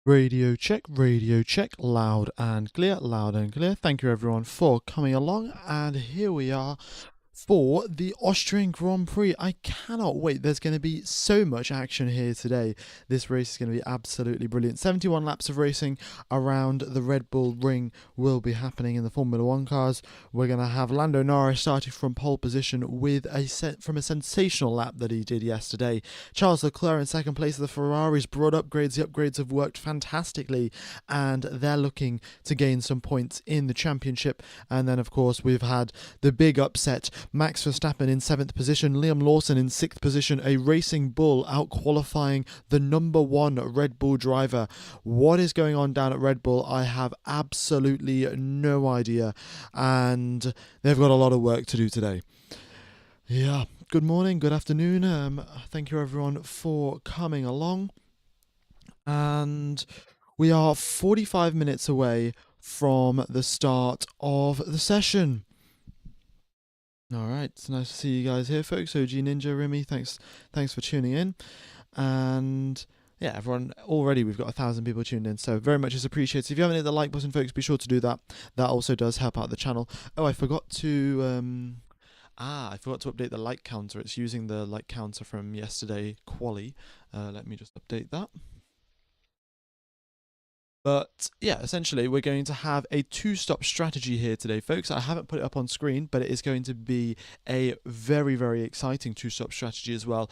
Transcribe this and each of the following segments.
Radio check, loud and clear, loud and clear. Thank you everyone for coming along, and here we are for the Austrian Grand Prix. I cannot wait. There's going to be so much action here today. This race is going to be absolutely brilliant. 71 laps of racing around the Red Bull Ring will be happening in the Formula One cars. We're going to have Lando Norris starting from pole position with a sensational lap that he did yesterday. Charles Leclerc in second place. The Ferraris brought upgrades. The upgrades have worked fantastically, and they're looking to gain some points in the championship. And then, of course, we've had the big upset. Max Verstappen in 7th position, Liam Lawson in 6th position, a Racing Bull out-qualifying the number 1 Red Bull driver. What is going on down at Red Bull? I have absolutely no idea, and they've got a lot of work to do today. Yeah, good morning, good afternoon. Thank you everyone for coming along, and we are 45 minutes away from the start of the session. All right, it's nice to see you guys here, folks. OG Ninja, Remy, thanks for tuning in. And yeah, everyone, already we've got 1,000 people tuned in, so very much is appreciated. If you haven't hit the like button, folks, be sure to do that. That also does help out the channel. Oh, I forgot to update the like counter. It's using the like counter from yesterday, Quali. Let me just update that. But yeah, essentially we're going to have a two-stop strategy here today, folks. I haven't put it up on screen, but it is going to be a very, very exciting two-stop strategy as well.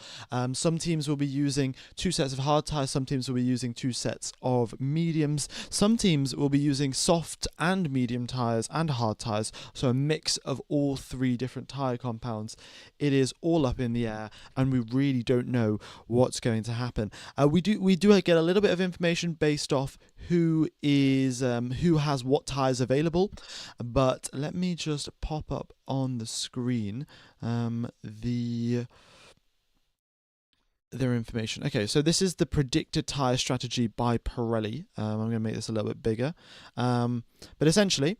Some teams will be using 2 sets of hard tyres, some teams will be using 2 sets of mediums, some teams will be using soft and medium tyres and hard tyres, so a mix of all 3 different tyre compounds. It is all up in the air, and we really don't know what's going to happen. We do get a little bit of information based off who has what tyres available, but let me just pop up on the screen their information. Okay, so this is the predicted tyre strategy by Pirelli. I'm going to make this a little bit bigger, but essentially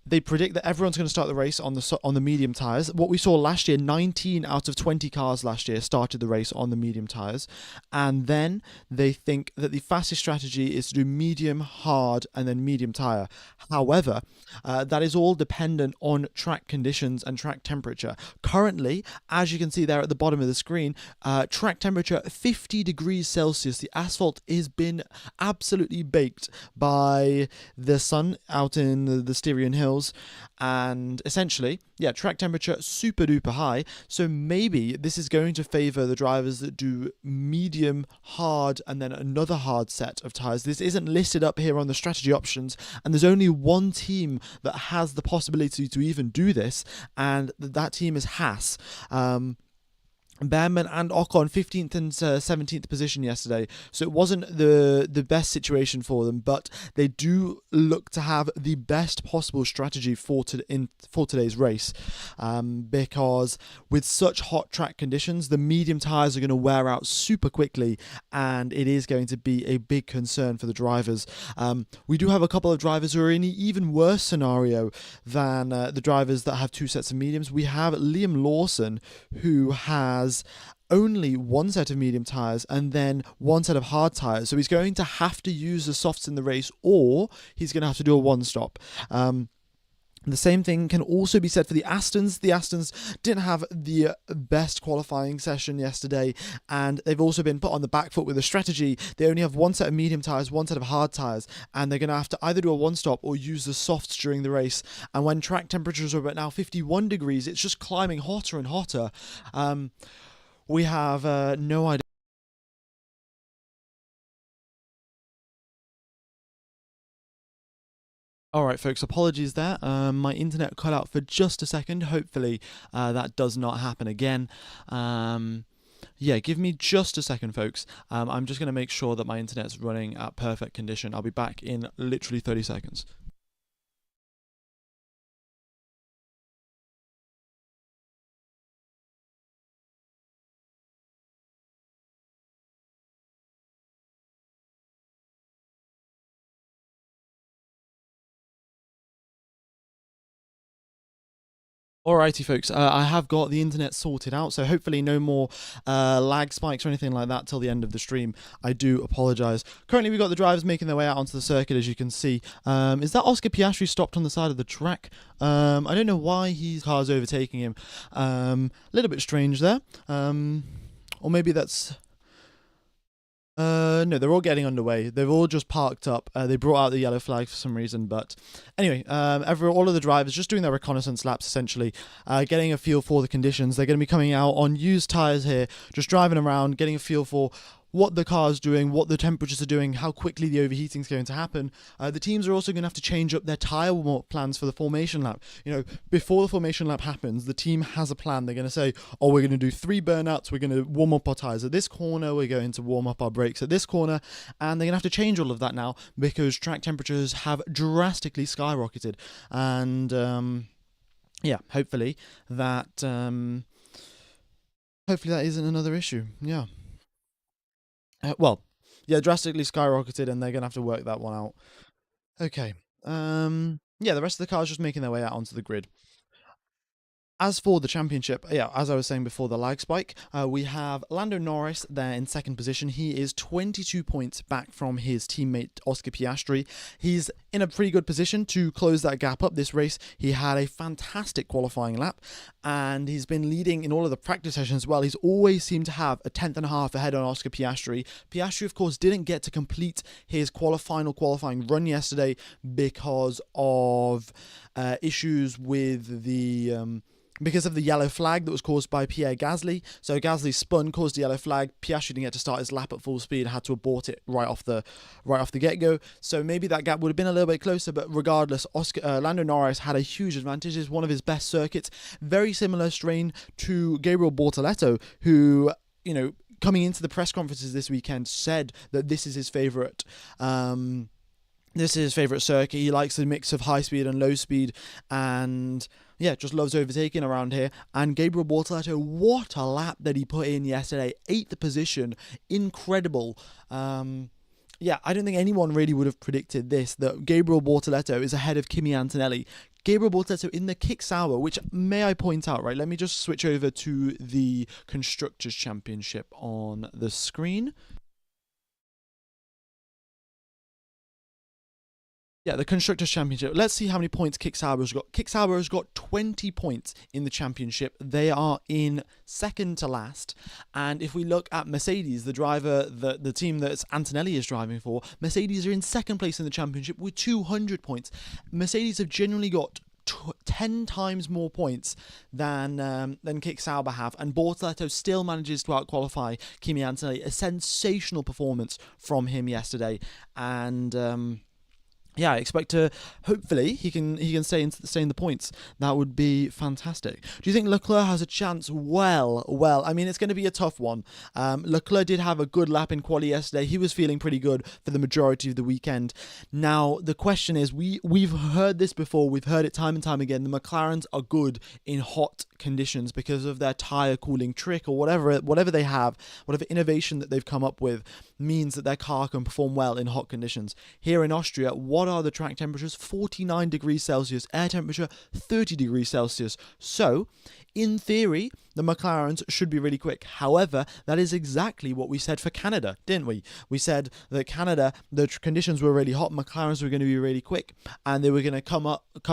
they predict that everyone's going to start the race on the medium tyres. What we saw last year, 19 out of 20 cars last year started the race on the medium tyres. And then they think that the fastest strategy is to do medium, hard, and then medium tyre. However, that is all dependent on track conditions and track temperature. Currently, as you can see there at the bottom of the screen, track temperature 50 degrees Celsius. The asphalt has been absolutely baked by the sun out in the Styrian Hills. And essentially, yeah, track temperature super duper high, so maybe this is going to favour the drivers that do medium, hard, and then another hard set of tyres. This isn't listed up here on the strategy options, and there's only one team that has the possibility to even do this, and that team is Haas. Behrman and Ocon 15th and 17th position yesterday, so it wasn't the best situation for them, but they do look to have the best possible strategy for today's race, because with such hot track conditions, the medium tyres are going to wear out super quickly, and it is going to be a big concern for the drivers. We do have a couple of drivers who are in an even worse scenario than the drivers that have 2 sets of mediums. We have Liam Lawson, who has only 1 set of medium tyres and then 1 set of hard tyres, so he's going to have to use the softs in the race, or he's going to have to do a one-stop. The same thing can also be said for the Astons. The Astons didn't have the best qualifying session yesterday, and they've also been put on the back foot with a strategy. They only have 1 set of medium tyres, 1 set of hard tyres, and they're going to have to either do a one-stop or use the softs during the race. And when track temperatures are about now 51 degrees, it's just climbing hotter and hotter. We have no idea. Alright folks, apologies there, my internet cut out for just a second. Hopefully that does not happen again. Yeah, give me just a second folks. I'm just going to make sure that my internet's running at perfect condition. I'll be back in literally 30 seconds. Alrighty, folks. I have got the internet sorted out, so hopefully no more lag spikes or anything like that till the end of the stream. I do apologise. Currently, we've got the drivers making their way out onto the circuit, as you can see. Is that Oscar Piastri stopped on the side of the track? I don't know why his car's overtaking him. A little bit strange there. Or maybe that's... no, they're all getting underway. They've all just parked up. They brought out the yellow flag for some reason, but anyway, all of the drivers just doing their reconnaissance laps, essentially, getting a feel for the conditions. They're going to be coming out on used tyres here, just driving around, getting a feel for what the car's doing, what the temperatures are doing, how quickly the overheating is going to happen. The teams are also going to have to change up their tyre plans for the formation lap. You know, before the formation lap happens, the team has a plan. They're going to say, oh, we're going to do 3 burnouts, we're going to warm up our tyres at this corner, we're going to warm up our brakes at this corner, and they're going to have to change all of that now because track temperatures have drastically skyrocketed. And yeah, hopefully that isn't another issue. Yeah. Well, yeah, drastically skyrocketed, and they're going to have to work that one out. Okay. Yeah, the rest of the cars just making their way out onto the grid. As for the championship, yeah, as I was saying before the lag spike, we have Lando Norris there in second position. He is 22 points back from his teammate Oscar Piastri. He's in a pretty good position to close that gap up this race. He had a fantastic qualifying lap, and he's been leading in all of the practice sessions as well. He's always seemed to have a tenth and a half ahead on Oscar Piastri. Piastri, of course, didn't get to complete his qualifying run yesterday because of issues with the... because of the yellow flag that was caused by Pierre Gasly. So Gasly spun, caused the yellow flag. Piastri didn't get to start his lap at full speed, had to abort it right off the get-go. So maybe that gap would have been a little bit closer, but regardless, Lando Norris had a huge advantage. It's one of his best circuits. Very similar strain to Gabriel Bortoleto, who, you know, coming into the press conferences this weekend, said that this is his favourite circuit. He likes the mix of high speed and low speed, and yeah, just loves overtaking around here. And Gabriel Bortoleto, what a lap that he put in yesterday. 8th position, incredible. Yeah, I don't think anyone really would have predicted this, that Gabriel Bortoleto is ahead of Kimi Antonelli. Gabriel Bortoleto in the Kick Sauber, which, may I point out, right, let me just switch over to the Constructors' Championship on the screen. Yeah, the Constructors' Championship. Let's see how many points Kick Sauber has got. Kick Sauber has got 20 points in the championship. They are in second to last. And if we look at Mercedes, the driver, the team that Antonelli is driving for, Mercedes are in second place in the championship with 200 points. Mercedes have generally got 10 times more points than Kick Sauber have, and Bortoleto still manages to outqualify Kimi Antonelli. A sensational performance from him yesterday, and yeah, I expect to. Hopefully, he can stay in the points. That would be fantastic. Do you think Leclerc has a chance? Well. I mean, it's going to be a tough one. Leclerc did have a good lap in quali yesterday. He was feeling pretty good for the majority of the weekend. Now, the question is, we've heard this before. We've heard it time and time again. The McLarens are good in hot conditions because of their tire cooling trick or whatever they have, whatever innovation that they've come up with means that their car can perform well in hot conditions. Here in Austria, what are the track temperatures? 49 degrees Celsius, air temperature 30 degrees Celsius. So, in theory, the McLarens should be really quick. However, that is exactly what we said for Canada, didn't we? We said that Canada, the conditions were really hot, McLarens were going to be really quick, and they were going to come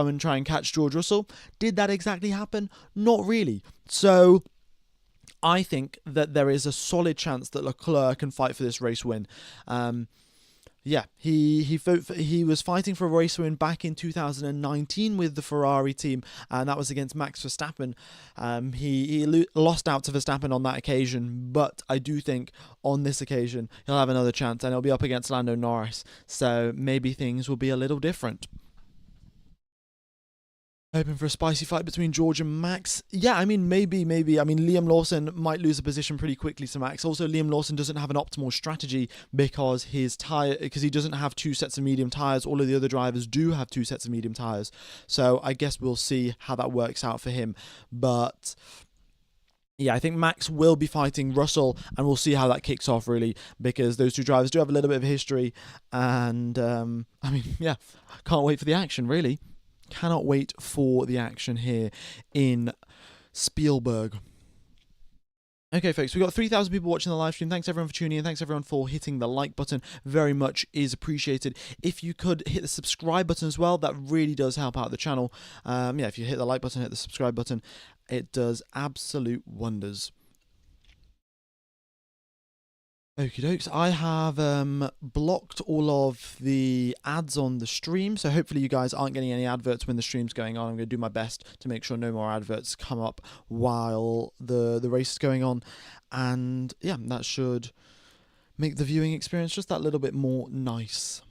and try and catch George Russell. Did that exactly happen? Not really. So, I think that there is a solid chance that Leclerc can fight for this race win. Yeah, he was fighting for a race win back in 2019 with the Ferrari team, and that was against Max Verstappen. He lost out to Verstappen on that occasion, but I do think on this occasion he'll have another chance, and he'll be up against Lando Norris, so maybe things will be a little different. Hoping for a spicy fight between George and Max. Yeah, I mean, maybe. I mean, Liam Lawson might lose a position pretty quickly to Max. Also, Liam Lawson doesn't have an optimal strategy because he doesn't have 2 sets of medium tyres. All of the other drivers do have 2 sets of medium tyres. So I guess we'll see how that works out for him. But yeah, I think Max will be fighting Russell, and we'll see how that kicks off, really, because those two drivers do have a little bit of history. And, I mean, yeah, can't wait for the action, really. Cannot wait for the action here in Spielberg. Okay, folks, we've got 3,000 people watching the live stream. Thanks, everyone, for tuning in. Thanks, everyone, for hitting the like button. Very much is appreciated. If you could hit the subscribe button as well, that really does help out the channel. Yeah, if you hit the like button, hit the subscribe button, it does absolute wonders. Okie dokes, I have blocked all of the ads on the stream, so hopefully you guys aren't getting any adverts when the stream's going on. I'm going to do my best to make sure no more adverts come up while the race is going on, and yeah, that should make the viewing experience just that little bit more nice.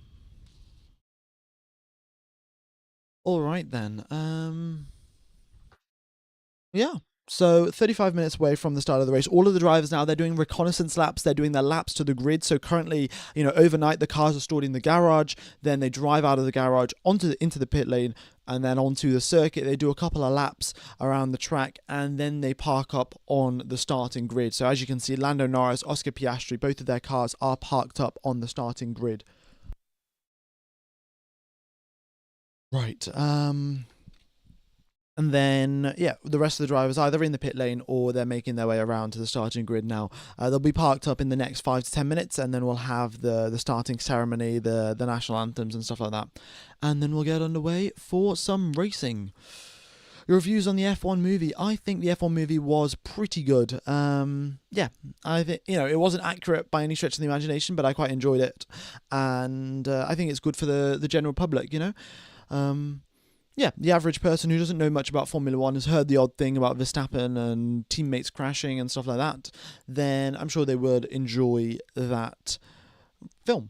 Alright then, yeah. So 35 minutes away from the start of the race, all of the drivers now, they're doing reconnaissance laps. They're doing their laps to the grid. So currently, overnight the cars are stored in the garage. Then they drive out of the garage into the pit lane and then onto the circuit. They do a couple of laps around the track and then they park up on the starting grid. So as you can see, Lando Norris, Oscar Piastri, both of their cars are parked up on the starting grid. Right. And then, yeah, the rest of the drivers either in the pit lane or they're making their way around to the starting grid now. They'll be parked up in the next 5 to 10 minutes, and then we'll have the starting ceremony, the national anthems and stuff like that. And then we'll get underway for some racing. Your reviews on the F1 movie. I think the F1 movie was pretty good. Yeah, I think, it wasn't accurate by any stretch of the imagination, but I quite enjoyed it. And I think it's good for the general public, Yeah, the average person who doesn't know much about Formula 1 has heard the odd thing about Verstappen and teammates crashing and stuff like that, then I'm sure they would enjoy that film.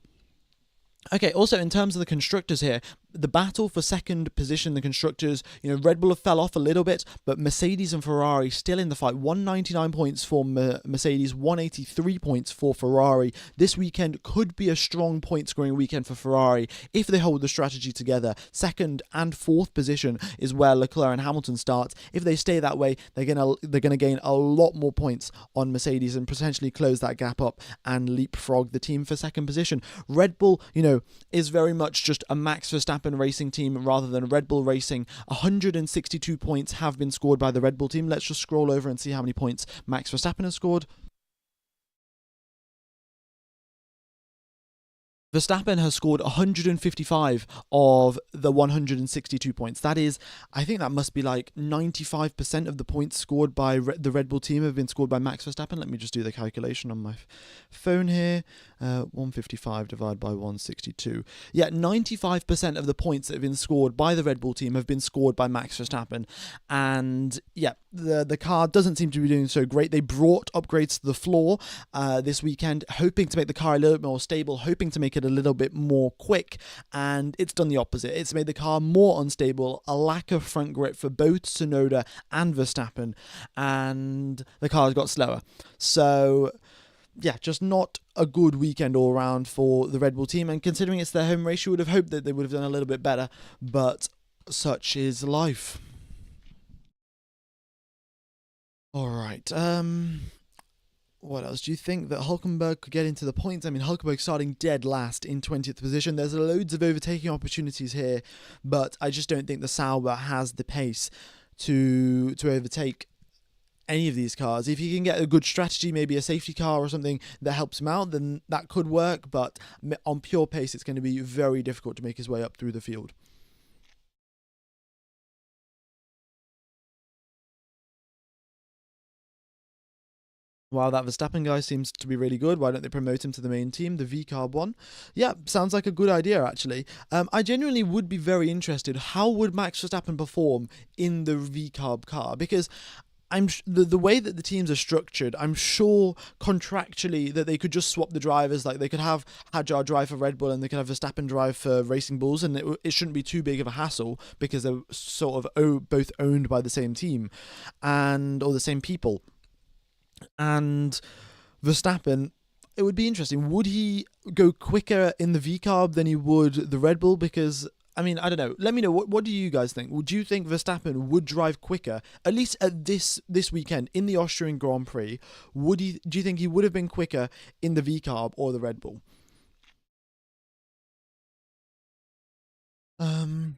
Okay, also in terms of the constructors here, the battle for second position, the constructors, Red Bull have fell off a little bit, but Mercedes and Ferrari still in the fight. 199 points for Mercedes, 183 points for Ferrari. This weekend could be a strong point scoring weekend for Ferrari if they hold the strategy together. Second and fourth position is where Leclerc and Hamilton start. If they stay that way, they're gonna gain a lot more points on Mercedes and potentially close that gap up and leapfrog the team for second position. Red Bull, is very much just a Max Verstappen racing team rather than Red Bull Racing. 162 points have been scored by the Red Bull team. Let's just scroll over and see how many points Max Verstappen has scored. Verstappen has scored 155 of the 162 points. That is, I think that must be like 95% of the points scored by the Red Bull team have been scored by Max Verstappen. Let me just do the calculation on my phone here. 155 divided by 162. Yeah, 95% of the points that have been scored by the Red Bull team have been scored by Max Verstappen. And yeah, the car doesn't seem to be doing so great. They brought upgrades to the floor this weekend, hoping to make the car a little bit more stable, hoping to make it a little bit more quick, and it's done the opposite. It's made the car more unstable, a lack of front grip for both Tsunoda and Verstappen, and the car's got slower. So yeah, just not a good weekend all around for the Red Bull team, and considering it's their home race, you would have hoped that they would have done a little bit better, but such is life. Alright, what else? Do you think that Hülkenberg could get into the points? I mean, Hülkenberg starting dead last in 20th position. There's loads of overtaking opportunities here, but I just don't think the Sauber has the pace to overtake any of these cars. If you can get a good strategy, maybe a safety car or something that helps him out, then that could work, but on pure pace, it's going to be very difficult to make his way up through the field. Wow, that Verstappen guy seems to be really good. Why don't they promote him to the main team, the V-Carb one? Yeah, sounds like a good idea, actually. I genuinely would be very interested. How would Max Verstappen perform in the V-Carb car? Because the way that the teams are structured, I'm sure contractually that they could just swap the drivers. Like, they could have Hadjar drive for Red Bull and they could have Verstappen drive for Racing Bulls, and it shouldn't be too big of a hassle because they're sort of both owned by the same team or the same people. And Verstappen, it would be interesting. Would he go quicker in the V-Carb than he would the Red Bull? Because, I mean, I don't know. Let me know. What do you guys think? Would you think Verstappen would drive quicker, at least at this weekend in the Austrian Grand Prix? Do you think he would have been quicker in the V-Carb or the Red Bull?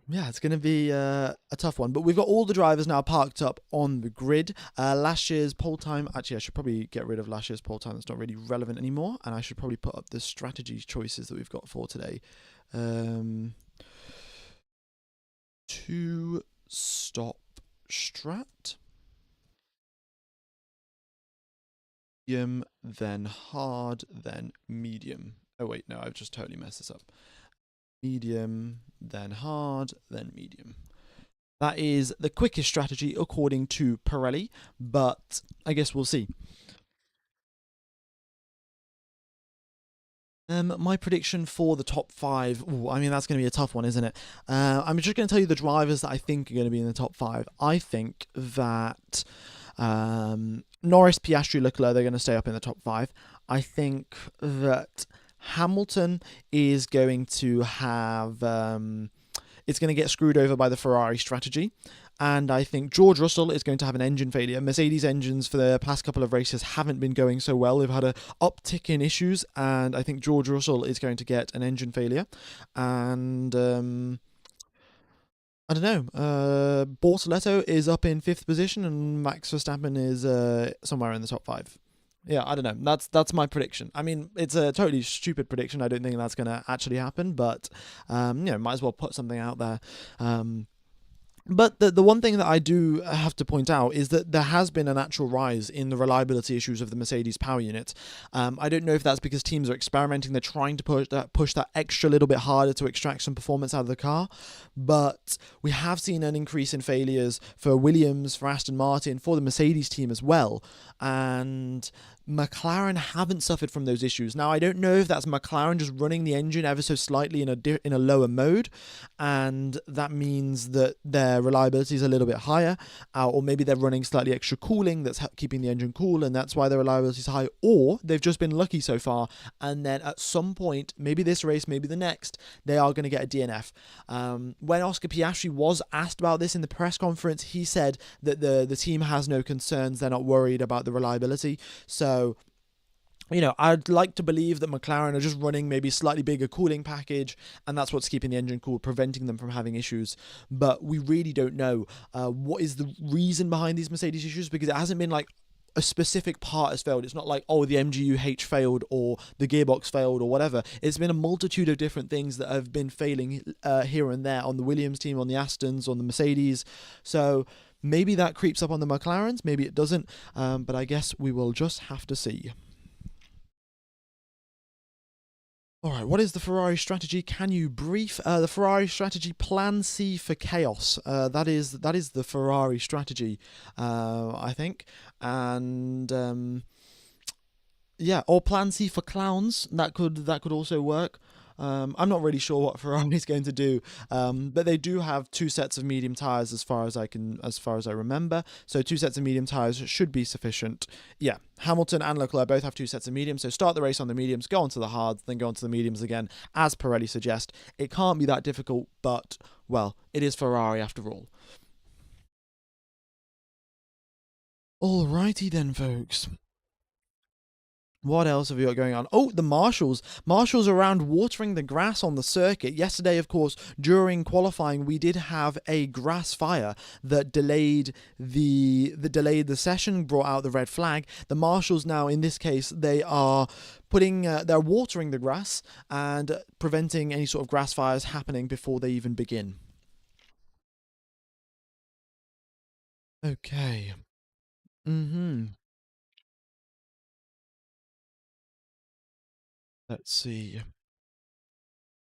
Yeah, it's going to be a tough one. But we've got all the drivers now parked up on the grid. Last year's pole time. Actually, I should probably get rid of last year's pole time. That's not really relevant anymore. And I should probably put up the strategy choices that we've got for today. To stop strat. Medium, then hard, then medium. Oh, wait, no, I've just totally messed this up. Medium, then hard, then medium. That is the quickest strategy according to Pirelli, but I guess we'll see. My prediction for the top five. Ooh, I mean, that's going to be a tough one, isn't it? I'm just going to tell you the drivers that I think are going to be in the top five. I think that Norris, Piastri, Leclerc, they're going to stay up in the top five. I think that Hamilton is going to have. It's going to get screwed over by the Ferrari strategy. And I think George Russell is going to have an engine failure. Mercedes engines for the past couple of races haven't been going so well. They've had an uptick in issues, and I think George Russell is going to get an engine failure. And I don't know. Bortoletto is up in 5th position, and Max Verstappen is somewhere in the top 5. Yeah, I don't know. That's my prediction. I mean, it's a totally stupid prediction. I don't think that's going to actually happen, but might as well put something out there. But the one thing that I do have to point out is that there has been a natural rise in the reliability issues of the Mercedes power unit. I don't know if that's because teams are experimenting, they're trying to push that extra little bit harder to extract some performance out of the car, but we have seen an increase in failures for Williams, for Aston Martin, for the Mercedes team as well, and McLaren haven't suffered from those issues. Now, I don't know if that's McLaren just running the engine ever so slightly in a lower mode, and that means that their reliability is a little bit higher, or maybe they're running slightly extra cooling that's keeping the engine cool, and that's why their reliability is high, or they've just been lucky so far, and then at some point, maybe this race, maybe the next, they are going to get a DNF. When Oscar Piastri was asked about this in the press conference, he said that the team has no concerns, they're not worried about the reliability. So, I'd like to believe that McLaren are just running maybe a slightly bigger cooling package, and that's what's keeping the engine cool, preventing them from having issues. But we really don't know what is the reason behind these Mercedes issues, because it hasn't been like a specific part has failed. It's not like, oh, the MGU-H failed or the gearbox failed or whatever. It's been a multitude of different things that have been failing here and there on the Williams team, on the Astons, on the Mercedes. So maybe that creeps up on the McLarens, maybe it doesn't, but I guess we will just have to see. All right, what is the Ferrari strategy? Can you brief the Ferrari strategy? Plan C for chaos. That is the Ferrari strategy, I think, and or Plan C for clowns. That could also work. I'm not really sure what Ferrari is going to do, but they do have 2 sets of medium tires as far as I remember. So 2 sets of medium tires should be sufficient. Yeah, Hamilton and Leclerc both have 2 sets of mediums. So start the race on the mediums, go on to the hards, then go on to the mediums again, as Pirelli suggests. It can't be that difficult, but well, it is Ferrari after all. Alrighty then, folks. What else have we got going on? Oh, the marshals. Marshals around watering the grass on the circuit. Yesterday, of course, during qualifying, we did have a grass fire that delayed the session, brought out the red flag. The marshals now, in this case, they are they're watering the grass and preventing any sort of grass fires happening before they even begin. Okay. Let's see.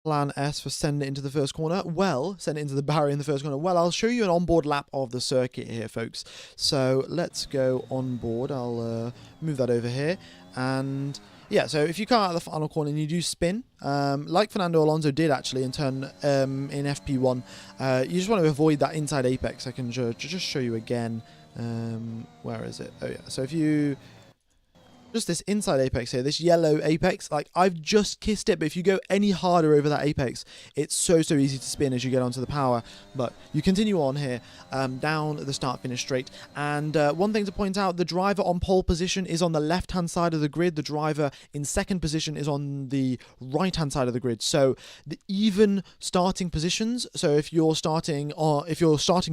Plan S for send it into the first corner. Well, send it into the barrier in the first corner. Well, I'll show you an onboard lap of the circuit here, folks. So let's go on board. I'll move that over here. And yeah, so if you come out of the final corner and you do spin, like Fernando Alonso did actually in turn in FP1, you just want to avoid that inside apex. I can just show you again. Where is it? Oh yeah. So if you just this inside apex here, this yellow apex, like I've just kissed it, but if you go any harder over that apex, it's so easy to spin as you get onto the power. But you continue on here, down the start finish straight, and one thing to point out, the driver on pole position is on the left hand side of the grid, the driver in second position is on the right hand side of the grid. So the even starting positions, so if your starting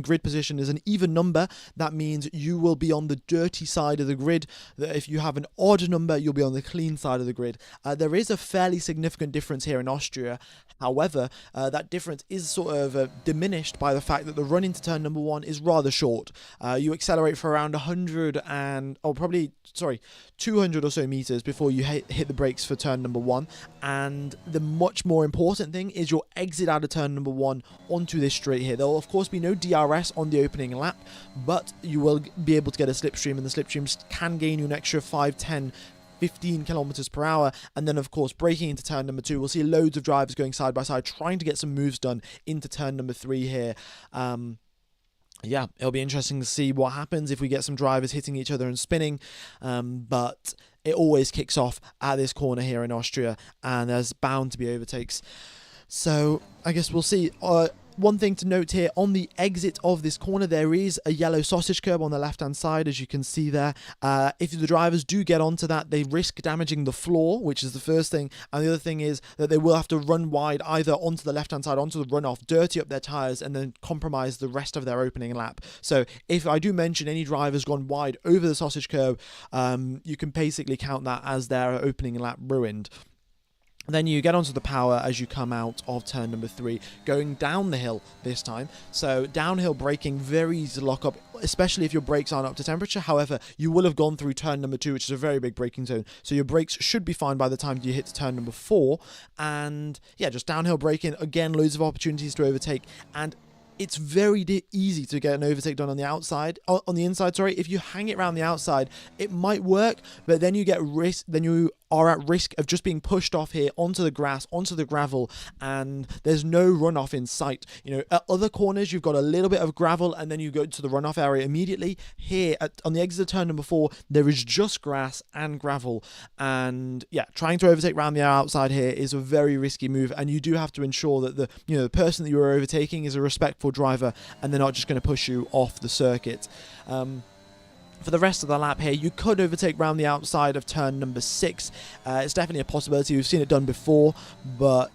grid position is an even number, that means you will be on the dirty side of the grid. If you have an odd number, you'll be on the clean side of the grid. There is a fairly significant difference here in Austria. However, that difference is sort of diminished by the fact that the run into turn number 1 is rather short. You accelerate for around 200 or so meters before you hit the brakes for turn number 1. And the much more important thing is your exit out of turn number 1 onto this straight here. There will of course be no DRS on the opening lap, but you will be able to get a slipstream, and the slipstreams can gain you an extra 5, 10, 15 kilometers per hour. And then of course braking into turn number 2, we'll see loads of drivers going side by side trying to get some moves done into turn number 3 here. Yeah, it'll be interesting to see what happens if we get some drivers hitting each other and spinning, but it always kicks off at this corner here in Austria, and there's bound to be overtakes. So I guess we'll see. One thing to note here, on the exit of this corner, there is a yellow sausage curb on the left-hand side, as you can see there. If the drivers do get onto that, they risk damaging the floor, which is the first thing. And the other thing is that they will have to run wide either onto the left-hand side, onto the runoff, dirty up their tyres, and then compromise the rest of their opening lap. So if I do mention any drivers gone wide over the sausage curb, you can basically count that as their opening lap ruined. Then you get onto the power as you come out of turn number 3, going down the hill this time. So downhill braking, very easy to lock up, especially if your brakes aren't up to temperature. However, you will have gone through turn number 2, which is a very big braking zone. So your brakes should be fine by the time you hit turn number 4. And yeah, just downhill braking, again, loads of opportunities to overtake. And it's very easy to get an overtake done on the outside, on the inside, sorry. If you hang it around the outside, it might work, but then you get risk, then you are at risk of just being pushed off here onto the grass, onto the gravel, and there's no runoff in sight. You know, at other corners, you've got a little bit of gravel, and then you go to the runoff area immediately. Here, on the exit of turn number 4, there is just grass and gravel, and yeah, trying to overtake around the outside here is a very risky move, and you do have to ensure that the person that you are overtaking is a respectful driver, and they're not just going to push you off the circuit. For the rest of the lap here, you could overtake round the outside of turn number 6. It's definitely a possibility. We've seen it done before, but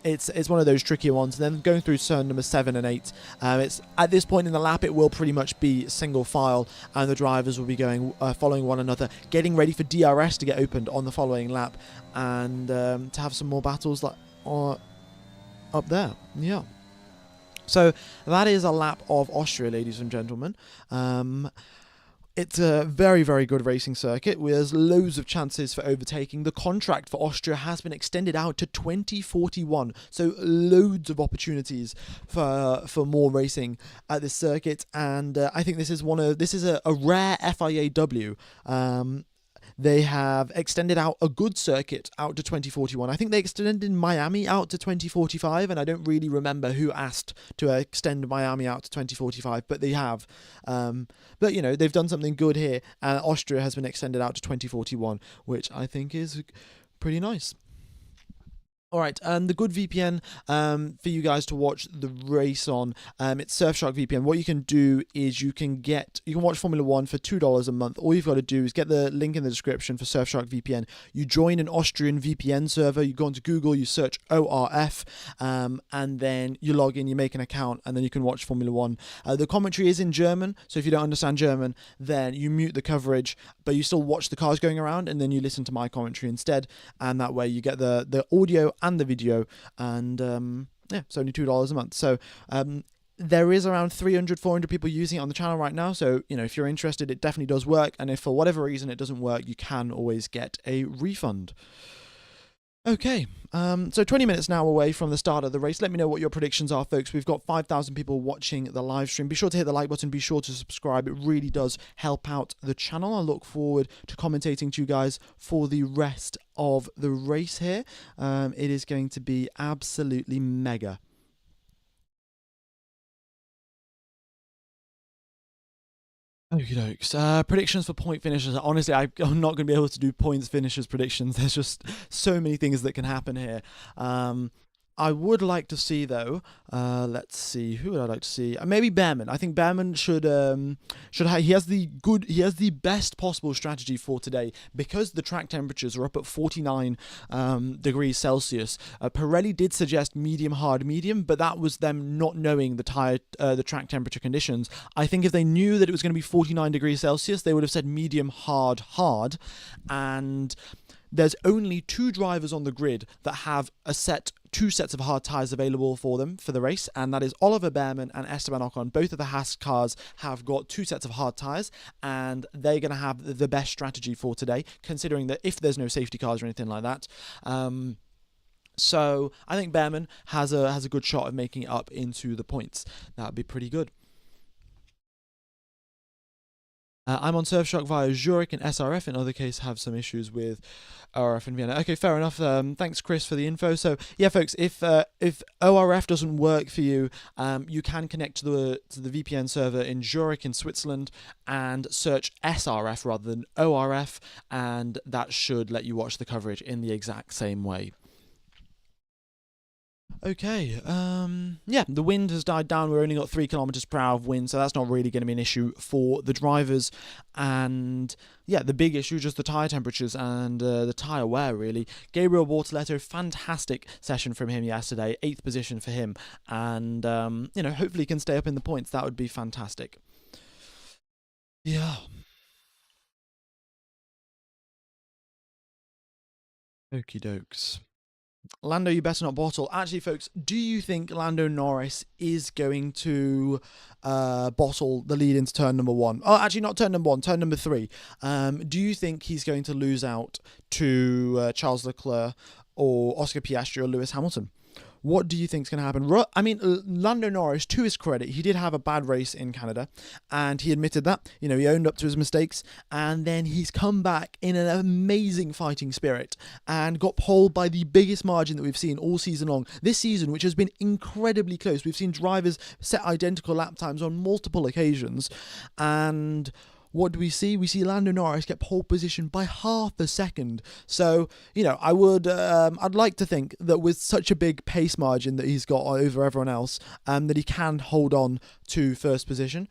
it's one of those trickier ones. And then going through turn number 7 and 8, it's at this point in the lap, it will pretty much be single file, and the drivers will be going following one another, getting ready for DRS to get opened on the following lap, and to have some more battles like up there. Yeah. So that is a lap of Austria, ladies and gentlemen. It's a very, very good racing circuit. There's loads of chances for overtaking. The contract for Austria has been extended out to 2041, so loads of opportunities for more racing at this circuit. And I think this is a rare FIAW. They have extended out a good circuit out to 2041. I think they extended Miami out to 2045, and I don't really remember who asked to extend Miami out to 2045, but they have. But, you know, they've done something good here, and Austria has been extended out to 2041, which I think is pretty nice. Alright, the good VPN for you guys to watch the race on, it's Surfshark VPN. What you can do is you can watch Formula 1 for $2 a month. All you've got to do is get the link in the description for Surfshark VPN. You join an Austrian VPN server, you go onto Google, you search ORF, and then you log in, you make an account, and then you can watch Formula 1. The commentary is in German, so if you don't understand German, then you mute the coverage, but you still watch the cars going around, and then you listen to my commentary instead, and that way you get the audio and the video, and yeah, it's only $2 a month. So there is around 300-400 people using it on the channel right now, so you know, if you're interested, it definitely does work, and if for whatever reason it doesn't work, you can always get a refund. Okay, so 20 minutes now away from the start of the race. Let me know what your predictions are, folks. We've got 5,000 people watching the live stream. Be sure to hit the like button. Be sure to subscribe. It really does help out the channel. I look forward to commentating to you guys for the rest of the race here. It is going to be absolutely mega. Okie dokes. Predictions for point finishes. Honestly, I'm not going to be able to do points finishes predictions. There's just so many things that can happen here. I would like to see though. Let's see. Who would I like to see? Maybe Behrman. I think Behrman should have. He has the best possible strategy for today because the track temperatures are up at 49 degrees Celsius. Pirelli did suggest medium, hard, medium, but that was them not knowing the track temperature conditions. I think if they knew that it was going to be 49 degrees Celsius, they would have said medium, hard, hard, and there's only 2 drivers on the grid that have two sets of hard tyres available for them for the race, and that is Oliver Behrman and Esteban Ocon. Both of the Haas cars have got 2 sets of hard tyres, and they're going to have the best strategy for today, considering that if there's no safety cars or anything like that. So I think Behrman has a good shot of making it up into the points. That would be pretty good. I'm on Surfshark via Zurich and SRF. In other cases, have some issues with ORF in Vienna. Okay, fair enough. Thanks, Chris, for the info. So, yeah, folks, if ORF doesn't work for you, you can connect to the VPN server in Zurich in Switzerland and search SRF rather than ORF, and that should let you watch the coverage in the exact same way. Okay, yeah, the wind has died down. We're only got 3 kilometers per hour of wind, so that's not really going to be an issue for the drivers. And yeah, the big issue is just the tyre temperatures and the tyre wear, really. Gabriel Bortoleto, fantastic session from him yesterday, 8th position for him. And, hopefully he can stay up in the points. That would be fantastic. Yeah. Okie dokes. Lando, you better not bottle. Actually, folks, do you think Lando Norris is going to bottle the lead into turn number 1? Oh, actually, not turn number 1, turn number 3. Do you think he's going to lose out to Charles Leclerc or Oscar Piastri or Lewis Hamilton? What do you think is going to happen? I mean, Lando Norris, to his credit, he did have a bad race in Canada, and he admitted that. He owned up to his mistakes, and then he's come back in an amazing fighting spirit and got poled by the biggest margin that we've seen all season long. This season, which has been incredibly close, we've seen drivers set identical lap times on multiple occasions, and what do we see? We see Lando Norris get pole position by half a second. So, I'd like to think that with such a big pace margin that he's got over everyone else, that he can hold on to first position.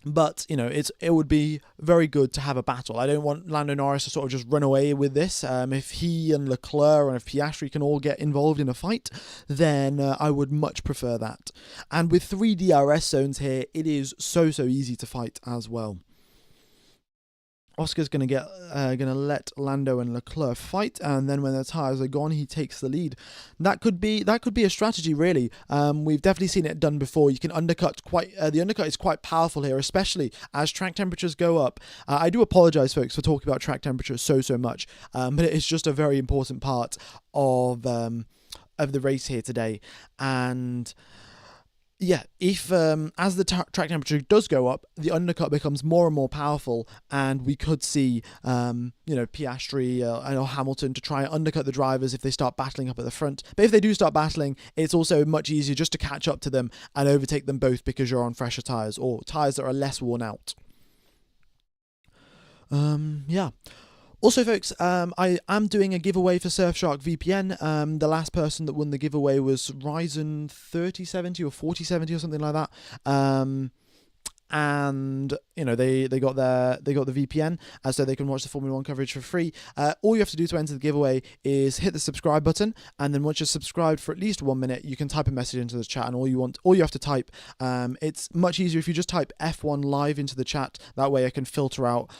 But, it would be very good to have a battle. I don't want Lando Norris to sort of just run away with this. If he and Leclerc and if Piastri can all get involved in a fight, then I would much prefer that. And with 3 DRS zones here, it is so easy to fight as well. Oscar's gonna let Lando and Leclerc fight, and then when their tires are gone, he takes the lead. That could be a strategy, really. We've definitely seen it done before. You can undercut the undercut is quite powerful here, especially as track temperatures go up. I do apologise, folks, for talking about track temperatures so much, but it's just a very important part of the race here today, and yeah, if as the track temperature does go up, the undercut becomes more and more powerful, and we could see, Piastri or Hamilton to try and undercut the drivers if they start battling up at the front. But if they do start battling, it's also much easier just to catch up to them and overtake them both because you're on fresher tyres or tyres that are less worn out. Yeah. Also, folks, I am doing a giveaway for Surfshark VPN. The last person that won the giveaway was Ryzen 3070 or 4070 or something like that. And they got the VPN so they can watch the Formula 1 coverage for free. All you have to do to enter the giveaway is hit the subscribe button, and then once you're subscribed for at least 1 minute, you can type a message into the chat, and all you have to type, it's much easier if you just type F1 live into the chat. That way I can filter out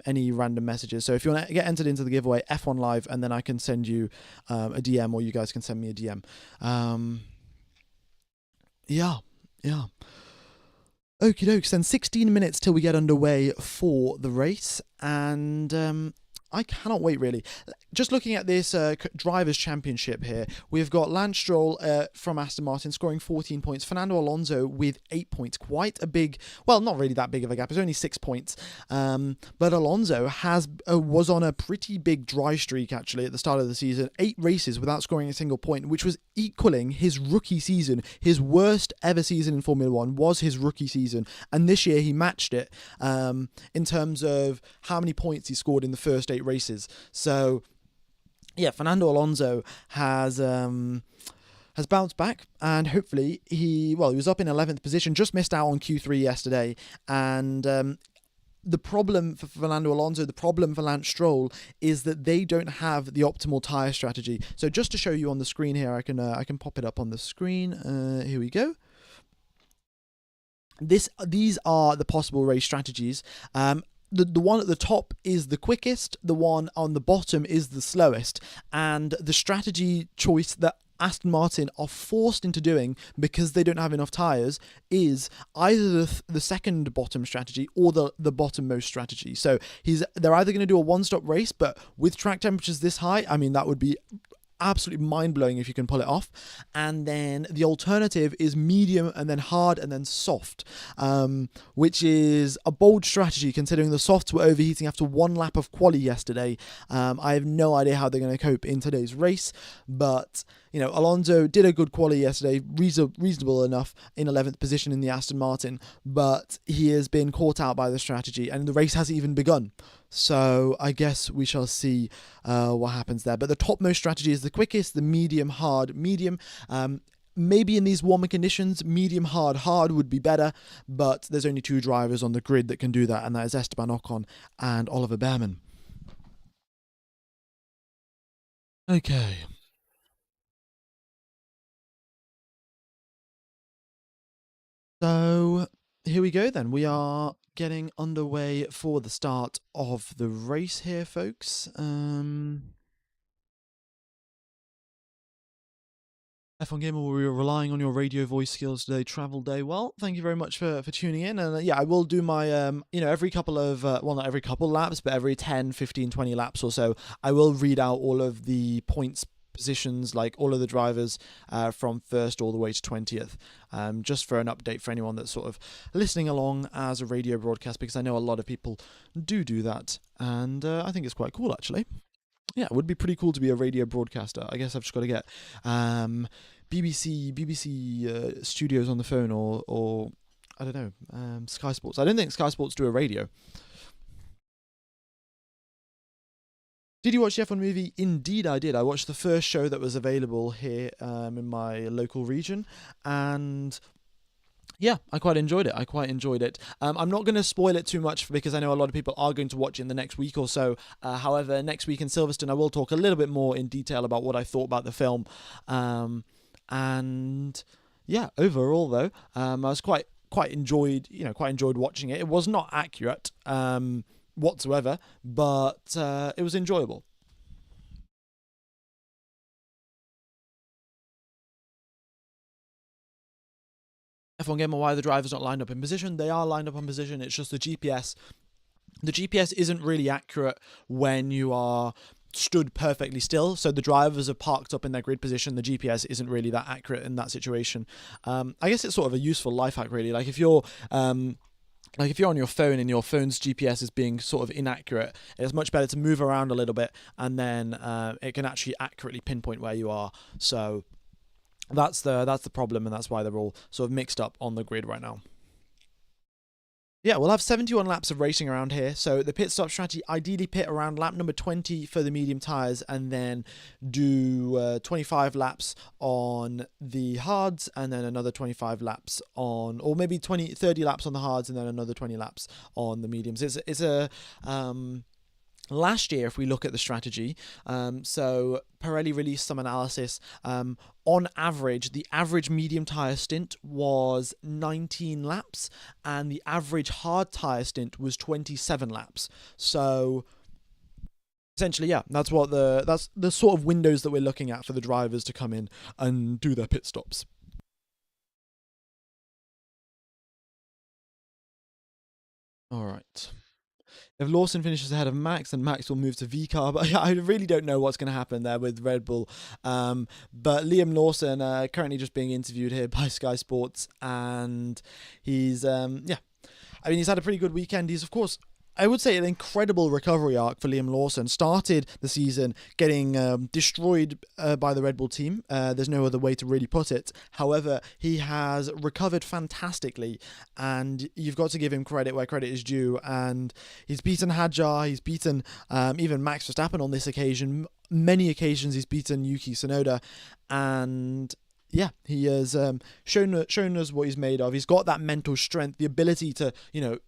any random messages. So if you want to get entered into the giveaway, F1 live, and then I can send you a DM, or you guys can send me a DM. Yeah. Okie dokes, then 16 minutes till we get underway for the race, and I cannot wait, really. Just looking at this Drivers' Championship here, we've got Lance Stroll from Aston Martin scoring 14 points, Fernando Alonso with 8 points. Quite a big, well, not really that big of a gap. It's only 6 points. But Alonso was on a pretty big dry streak, actually, at the start of the season. 8 races without scoring a single point, which was equaling his rookie season. His worst ever season in Formula One was his rookie season. And this year he matched it in terms of how many points he scored in the first 8 races. So, yeah, Fernando Alonso has bounced back, and hopefully he was up in 11th position, just missed out on Q3 yesterday, and the problem for Fernando Alonso, the problem for Lance Stroll, is that they don't have the optimal tyre strategy. So just to show you on the screen here, I can pop it up on the screen. Here we go. These are the possible race strategies. The one at the top is the quickest, the one on the bottom is the slowest, and the strategy choice that Aston Martin are forced into doing because they don't have enough tyres is either the second bottom strategy or the bottom-most strategy. So they're either going to do a one-stop race, but with track temperatures this high, I mean, that would be absolutely mind-blowing if you can pull it off. And then the alternative is medium and then hard and then soft, which is a bold strategy considering the softs were overheating after one lap of quali yesterday. I have no idea how they're going to cope in today's race, but Alonso did a good quali yesterday, reasonable enough in 11th position in the Aston Martin, but he has been caught out by the strategy and the race hasn't even begun. So I guess we shall see what happens there. But the topmost strategy is the quickest, the medium, hard, medium. Maybe in these warmer conditions, medium, hard would be better, but there's only 2 drivers on the grid that can do that, and that is Esteban Ocon and Oliver Behrman. Okay. So here we go then. We are getting underway for the start of the race here, folks. F1 Gamer, we were relying on your radio voice skills today, travel day. Well, thank you very much for tuning in. And yeah, I will do my, every couple of, not every couple laps, but every 10, 15, 20 laps or so, I will read out all of the points positions, like all of the drivers from 1st all the way to 20th, just for an update for anyone that's sort of listening along as a radio broadcast, because I know a lot of people do that, and I think it's quite cool, actually. Yeah, it would be pretty cool to be a radio broadcaster. I guess I've just got to get BBC studios on the phone, or I don't know, Sky Sports. I don't think Sky Sports do a radio. Did you watch the F1 movie? Indeed I did. I watched the first show that was available here in my local region, and yeah, I quite enjoyed it. I'm not going to spoil it too much because I know a lot of people are going to watch it in the next week or so. However, next week in Silverstone, I will talk a little bit more in detail about what I thought about the film. And yeah, overall though, I was quite enjoyed watching it. It was not accurate whatsoever, but it was enjoyable. F1 Gamer, why are the drivers not lined up in position? They are lined up in position. It's just the GPS. The GPS isn't really accurate when you are stood perfectly still, so the drivers are parked up in their grid position. The GPS isn't really that accurate in that situation. I guess it's sort of a useful life hack, really. Like if you're on your phone and your phone's GPS is being sort of inaccurate, it's much better to move around a little bit, and then it can actually accurately pinpoint where you are. So that's the problem, and that's why they're all sort of mixed up on the grid right now. Yeah, we'll have 71 laps of racing around here. So the pit stop strategy, ideally pit around lap number 20 for the medium tyres, and then do 25 laps on the hards, and then another 25 laps on, or maybe 30 laps on the hards, and then another 20 laps on the mediums. It's a last year, if we look at the strategy, so Pirelli released some analysis. On average, the average medium tyre stint was 19 laps, and the average hard tyre stint was 27 laps. So essentially, yeah, that's the sort of windows that we're looking at for the drivers to come in and do their pit stops. All right. If Lawson finishes ahead of Max, then Max will move to VCAR. But I really don't know what's going to happen there with Red Bull. But Liam Lawson currently just being interviewed here by Sky Sports, and he's yeah. I mean, he's had a pretty good weekend. He's, of course, I would say an incredible recovery arc for Liam Lawson. Started the season getting destroyed by the Red Bull team. There's no other way to really put it. However, he has recovered fantastically, and you've got to give him credit where credit is due. And he's beaten Hadjar, he's beaten even Max Verstappen on this occasion. Many occasions he's beaten Yuki Tsunoda, and yeah, he has shown us what he's made of. He's got that mental strength, the ability to,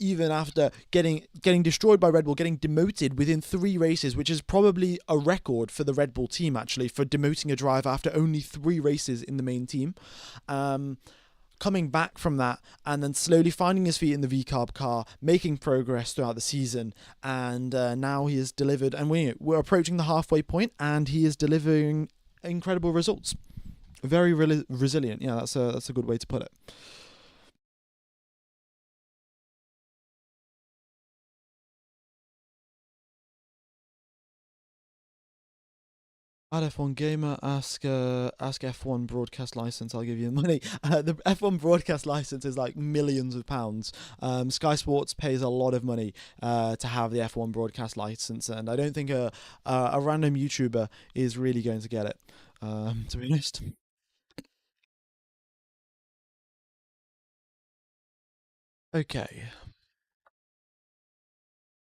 even after getting destroyed by Red Bull, getting demoted within 3 races, which is probably a record for the Red Bull team, actually, for demoting a driver after only 3 races in the main team. Coming back from that and then slowly finding his feet in the VCARB car, making progress throughout the season, and now he has delivered, and we're approaching the halfway point, and he is delivering incredible results. Very resilient. Yeah, that's a good way to put it. At F1 Gamer, ask F1 broadcast license. I'll give you the money. The F1 broadcast license is like millions of pounds. Sky Sports pays a lot of money to have the F1 broadcast license, and I don't think a random YouTuber is really going to get it. To be honest. Okay.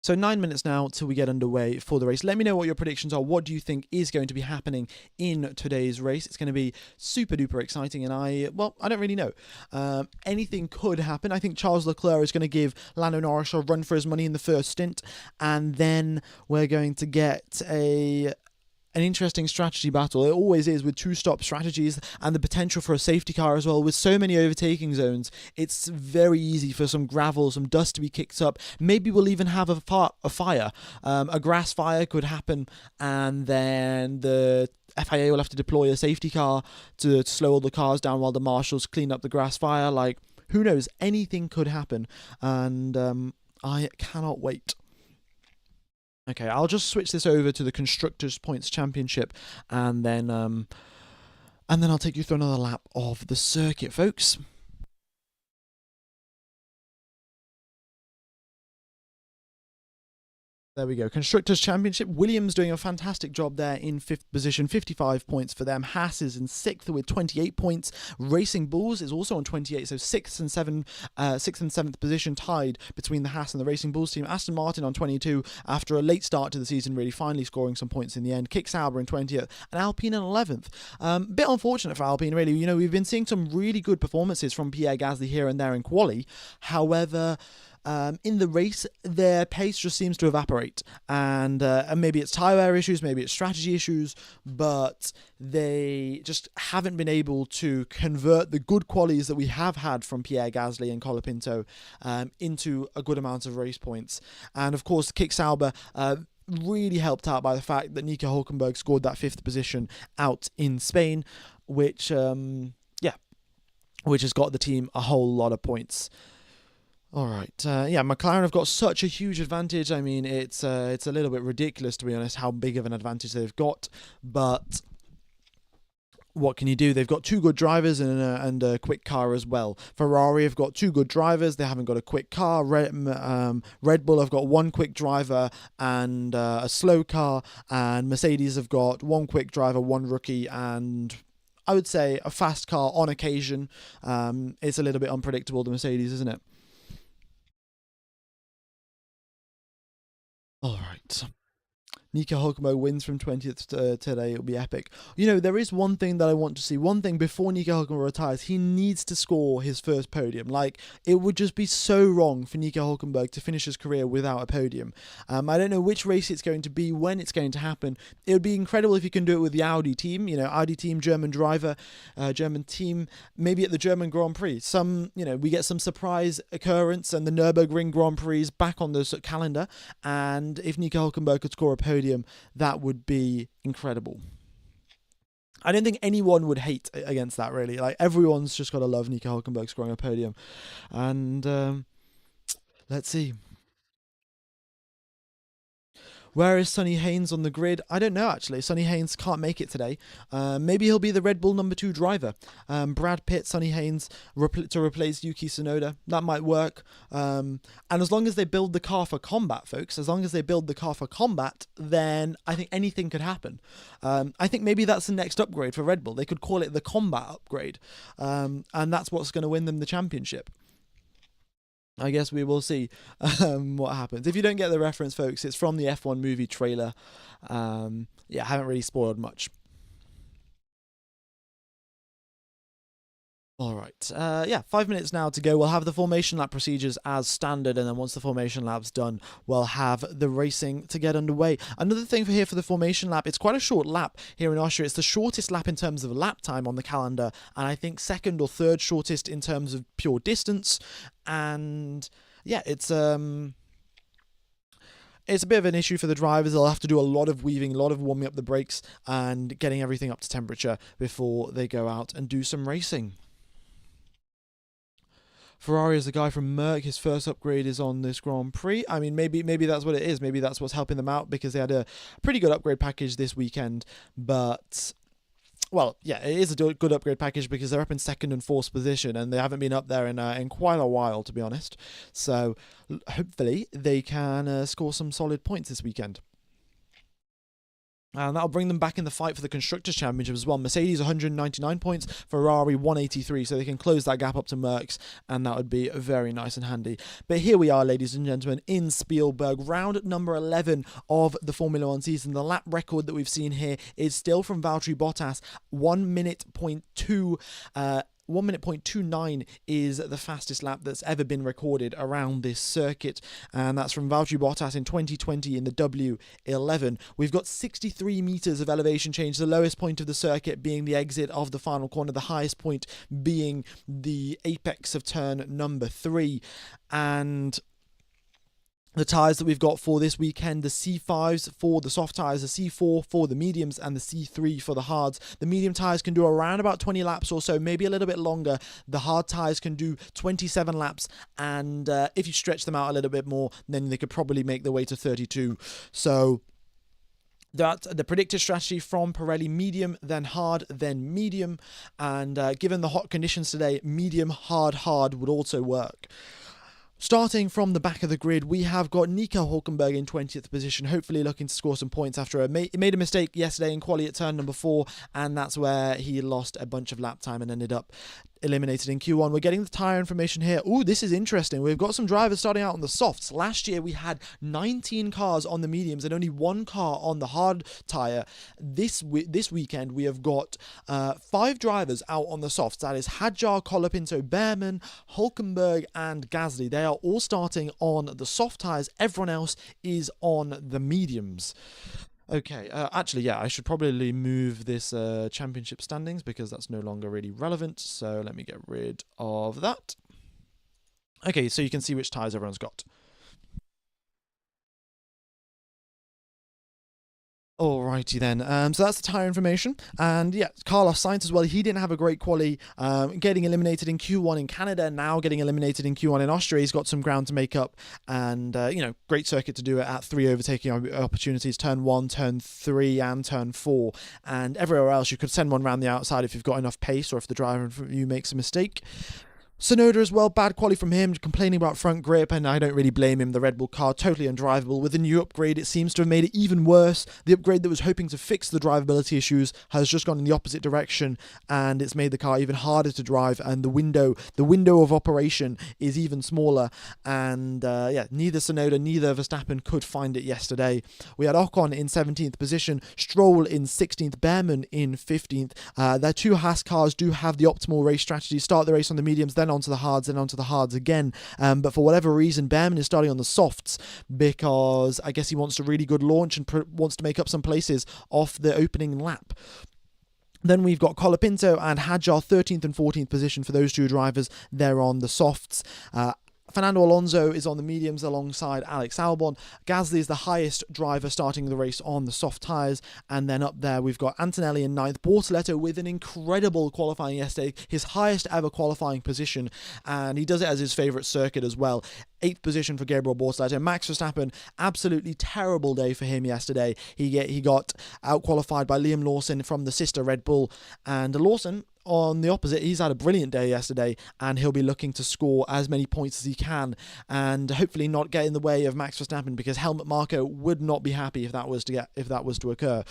So 9 minutes now till we get underway for the race. Let me know what your predictions are. What do you think is going to be happening in today's race? It's going to be super duper exciting, and I don't really know. Anything could happen. I think Charles Leclerc is going to give Lando Norris a run for his money in the first stint, and then we're going to get an interesting strategy battle. It always is with 2-stop strategies and the potential for a safety car as well. With so many overtaking zones, it's very easy for some gravel, some dust to be kicked up. Maybe we'll even have a fire. A grass fire could happen, and then the FIA will have to deploy a safety car to slow all the cars down while the marshals clean up the grass fire. Like, who knows? Anything could happen, and I cannot wait. Okay, I'll just switch this over to the Constructors' Points Championship, and then I'll take you through another lap of the circuit, folks. There we go. Constructors' Championship. Williams doing a fantastic job there in 5th position. 55 points for them. Haas is in 6th with 28 points. Racing Bulls is also on 28, so 6th and 7th position tied between the Haas and the Racing Bulls team. Aston Martin on 22 after a late start to the season, really finally scoring some points in the end. Kick Sauber in 20th and Alpine in 11th. Bit unfortunate for Alpine, really. We've been seeing some really good performances from Pierre Gasly here and there in quali. However, in the race, their pace just seems to evaporate, and maybe it's tyre wear issues, maybe it's strategy issues, but they just haven't been able to convert the good qualities that we have had from Pierre Gasly and Colapinto into a good amount of race points. And of course, Kick Sauber really helped out by the fact that Nico Hulkenberg scored that 5th position out in Spain, which has got the team a whole lot of points. All right, McLaren have got such a huge advantage. I mean, it's a little bit ridiculous, to be honest, how big of an advantage they've got. But what can you do? They've got 2 good drivers and a quick car as well. Ferrari have got 2 good drivers. They haven't got a quick car. Red Bull have got 1 quick driver and a slow car. And Mercedes have got 1 quick driver, 1 rookie, and I would say a fast car on occasion. It's a little bit unpredictable, the Mercedes, isn't it? All right. Nico Hulkenberg wins from 20th today. It'll be epic. There is one thing that I want to see. One thing before Nico Hulkenberg retires, he needs to score his first podium. Like, it would just be so wrong for Nico Hulkenberg to finish his career without a podium. I don't know which race it's going to be, when it's going to happen. It would be incredible if he can do it with the Audi team. Audi team, German driver, German team, maybe at the German Grand Prix. We get some surprise occurrence and the Nürburgring Grand Prix back on the calendar. And if Nico Hulkenberg could score a podium, that would be incredible. I don't think anyone would hate against that, really. Like, everyone's just got to love Nico Hulkenberg scoring a podium. And let's see. Where is Sonny Haynes on the grid? I don't know, actually. Sonny Haynes can't make it today. Maybe he'll be the Red Bull number 2 driver. Brad Pitt, Sonny Haynes to replace Yuki Tsunoda. That might work. And as long as they build the car for combat, folks, as long as they build the car for combat, then I think anything could happen. I think maybe that's the next upgrade for Red Bull. They could call it the combat upgrade. And that's what's going to win them the championship. I guess we will see what happens. If you don't get the reference, folks, it's from the F1 movie trailer. Yeah, I haven't really spoiled much. All right. Yeah, 5 minutes now to go. We'll have the formation lap procedures as standard, and then once the formation lap's done, we'll have the racing to get underway. Another thing for the formation lap, it's quite a short lap here in Austria. It's the shortest lap in terms of lap time on the calendar, and I think second or third shortest in terms of pure distance. And yeah, it's a bit of an issue for the drivers. They'll have to do a lot of weaving, a lot of warming up the brakes, and getting everything up to temperature before they go out and do some racing. Ferrari is the guy from Merck. His first upgrade is on this Grand Prix. I mean, maybe that's what it is. Maybe that's what's helping them out, because they had a pretty good upgrade package this weekend. But, well, yeah, it is a good upgrade package because they're up in second and fourth position, and they haven't been up there in quite a while, to be honest. So hopefully they can score some solid points this weekend. And that'll bring them back in the fight for the Constructors' Championship as well. Mercedes 199 points, Ferrari 183, so they can close that gap up to Merckx, and that would be very nice and handy. But here we are, ladies and gentlemen, in Spielberg, round number 11 of the Formula 1 season. The lap record that we've seen here is still from Valtteri Bottas, 1 minute point 1:29 is the fastest lap that's ever been recorded around this circuit, and that's from Valtteri Bottas in 2020 in the W11. We've got 63 meters of elevation change, the lowest point of the circuit being the exit of the final corner, the highest point being the apex of turn number 3. And the tyres that we've got for this weekend, the C5s for the soft tyres, the C4 for the mediums, and the C3 for the hards. The medium tyres can do around about 20 laps or so, maybe a little bit longer. The hard tyres can do 27 laps, and if you stretch them out a little bit more, then they could probably make their way to 32. So that's the predicted strategy from Pirelli: medium, then hard, then medium. And given the hot conditions today, medium, hard would also work. Starting from the back of the grid, we have got Nico Hülkenberg in 20th position, hopefully looking to score some points after he made a mistake yesterday in quali at turn number 4, and that's where he lost a bunch of lap time and ended up eliminated in Q1. We're getting the tyre information here. Ooh, this is interesting. We've got some drivers starting out on the softs. Last year we had 19 cars on the mediums and only 1 car on the hard tyre. This weekend we have got 5 drivers out on the softs. That is Hadjar, Colapinto, Behrman, Hülkenberg and Gasly. They are all starting on the soft tyres. Everyone else is on the mediums. Okay, actually, yeah, I should probably move this championship standings because that's no longer really relevant. So let me get rid of that. Okay, so you can see which tyres everyone's got. Alrighty then, so that's the tyre information, and yeah, Carlos Sainz as well, he didn't have a great quali, getting eliminated in Q1 in Canada, now getting eliminated in Q1 in Austria. He's got some ground to make up, and great circuit to do it at. 3 overtaking opportunities, turn 1, turn 3 and turn 4, and everywhere else you could send one around the outside if you've got enough pace or if the driver in front of you makes a mistake. Tsunoda as well, bad quali from him, complaining about front grip, and I don't really blame him. The Red Bull car, totally undrivable. With the new upgrade, it seems to have made it even worse. The upgrade that was hoping to fix the drivability issues has just gone in the opposite direction, and it's made the car even harder to drive, and the window of operation is even smaller. And neither Tsunoda, neither Verstappen could find it yesterday. We had Ocon in 17th position, Stroll in 16th, Behrman in 15th. Their 2 Haas cars do have the optimal race strategy. Start the race on the mediums, then onto the hards, and onto the hards again. But for whatever reason, Behrman is starting on the softs because I guess he wants a really good launch and wants to make up some places off the opening lap. Then we've got Colapinto and Hadjar, 13th and 14th position for those 2 drivers. They're on the softs. Fernando Alonso is on the mediums alongside Alex Albon. Gasly is the highest driver starting the race on the soft tyres. And then up there, we've got Antonelli in 9th. Bortoleto with an incredible qualifying yesterday, his highest ever qualifying position. And he does it as his favourite circuit as well. 8th position for Gabriel Bortoleto. Max Verstappen, absolutely terrible day for him yesterday. He got out-qualified by Liam Lawson from the sister Red Bull. And Lawson, on the opposite, he's had a brilliant day yesterday, and he'll be looking to score as many points as he can and hopefully not get in the way of Max Verstappen, because Helmut Marko would not be happy if that was to occur.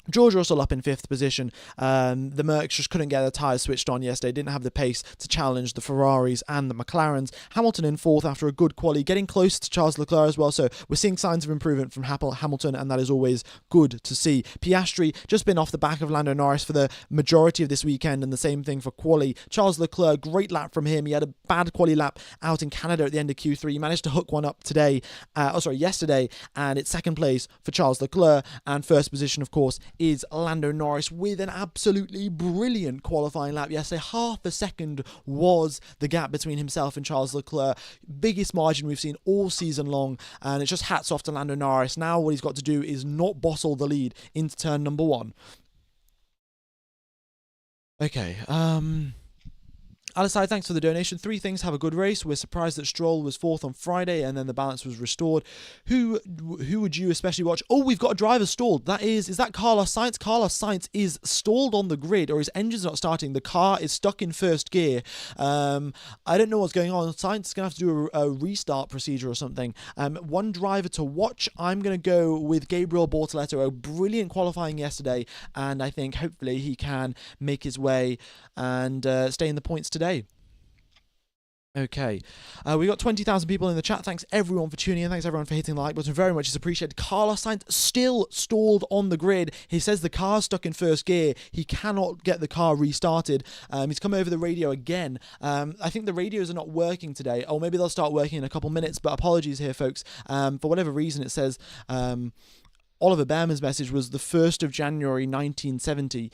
George Russell up in 5th position. The Mercs just couldn't get their tyres switched on yesterday, didn't have the pace to challenge the Ferraris and the McLarens. Hamilton in 4th after a good quali, getting close to Charles Leclerc as well, so we're seeing signs of improvement from Hamilton, and that is always good to see. Piastri just been off the back of Lando Norris for the majority of this weekend, and the same thing for quali. Charles Leclerc, great lap from him. He had a bad quali lap out in Canada at the end of Q3. He managed to hook one up yesterday, and it's 2nd place for Charles Leclerc, and 1st position, of course, is Lando Norris with an absolutely brilliant qualifying lap yesterday. Half a second was the gap between himself and Charles Leclerc. Biggest margin we've seen all season long, and it's just hats off to Lando Norris. Now what he's got to do is not bottle the lead into turn number 1. Okay, Alisai, thanks for the donation. 3 things: have a good race. We're surprised that Stroll was 4th on Friday and then the balance was restored. Who would you especially watch? Oh, we've got a driver stalled. Is that Carlos Sainz? Carlos Sainz is stalled on the grid, or his engine's not starting. The car is stuck in 1st gear. I don't know what's going on. Sainz is going to have to do a restart procedure or something. One driver to watch, I'm going to go with Gabriel Bortoleto. A brilliant qualifying yesterday, and I think hopefully he can make his way and stay in the points today. Okay, we got 20,000 people in the chat. Thanks everyone for tuning in. Thanks everyone for hitting the like button. Very much is appreciated. Carlos Sainz still stalled on the grid. He says the car's stuck in 1st gear. He cannot get the car restarted. He's come over the radio again. I think the radios are not working today. Or maybe they'll start working in a couple minutes, but apologies here, folks. For whatever reason, it says Oliver Behrman's message was the 1st of January 1970,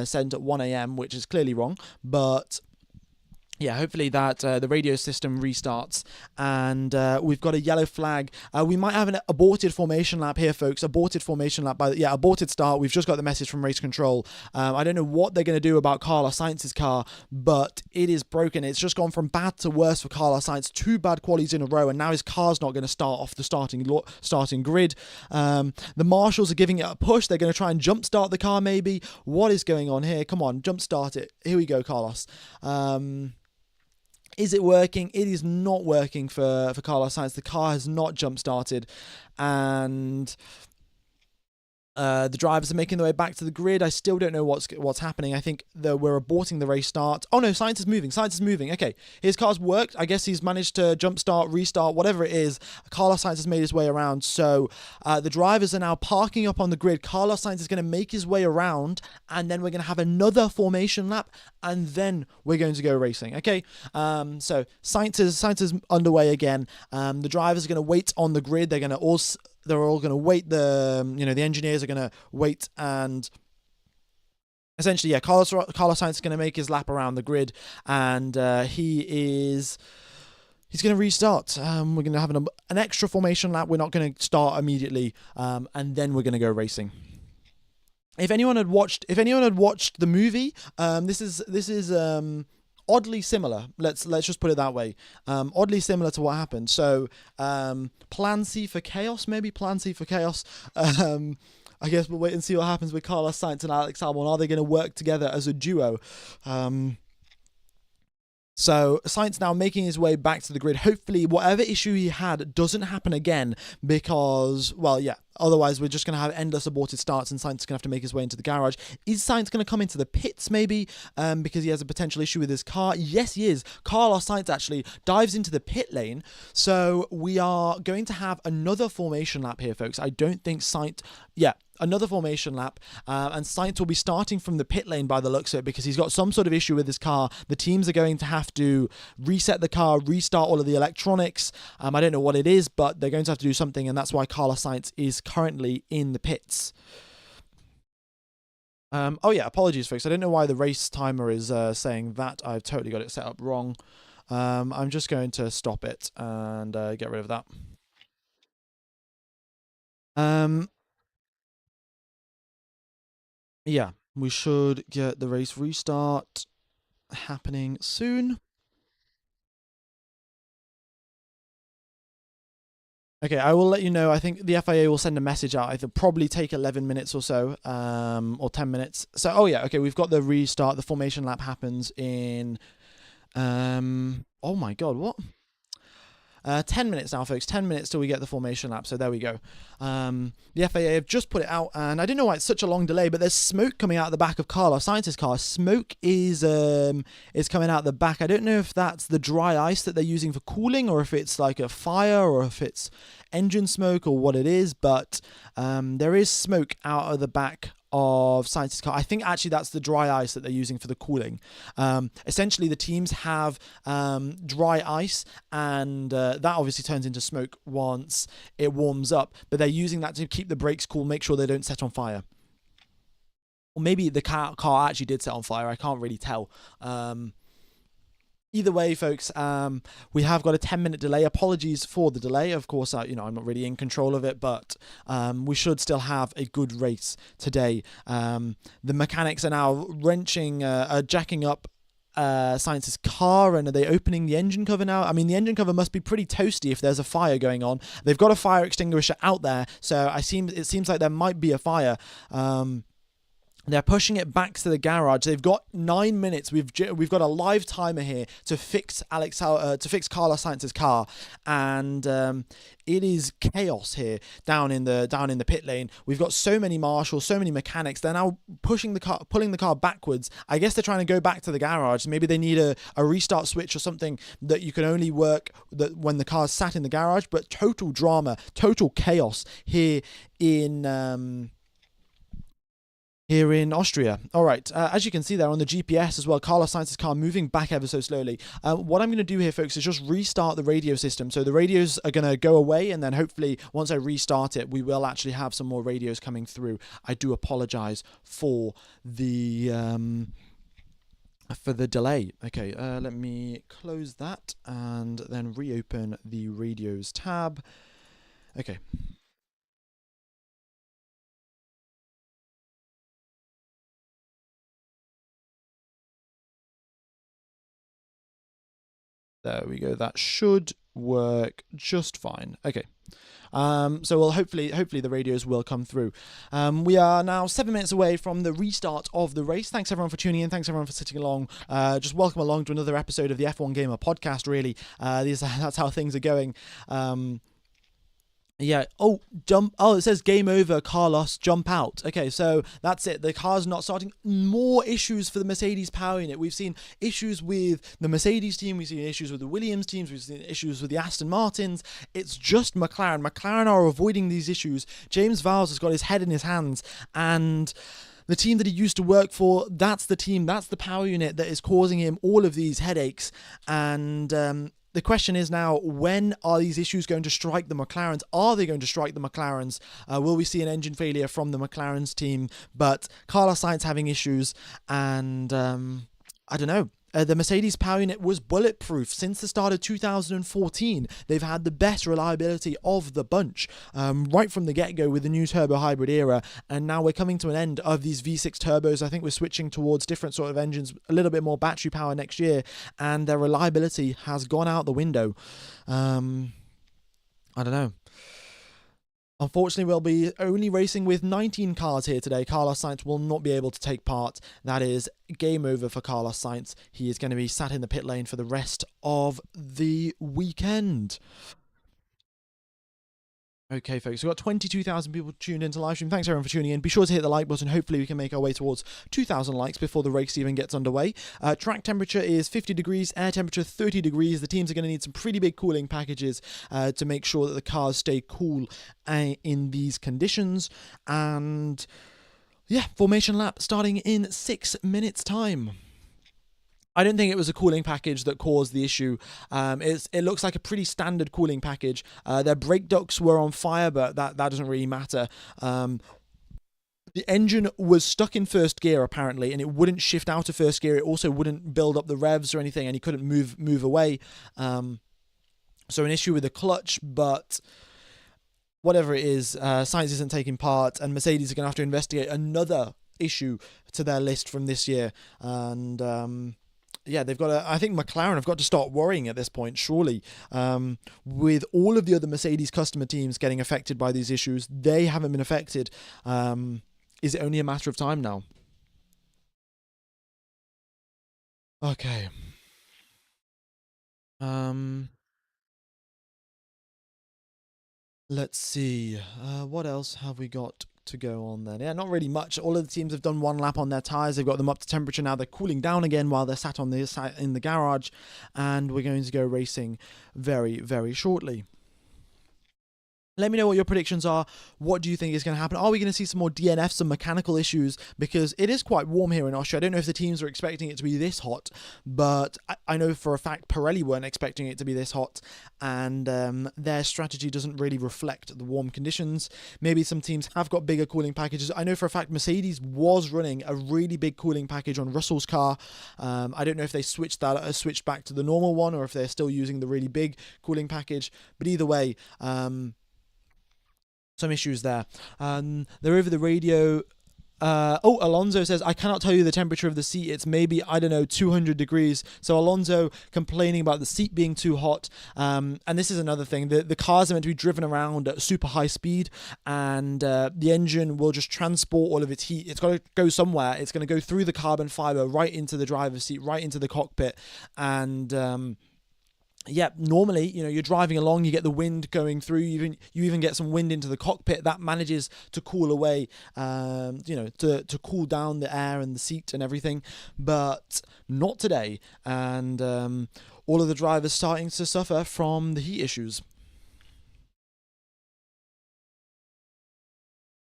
sent at 1 a.m, which is clearly wrong, but yeah, hopefully that the radio system restarts, and we've got a yellow flag. We might have an aborted formation lap here, folks. Aborted formation lap aborted start. We've just got the message from race control. I don't know what they're going to do about Carlos Sainz's car, but it is broken. It's just gone from bad to worse for Carlos Sainz. 2 bad qualies in a row, and now his car's not going to start off the starting grid. The marshals are giving it a push. They're going to try and jump start the car, maybe. What is going on here? Come on, jump start it. Here we go, Carlos. Is it working? It is not working for Carlos Sainz. The car has not jump-started, and the drivers are making their way back to the grid. I still don't know what's happening. I think that we're aborting the race start. Oh no, Sainz is moving. Okay, his car's worked. I guess he's managed to jump start, restart, whatever it is. Carlos Sainz has made his way around. So the drivers are now parking up on the grid. Carlos Sainz is going to make his way around, and then we're going to have another formation lap, and then we're going to go racing. Okay, so Sainz is underway again. The drivers are going to wait on the grid. They're all going to wait. The engineers are going to wait, and essentially, Carlos Sainz is going to make his lap around the grid, and he's going to restart. We're going to have an extra formation lap. We're not going to start immediately, and then we're going to go racing. If anyone had watched the movie, this is oddly similar. Let's just put it that way. Oddly similar to what happened. So, Plan C for chaos, maybe Plan C for chaos. I guess we'll wait and see what happens with Carlos Sainz and Alex Albon. Are they going to work together as a duo? So Sainz now making his way back to the grid. Hopefully whatever issue he had doesn't happen again, because, otherwise we're just going to have endless aborted starts and Sainz is going to have to make his way into the garage. Is Sainz going to come into the pits maybe because he has a potential issue with his car? Yes, he is. Carlos Sainz actually dives into the pit lane. So we are going to have another formation lap here, folks. I don't think another formation lap, and Sainz will be starting from the pit lane by the looks of it, because he's got some sort of issue with his car. The teams are going to have to reset the car, restart all of the electronics. I don't know what it is, but they're going to have to do something, and that's why Carlos Sainz is currently in the pits. Apologies, folks. I don't know why the race timer is saying that. I've totally got it set up wrong. I'm just going to stop it and get rid of that. Yeah, we should get the race restart happening soon. Okay, I will let you know. I think the FIA will send a message out. It'll probably take 11 minutes or so, or 10 minutes. So, oh yeah, okay, we've got the restart. The formation lap happens in, oh my God, what? 10 minutes now, folks. 10 minutes till we get the formation lap. So there we go. The FAA have just put it out, and I don't know why it's such a long delay, but there's smoke coming out the back of Carlos Sainz's car. Smoke is coming out the back. I don't know if that's the dry ice that they're using for cooling, or if it's like a fire, or if it's engine smoke, or what it is. But there is smoke out of the back of Sainz's car. I think actually that's the dry ice that they're using for the cooling. Essentially, the teams have dry ice, and that obviously turns into smoke once it warms up, but they're using that to keep the brakes cool, make sure they don't set on fire. Or maybe the car actually did set on fire. I can't really tell. Either way, folks, we have got a 10-minute delay. Apologies for the delay. Of course, I'm not really in control of it, but we should still have a good race today. The mechanics are now jacking up Sainz's car, and are they opening the engine cover now? I mean, the engine cover must be pretty toasty if there's a fire going on. They've got a fire extinguisher out there, so it seems like there might be a fire. They're pushing it back to the garage. They've got 9 minutes. We've got a live timer here to fix Carlos Sainz's car, and it is chaos here down in the pit lane. We've got so many marshals, so many mechanics. They're now pulling the car backwards. I guess they're trying to go back to the garage. Maybe they need a restart switch or something that you can only work when the car's sat in the garage. But total drama, total chaos here in Austria. All right, as you can see there on the GPS as well, Carlos Sainz's car moving back ever so slowly. What I'm going to do here, folks, is just restart the radio system. So the radios are going to go away, and then hopefully once I restart it, we will actually have some more radios coming through. I do apologize for the delay. Okay, let me close that and then reopen the radios tab. Okay. There we go. That should work just fine. Okay. So we'll hopefully the radios will come through. We are now 7 minutes away from the restart of the race. Thanks everyone for tuning in. Thanks everyone for sitting along. Just welcome along to another episode of the F1 Gamer podcast. Really, that's how things are going. Yeah. Oh, jump. Oh, it says game over, Carlos, jump out. Okay, so that's it. The car's not starting. More issues for the Mercedes power unit. We've seen issues with the Mercedes team. We've seen issues with the Williams teams. We've seen issues with the Aston Martins. It's just McLaren. McLaren are avoiding these issues. James Vowles has got his head in his hands, and the team that he used to work for, that's the team, that's the power unit that is causing him all of these headaches. And the question is now, when are these issues going to strike the McLarens? Are they going to strike the McLarens? Will we see an engine failure from the McLarens team? But Carlos Sainz having issues, and I don't know. The Mercedes power unit was bulletproof since the start of 2014. They've had the best reliability of the bunch right from the get-go with the new turbo hybrid era, and now we're coming to an end of these V6 turbos. I think we're switching towards different sort of engines, a little bit more battery power next year, and their reliability has gone out the window. I don't know. Unfortunately, we'll be only racing with 19 cars here today. Carlos Sainz will not be able to take part. That is game over for Carlos Sainz. He is going to be sat in the pit lane for the rest of the weekend. Okay, folks, we've got 22,000 people tuned into live stream. Thanks, everyone, for tuning in. Be sure to hit the like button. Hopefully, we can make our way towards 2,000 likes before the race even gets underway. Track temperature is 50 degrees, air temperature 30 degrees. The teams are going to need some pretty big cooling packages to make sure that the cars stay cool in these conditions. And, yeah, formation lap starting in 6 minutes' time. I don't think it was a cooling package that caused the issue. It looks like a pretty standard cooling package. Their brake ducts were on fire, but that doesn't really matter. The engine was stuck in first gear apparently, and it wouldn't shift out of first gear. It also wouldn't build up the revs or anything, and he couldn't move away. So an issue with the clutch, but whatever it is, science isn't taking part, and Mercedes are going to have to investigate another issue to their list from this year. And yeah, they've got to, I think McLaren have got to start worrying at this point, surely. With all of the other Mercedes customer teams getting affected by these issues, they haven't been affected. Is it only a matter of time now? Okay. Let's see. What else have we got to go on then? Yeah, not really much. All of the teams have done one lap on their tyres. They've got them up to temperature now. They're cooling down again while they're sat on the in the garage, and we're going to go racing very, very shortly. Let me know what your predictions are. What do you think is going to happen? Are we going to see some more DNF, some mechanical issues? Because it is quite warm here in Austria. I don't know if the teams are expecting it to be this hot, but I know for a fact Pirelli weren't expecting it to be this hot, and their strategy doesn't really reflect the warm conditions. Maybe some teams have got bigger cooling packages. I know for a fact Mercedes was running a really big cooling package on Russell's car. I don't know if they switched back to the normal one, or if they're still using the really big cooling package. But either way, some issues there. They're over the radio. Alonso says, I cannot tell you the temperature of the seat. It's maybe, I don't know, 200 degrees. So Alonso complaining about the seat being too hot. And this is another thing. The cars are meant to be driven around at super high speed, and the engine will just transport all of its heat. It's got to go somewhere. It's going to go through the carbon fiber right into the driver's seat, right into the cockpit. And yeah, normally, you're driving along, you get the wind going through, you even get some wind into the cockpit that manages to cool away, to cool down the air and the seat and everything, but not today. And all of the drivers starting to suffer from the heat issues.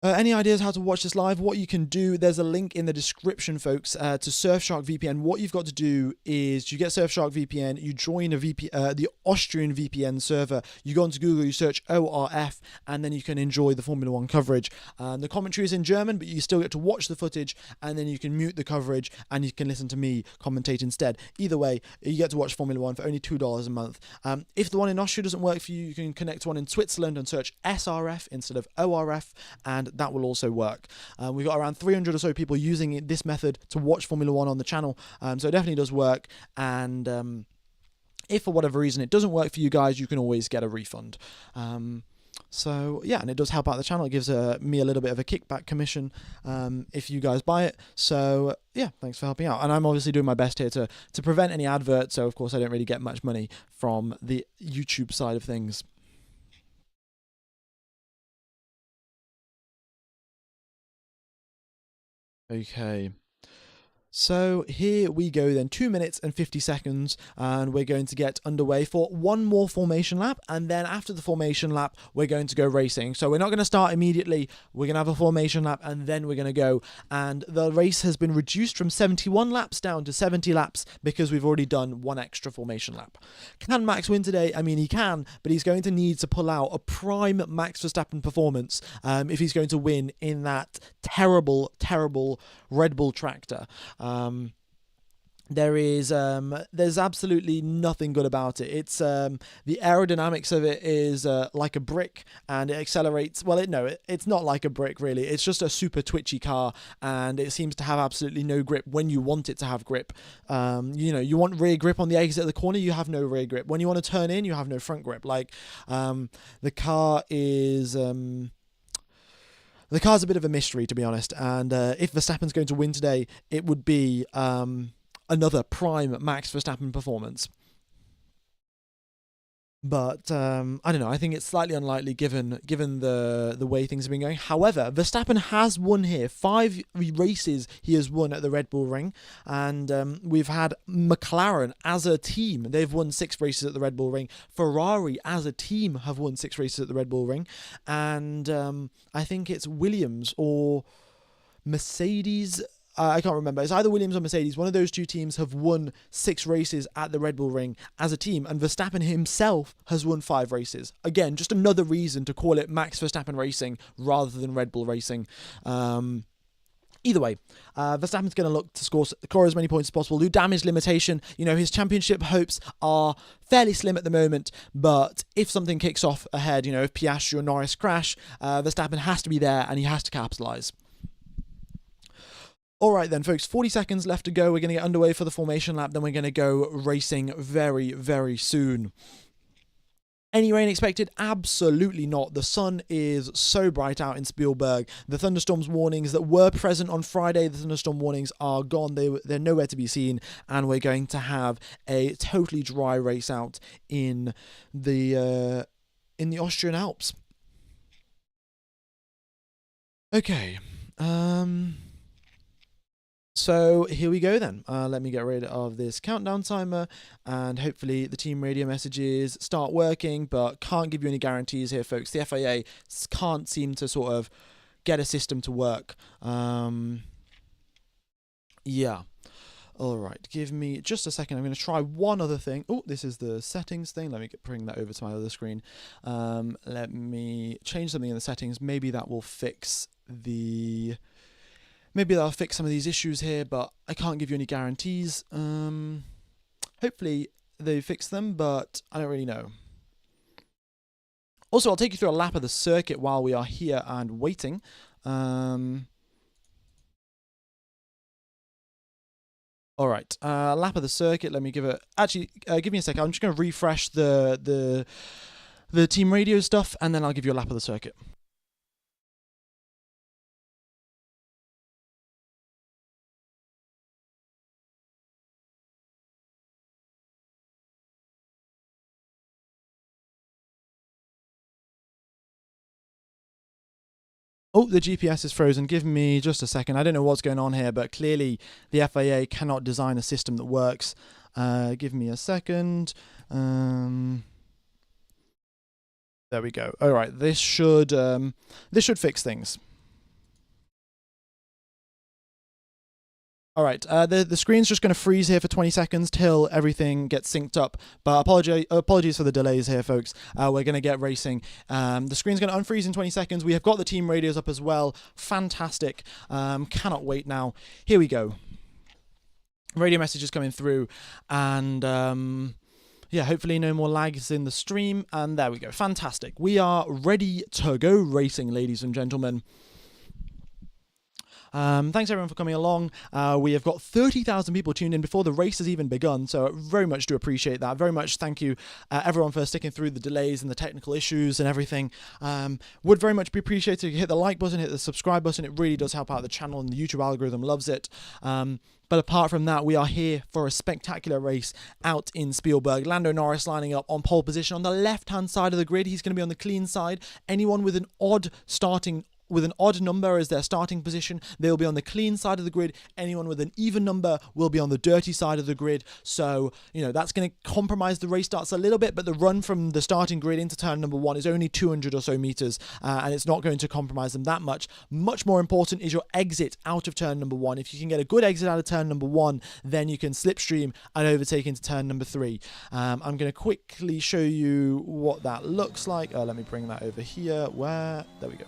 Any ideas how to watch this live? What you can do, there's a link in the description, folks, to Surfshark VPN. What you've got to do is you get Surfshark VPN, you join the Austrian VPN server, you go onto Google, you search ORF, and then you can enjoy the Formula 1 coverage. The commentary is in German, but you still get to watch the footage, and then you can mute the coverage, and you can listen to me commentate instead. Either way, you get to watch Formula 1 for only $2 a month. If the one in Austria doesn't work for you, you can connect to one in Switzerland and search SRF instead of ORF, and that will also work. We've got around 300 or so people using this method to watch Formula 1 on the channel, so it definitely does work. And if for whatever reason it doesn't work for you guys, you can always get a refund. So yeah, and it does help out the channel. It gives me a little bit of a kickback commission if you guys buy it. So yeah, thanks for helping out. And I'm obviously doing my best here to prevent any adverts, so of course I don't really get much money from the YouTube side of things. Okay, so here we go then, 2 minutes and 50 seconds, and we're going to get underway for one more formation lap, and then after the formation lap, we're going to go racing. So we're not going to start immediately, we're going to have a formation lap, and then we're going to go, and the race has been reduced from 71 laps down to 70 laps, because we've already done one extra formation lap. Can Max win today? I mean, he can, but he's going to need to pull out a prime Max Verstappen performance if he's going to win in that terrible, terrible Red Bull tractor. There's absolutely nothing good about it. It's the aerodynamics of it is like a brick, and it accelerates. Well, it's not like a brick really. It's just a super twitchy car, and it seems to have absolutely no grip when you want it to have grip. You want rear grip on the exit of the corner, you have no rear grip. When you want to turn in, you have no front grip. Like the car is. The car's a bit of a mystery, to be honest, and if Verstappen's going to win today, it would be another prime Max Verstappen performance. But I don't know. I think it's slightly unlikely given the way things have been going. However, Verstappen has won here. 5 races he has won at the Red Bull Ring, and we've had McLaren as a team. They've won 6 races at the Red Bull Ring. Ferrari as a team have won 6 races at the Red Bull Ring, and I think it's Williams or Mercedes. I can't remember. It's either Williams or Mercedes. One of those two teams have won 6 races at the Red Bull Ring as a team, and Verstappen himself has won 5 races. Again, just another reason to call it Max Verstappen Racing rather than Red Bull Racing. Either way, Verstappen's going to look to score as many points as possible, do damage limitation. You know, his championship hopes are fairly slim at the moment, but if something kicks off ahead, you know, if Piastri or Norris crash, Verstappen has to be there and he has to capitalise. All right then, folks, 40 seconds left to go. We're going to get underway for the formation lap, then we're going to go racing very, very soon. Any rain expected? Absolutely not. The sun is so bright out in Spielberg. The thunderstorms warnings that were present on Friday, the thunderstorm warnings are gone. They're nowhere to be seen, and we're going to have a totally dry race out in the Austrian Alps. Okay. So here we go then. Let me get rid of this countdown timer, and hopefully the team radio messages start working, but can't give you any guarantees here, folks. The FIA can't seem to sort of get a system to work. Yeah. All right, give me just a second. I'm going to try one other thing. Oh, this is the settings thing. Let me bring that over to my other screen. Let me change something in the settings. Maybe that will fix the... Maybe that'll fix some of these issues here, but I can't give you any guarantees. Hopefully they fix them, but I don't really know. Also, I'll take you through a lap of the circuit while we are here and waiting. All right, lap of the circuit. Let me give it... Actually, give me a second. I'm just going to refresh the team radio stuff, and then I'll give you a lap of the circuit. Oh, the GPS is frozen. Give me just a second. I don't know what's going on here, but clearly the FIA cannot design a system that works. Give me a second. There we go. All right, this should fix things. All right, the screen's just going to freeze here for 20 seconds till everything gets synced up. But apologies for the delays here, folks. We're going to get racing. The screen's going to unfreeze in 20 seconds. We have got the team radios up as well. Fantastic. Cannot wait now. Here we go. Radio messages coming through. And... yeah, hopefully no more lags in the stream. And there we go. Fantastic. We are ready to go racing, ladies and gentlemen. Thanks everyone for coming along. We have got 30,000 people tuned in before the race has even begun, so very much do appreciate that. Very much thank you everyone for sticking through the delays and the technical issues and everything. Would very much be appreciated if you hit the like button, hit the subscribe button. It really does help out the channel, and the YouTube algorithm loves it. But apart from that, we are here for a spectacular race out in Spielberg. Lando Norris lining up on pole position on the left-hand side of the grid. He's going to be on the clean side. Anyone with an odd number as their starting position, they'll be on the clean side of the grid. Anyone with an even number will be on the dirty side of the grid. So, you know, that's going to compromise the race starts a little bit, but the run from the starting grid into turn number 1 is only 200 or so meters, and it's not going to compromise them that much. Much more important is your exit out of turn number 1. If you can get a good exit out of turn number 1, then you can slipstream and overtake into turn number 3. I'm going to quickly show you what that looks like. Let me bring that over here. There we go.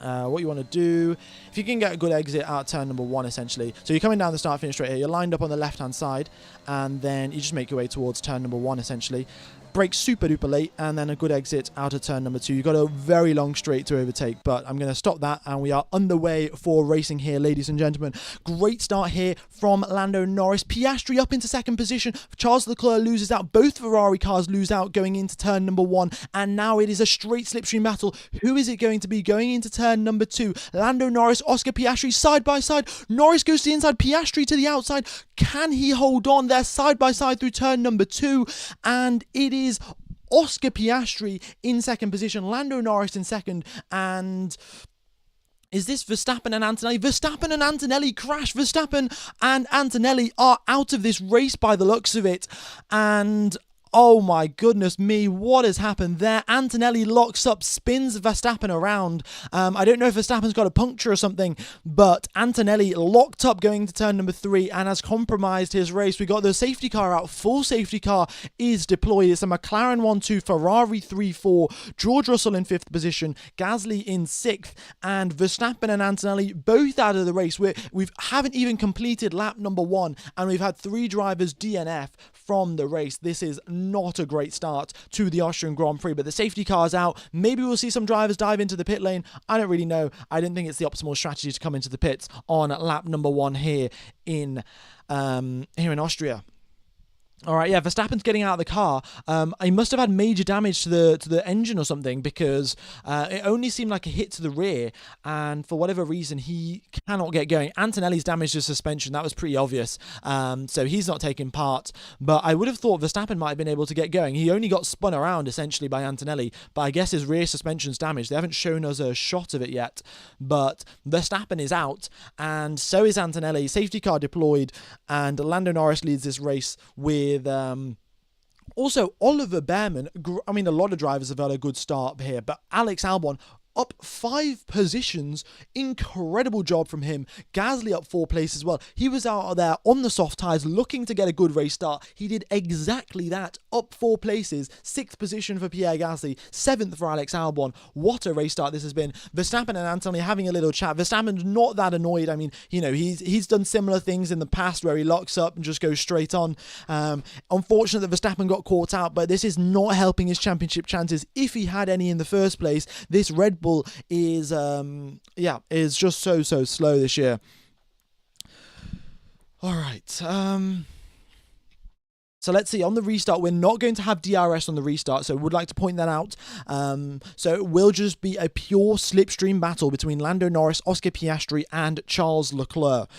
What you want to do, if you can get a good exit out turn number 1, essentially. So you're coming down the start finish straight here. You're lined up on the left-hand side, and then you just make your way towards turn number 1, essentially. Brake super duper late, and then a good exit out of turn number 2. You've got a very long straight to overtake, but I'm going to stop that, and we are underway for racing here, ladies and gentlemen. Great start here from Lando Norris. Piastri up into second position. Charles Leclerc loses out. Both Ferrari cars lose out going into turn number 1, and now it is a straight slipstream battle. Who is it going to be going into turn number 2? Lando Norris, Oscar Piastri side by side. Norris goes to the inside, Piastri to the outside. Can he hold on? They're side by side through turn number 2, and it is Oscar Piastri in second position, Lando Norris in second, and is this Verstappen and Antonelli? Verstappen and Antonelli crash. Verstappen and Antonelli are out of this race by the looks of it, and Oh my goodness me, what has happened there? Antonelli locks up, spins Verstappen around. I don't know if Verstappen's got a puncture or something, but Antonelli locked up going to turn number 3 and has compromised his race. We got the safety car out. Full safety car is deployed. It's a McLaren 1-2, Ferrari 3-4, George Russell in 5th position, Gasly in 6th, and Verstappen and Antonelli both out of the race. We haven't even completed lap number 1, and we've had 3 drivers DNF from the race. This is not a great start to the Austrian Grand Prix, but the safety car's out. Maybe we'll see some drivers dive into the pit lane. I don't really know. I don't think it's the optimal strategy to come into the pits on lap number 1 here in Austria. All right, yeah, Verstappen's getting out of the car. He must have had major damage to the engine or something, because it only seemed like a hit to the rear, and for whatever reason, he cannot get going. Antonelli's damaged his suspension. That was pretty obvious, so he's not taking part, but I would have thought Verstappen might have been able to get going. He only got spun around, essentially, by Antonelli, but I guess his rear suspension's damaged. They haven't shown us a shot of it yet, but Verstappen is out, and so is Antonelli. Safety car deployed, and Lando Norris leads this race with also Oliver Behrman. I mean, a lot of drivers have had a good start here, but Alex Albon up 5 positions. Incredible job from him. Gasly up 4 places as well. He was out there on the soft tyres looking to get a good race start. He did exactly that. Up 4 places. 6th position for Pierre Gasly. 7th for Alex Albon. What a race start this has been. Verstappen and Antonelli having a little chat. Verstappen's not that annoyed. I mean, you know, he's done similar things in the past where he locks up and just goes straight on. Unfortunate that Verstappen got caught out, but this is not helping his championship chances if he had any in the first place. This Red Bull is just so slow this year. All right. So let's see, on the restart, we're not going to have DRS on the restart, so would like to point that out. So it will just be a pure slipstream battle between Lando Norris, Oscar Piastri, and Charles Leclerc.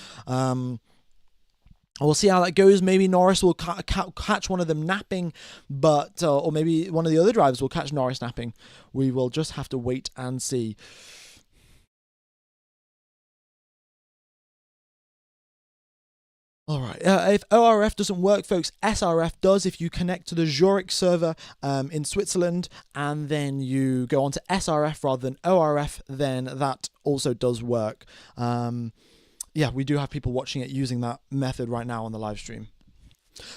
We'll see how that goes. Maybe Norris will catch one of them napping, but or maybe one of the other drivers will catch Norris napping. We will just have to wait and see. All right, if ORF doesn't work, folks, SRF does. If you connect to the Zurich server in Switzerland and then you go on to SRF rather than ORF, then that also does work. Yeah, we do have people watching it using that method right now on the live stream.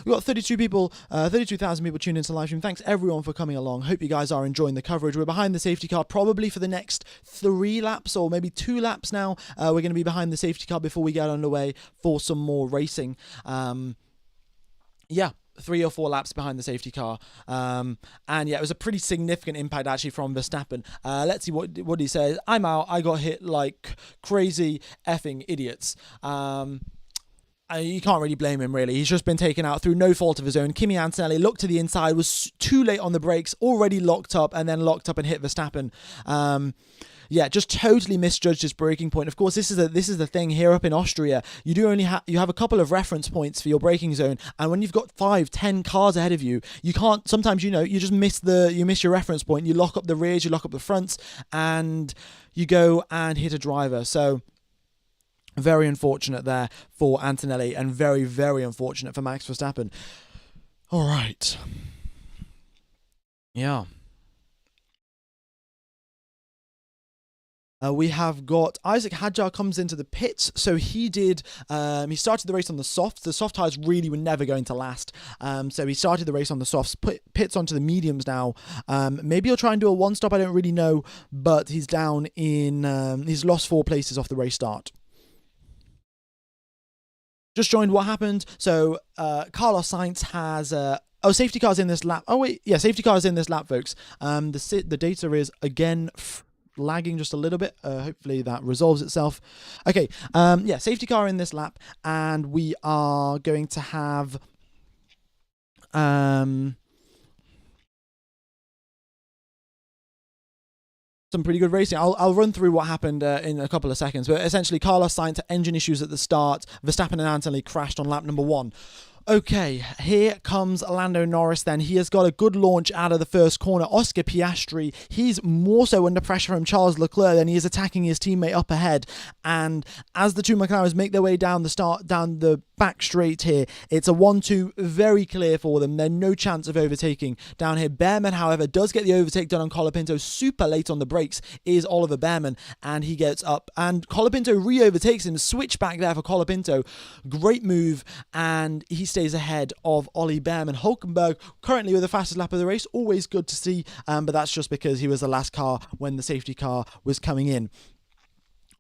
We've got 32,000 people tuned into the live stream. Thanks everyone for coming along. Hope you guys are enjoying the coverage. We're behind the safety car probably for the next 3 laps or maybe 2 laps now. We're going to be behind the safety car before we get underway for some more racing. Yeah. 3 or 4 laps behind the safety car. And yeah, it was a pretty significant impact actually from Verstappen. Let's see what he says. I'm out. I got hit like crazy effing idiots. You can't really blame him, really. He's just been taken out through no fault of his own. Kimi Antonelli looked to the inside, was too late on the brakes, already locked up, and then locked up and hit Verstappen. Yeah, just totally misjudged his braking point. Of course, this is the thing here up in Austria. You do only you have a couple of reference points for your braking zone, and when you've got 5-10 cars ahead of you, you can't. Sometimes you just miss your reference point. You lock up the rears, you lock up the fronts, and you go and hit a driver. So very unfortunate there for Antonelli, and very, very unfortunate for Max Verstappen. All right. Yeah. We have got Isaac Hadjar comes into the pits. So he did, he started the race on the softs. The soft tyres really were never going to last. So he started the race on the softs, pits onto the mediums now. Maybe he'll try and do a 1-stop, I don't really know. But he's down in, he's lost 4 places off the race start. Just joined what happened. So Carlos Sainz has... safety car's in this lap. Oh, wait. Yeah, safety car's in this lap, folks. The data is, again... lagging just a little bit. Hopefully that resolves itself. Okay, yeah, safety car in this lap, and we are going to have some pretty good racing. I'll run through what happened in a couple of seconds, but essentially Carlos Sainz had engine issues at the start. Verstappen and Antonelli crashed on lap number 1. Okay, here comes Lando Norris then. He has got a good launch out of the first corner. Oscar Piastri, he's more so under pressure from Charles Leclerc than he is attacking his teammate up ahead. And as the two McLarens make their way down the back straight here. It's a 1-2, very clear for them. There's no chance of overtaking down here. Behrman, however, does get the overtake done on Colapinto. Super late on the brakes is Oliver Behrman, and he gets up. And Colapinto re-overtakes him. Switch back there for Colapinto. Great move, and he stays ahead of Ollie Behrman. Hulkenberg currently with the fastest lap of the race. Always good to see, but that's just because he was the last car when the safety car was coming in.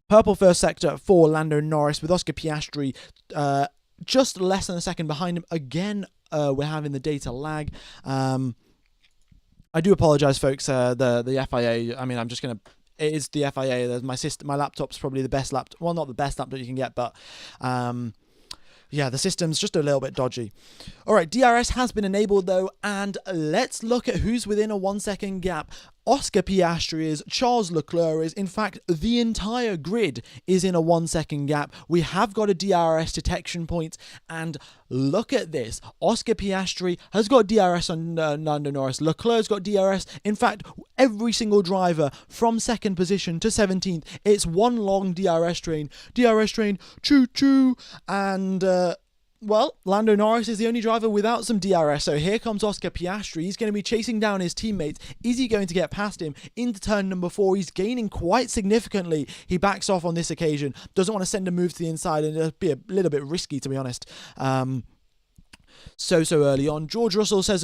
Purple first sector for Lando Norris with Oscar Piastri just less than a second behind him. Again, we're having the data lag. I do apologise, folks. The FIA. I mean, I'm just gonna. It is the FIA. My laptop's probably the best laptop. Well, not the best laptop you can get, but yeah, the system's just a little bit dodgy. All right, DRS has been enabled though, and let's look at who's within a 1 second gap. Oscar Piastri is, Charles Leclerc is, in fact, the entire grid is in a 1 second gap. We have got a DRS detection point, and look at this. Oscar Piastri has got DRS on Lando Norris. Leclerc's got DRS. In fact, every single driver from second position to 17th, it's one long DRS train. DRS train, choo-choo, and well, Lando Norris is the only driver without some DRS, so here comes Oscar Piastri. He's going to be chasing down his teammates. Is he going to get past him into turn number 4? He's gaining quite significantly. He backs off on this occasion. Doesn't want to send a move to the inside, and it'll be a little bit risky, to be honest. So early on. George Russell says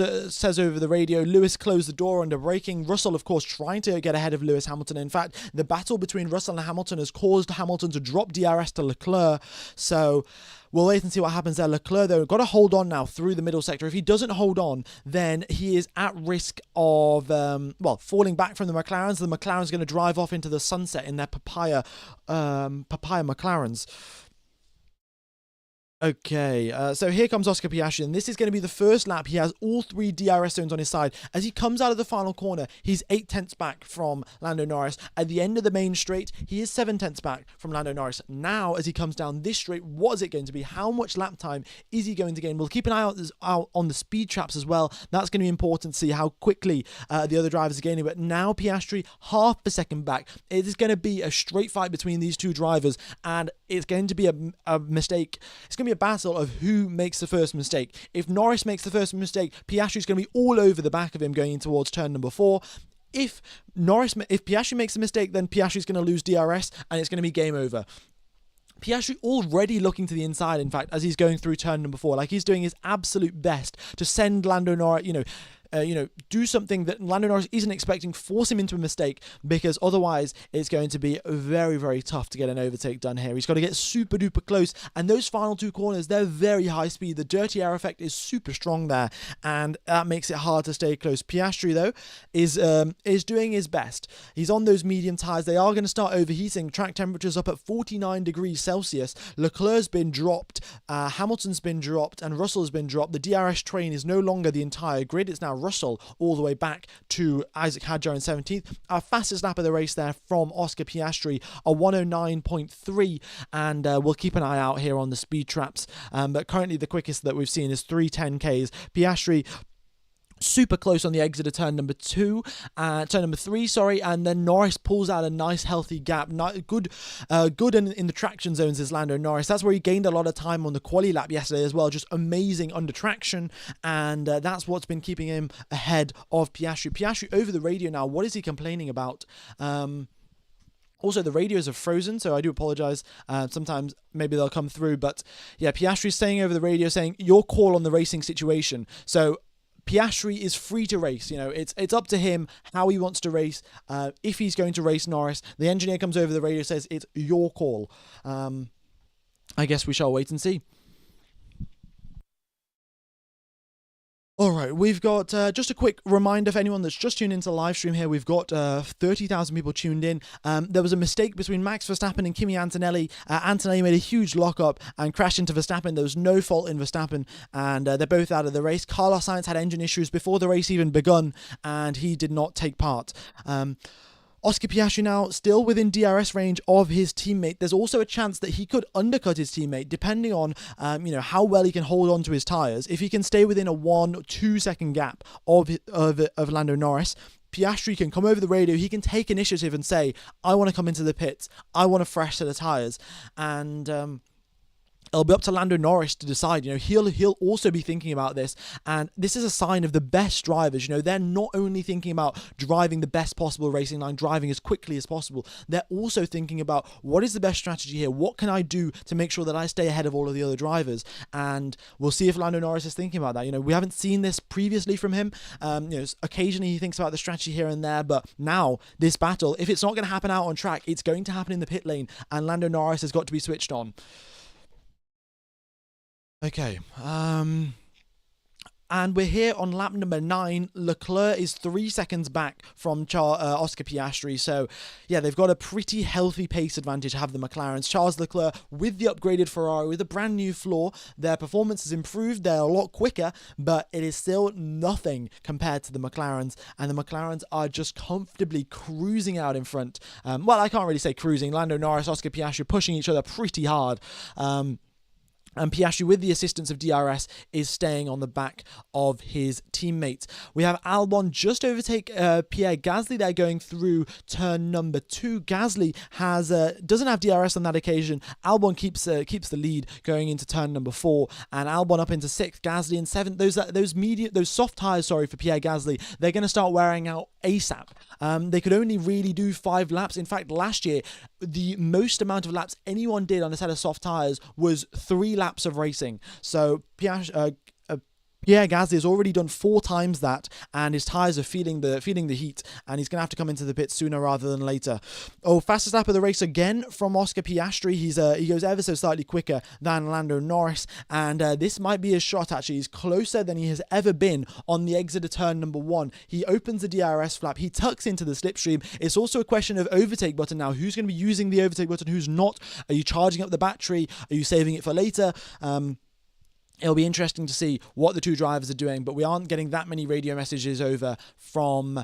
over the radio, Lewis closed the door under braking. Russell, of course, trying to get ahead of Lewis Hamilton. In fact, the battle between Russell and Hamilton has caused Hamilton to drop DRS to Leclerc. So we'll wait and see what happens there. Leclerc, though, got to hold on now through the middle sector. If he doesn't hold on, then he is at risk of, falling back from the McLarens. The McLaren's going to drive off into the sunset in their papaya McLarens. Okay, so here comes Oscar Piastri, and this is going to be the first lap. He has all 3 DRS zones on his side. As he comes out of the final corner, he's 8/10 back from Lando Norris. At the end of the main straight, he is 7/10 back from Lando Norris. Now, as he comes down this straight, what is it going to be? How much lap time is he going to gain? We'll keep an eye out on the speed traps as well. That's going to be important to see how quickly the other drivers are gaining. But now Piastri, half a second back. It is going to be a straight fight between these two drivers, and it's going to be a mistake. It's going to be a battle of who makes the first mistake. If Norris makes the first mistake, Piastri's going to be all over the back of him going towards turn number 4. If Piastri makes a mistake, then Piastri's going to lose DRS, and it's going to be game over. Piastri already looking to the inside, in fact, as he's going through turn number 4. Like, he's doing his absolute best to send Lando Norris, do something that Lando Norris isn't expecting, force him into a mistake, because otherwise it's going to be very, very tough to get an overtake done here. He's got to get super duper close, and those final 2 corners, they're very high speed. The dirty air effect is super strong there, and that makes it hard to stay close. Piastri, though, is doing his best. He's on those medium tyres. They are going to start overheating. Track temperatures up at 49 degrees Celsius. Leclerc's been dropped, Hamilton's been dropped, and Russell's been dropped. The DRS train is no longer the entire grid. It's now Russell all the way back to Isaac Hadjar in 17th. Our fastest lap of the race there from Oscar Piastri, a 109.3, and we'll keep an eye out here on the speed traps. But currently the quickest that we've seen is 3:10 Ks. Piastri super close on the exit of turn number 3, and then Norris pulls out a nice healthy gap. Good in the traction zones is Lando Norris. That's where he gained a lot of time on the quali lap yesterday as well, just amazing under traction, and that's what's been keeping him ahead of Piastri. Piastri over the radio now, what is he complaining about? Also, the radios are frozen, so I do apologise. Sometimes maybe they'll come through, but yeah, Piastri's saying over the radio, saying, your call on the racing situation. So Piastri is free to race. It's up to him how he wants to race. If he's going to race Norris, the engineer comes over the radio, says it's your call. I guess we shall wait and see. Alright, we've got just a quick reminder for anyone that's just tuned into the live stream here. We've got 30,000 people tuned in. There was a mistake between Max Verstappen and Kimi Antonelli. Antonelli made a huge lock-up and crashed into Verstappen. There was no fault in Verstappen, and they're both out of the race. Carlos Sainz had engine issues before the race even begun, and he did not take part. Oscar Piastri now still within DRS range of his teammate. There's also a chance that he could undercut his teammate depending on how well he can hold on to his tyres. If he can stay within a 1-2 second gap of Lando Norris, Piastri can come over the radio, he can take initiative and say, I want to come into the pits, I want a fresh set of tyres. And it'll be up to Lando Norris to decide. He'll also be thinking about this, and this is a sign of the best drivers. They're not only thinking about driving the best possible racing line, driving as quickly as possible. They're also thinking about what is the best strategy here. What can I do to make sure that I stay ahead of all of the other drivers? And we'll see if Lando Norris is thinking about that. We haven't seen this previously from him. Occasionally he thinks about the strategy here and there, but now this battle, if it's not going to happen out on track, it's going to happen in the pit lane, and Lando Norris has got to be switched on. Okay, and we're here on lap number 9. Leclerc is 3 seconds back from Oscar Piastri. So, yeah, they've got a pretty healthy pace advantage, have the McLarens. Charles Leclerc, with the upgraded Ferrari, with a brand new floor, their performance has improved. They're a lot quicker, but it is still nothing compared to the McLarens. And the McLarens are just comfortably cruising out in front. Well, I can't really say cruising. Lando Norris, Oscar Piastri pushing each other pretty hard. And Piastri, with the assistance of DRS, is staying on the back of his teammates. We have Albon just overtake Pierre Gasly. They're going through turn number 2. Gasly doesn't have DRS on that occasion. Albon keeps the lead going into turn number 4, and Albon up into 6th. Gasly in 7th. Those soft tires, for Pierre Gasly, they're going to start wearing out ASAP. They could only really do 5 laps. In fact, last year, the most amount of laps anyone did on a set of soft tires was 3 laps of racing. So Pierre Gasly has already done 4 times that, and his tyres are feeling the heat, and he's going to have to come into the pits sooner rather than later. Fastest lap of the race again from Oscar Piastri. He goes ever so slightly quicker than Lando Norris, and this might be his shot actually. He's closer than he has ever been on the exit of turn number 1. He opens the DRS flap, he tucks into the slipstream. It's also a question of overtake button now. Who's going to be using the overtake button, who's not? Are you charging up the battery? Are you saving it for later? It'll be interesting to see what the two drivers are doing, but we aren't getting that many radio messages over from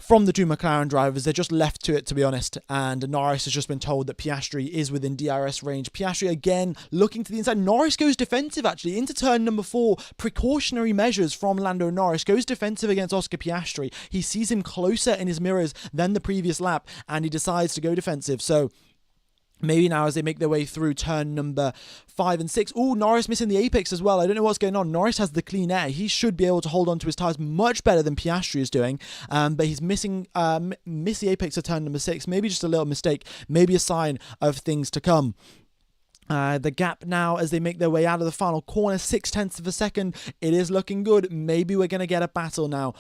the two McLaren drivers. They're just left to it, to be honest, and Norris has just been told that Piastri is within DRS range. Piastri again looking to the inside. Norris goes defensive actually into turn number 4. Precautionary measures from Lando Norris. Goes defensive against Oscar Piastri. He sees him closer in his mirrors than the previous lap, and he decides to go defensive. So maybe now as they make their way through turn number 5 and 6. Norris missing the apex as well. I don't know what's going on. Norris has the clean air. He should be able to hold on to his tyres much better than Piastri is doing. But he's missing the apex of turn number 6. Maybe just a little mistake. Maybe a sign of things to come. The gap now as they make their way out of the final corner, 0.6 of a second. It is looking good. Maybe we're going to get a battle now.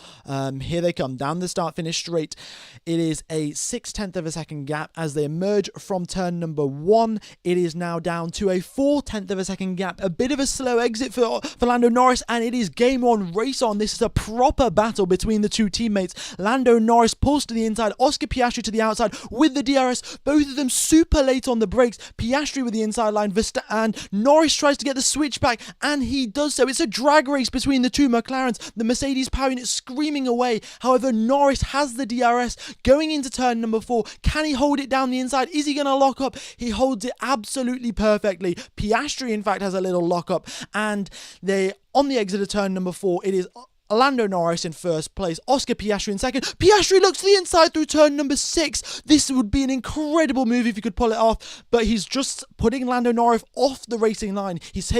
Here they come down the start-finish straight. It is a 0.6 of a second gap as they emerge from turn number 1. It is now down to a 0.4 of a second gap. A bit of a slow exit for Lando Norris, and it is game on, race on. This is a proper battle between the two teammates. Lando Norris pulls to the inside, Oscar Piastri to the outside with the DRS. Both of them super late on the brakes. Piastri with the inside line, and Norris tries to get the switch back, and he does so. It's a drag race between the two McLarens. The Mercedes power unit screaming away. However, Norris has the DRS going into turn number 4. Can he hold it down the inside? Is he going to lock up? He holds it absolutely perfectly. Piastri, in fact, has a little lock up, and they on the exit of turn number 4. It is Lando Norris in first place, Oscar Piastri in second. Piastri looks to the inside through turn number 6. This would be an incredible move if he could pull it off, but he's just putting Lando Norris off the racing line. He's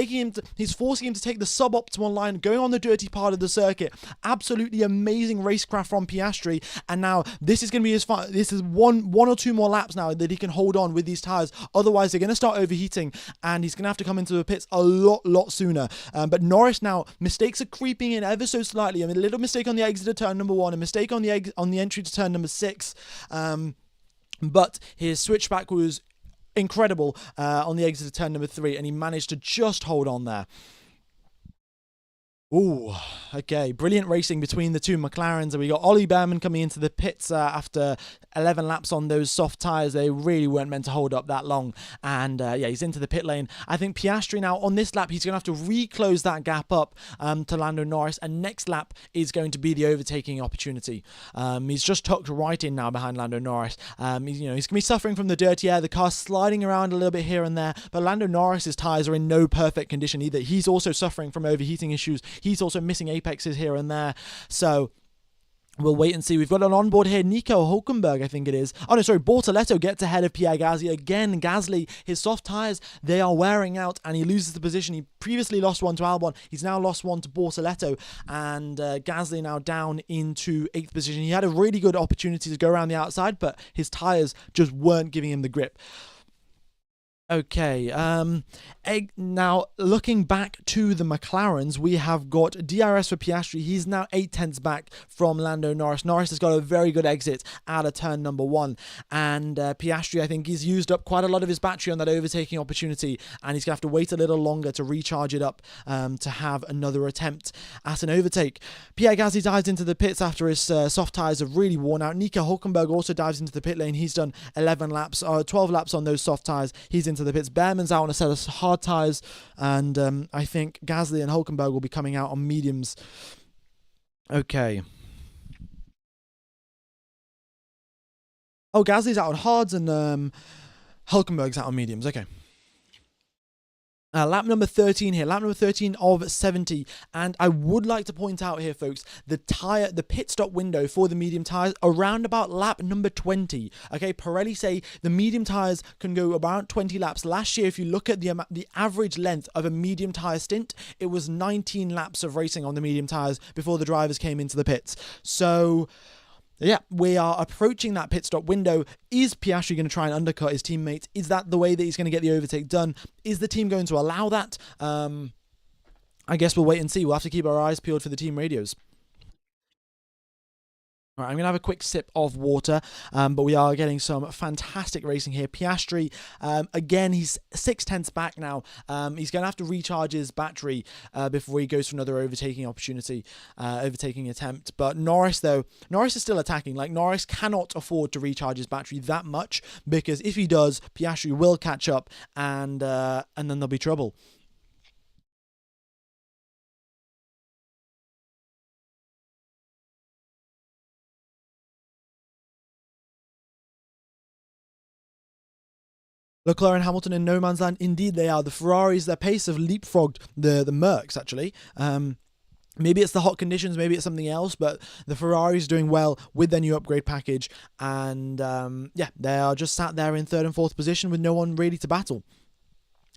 forcing him to take the suboptimal line, going on the dirty part of the circuit. Absolutely amazing racecraft from Piastri, and now this is going to be this is one or two more laps now that he can hold on with these tires. Otherwise, they're going to start overheating, and he's going to have to come into the pits a lot sooner. But Norris now, mistakes are creeping in ever so slightly. I mean, a little mistake on the exit of turn number 1, a mistake on the entry to turn number 6. But his switchback was incredible on the exit of turn number 3, and he managed to just hold on there. Okay, brilliant racing between the two McLarens, and we got Ollie Behrman coming into the pits after 11 laps on those soft tyres. They really weren't meant to hold up that long, and yeah, he's into the pit lane. I think Piastri now, on this lap, he's going to have to reclose that gap up to Lando Norris, and next lap is going to be the overtaking opportunity. He's just tucked right in now behind Lando Norris. He's going to be suffering from the dirty air, the car sliding around a little bit here and there, but Lando Norris's tyres are in no perfect condition either. He's also suffering from overheating issues. He's also missing apexes here and there. So We'll wait and see. We've got an onboard here. Nico Hulkenberg, I think it is. Oh, no, sorry. Bortoletto gets ahead of Pierre Gasly. Again, Gasly, his soft tyres, they are wearing out, and he loses the position. He previously lost one to Albon. He's now lost one to Bortoletto, and Gasly now down into 8th position. He had a really good opportunity to go around the outside, but his tyres just weren't giving him the grip. Okay, now looking back to the McLarens, we have got DRS for Piastri. He's now 8 tenths back from Lando Norris. Norris has got a very good exit out of turn number 1, and Piastri, I think he's used up quite a lot of his battery on that overtaking opportunity, and he's going to have to wait a little longer to recharge it up to have another attempt at an overtake. Pierre Gasly dives into the pits after his soft tyres have really worn out. Nico Hulkenberg also dives into the pit lane. He's done 12 laps on those soft tyres. He's into the pits. Behrman's out on a set of hard tyres, and I think Gasly and Hulkenberg will be coming out on mediums. Okay. Oh, Gasly's out on hards, and Hulkenberg's out on mediums. Okay. Lap number 13 here, lap number 13 of 70, and I would like to point out here, folks, the pit stop window for the medium tyres around about lap number 20. Okay, Pirelli say the medium tyres can go about 20 laps. Last year, if you look at the average length of a medium tyre stint, it was 19 laps of racing on the medium tyres before the drivers came into the pits. So yeah, we are approaching that pit stop window. Is Piastri going to try and undercut his teammates? Is that the way that he's going to get the overtake done? Is the team going to allow that? I guess we'll wait and see. We'll have to keep our eyes peeled for the team radios. All right, I'm going to have a quick sip of water, but we are getting some fantastic racing here. Piastri, again, he's 6 tenths back now. He's going to have to recharge his battery before he goes for another overtaking attempt. But Norris, though, Norris is still attacking. Like, Norris cannot afford to recharge his battery that much, because if he does, Piastri will catch up, and then there'll be trouble. Leclerc and Hamilton in no man's land. Indeed, they are. The Ferraris, their pace have leapfrogged the Mercs, actually. Maybe it's the hot conditions, maybe it's something else, but the Ferraris doing well with their new upgrade package. And yeah, they are just sat there in 3rd and 4th position with no one really to battle.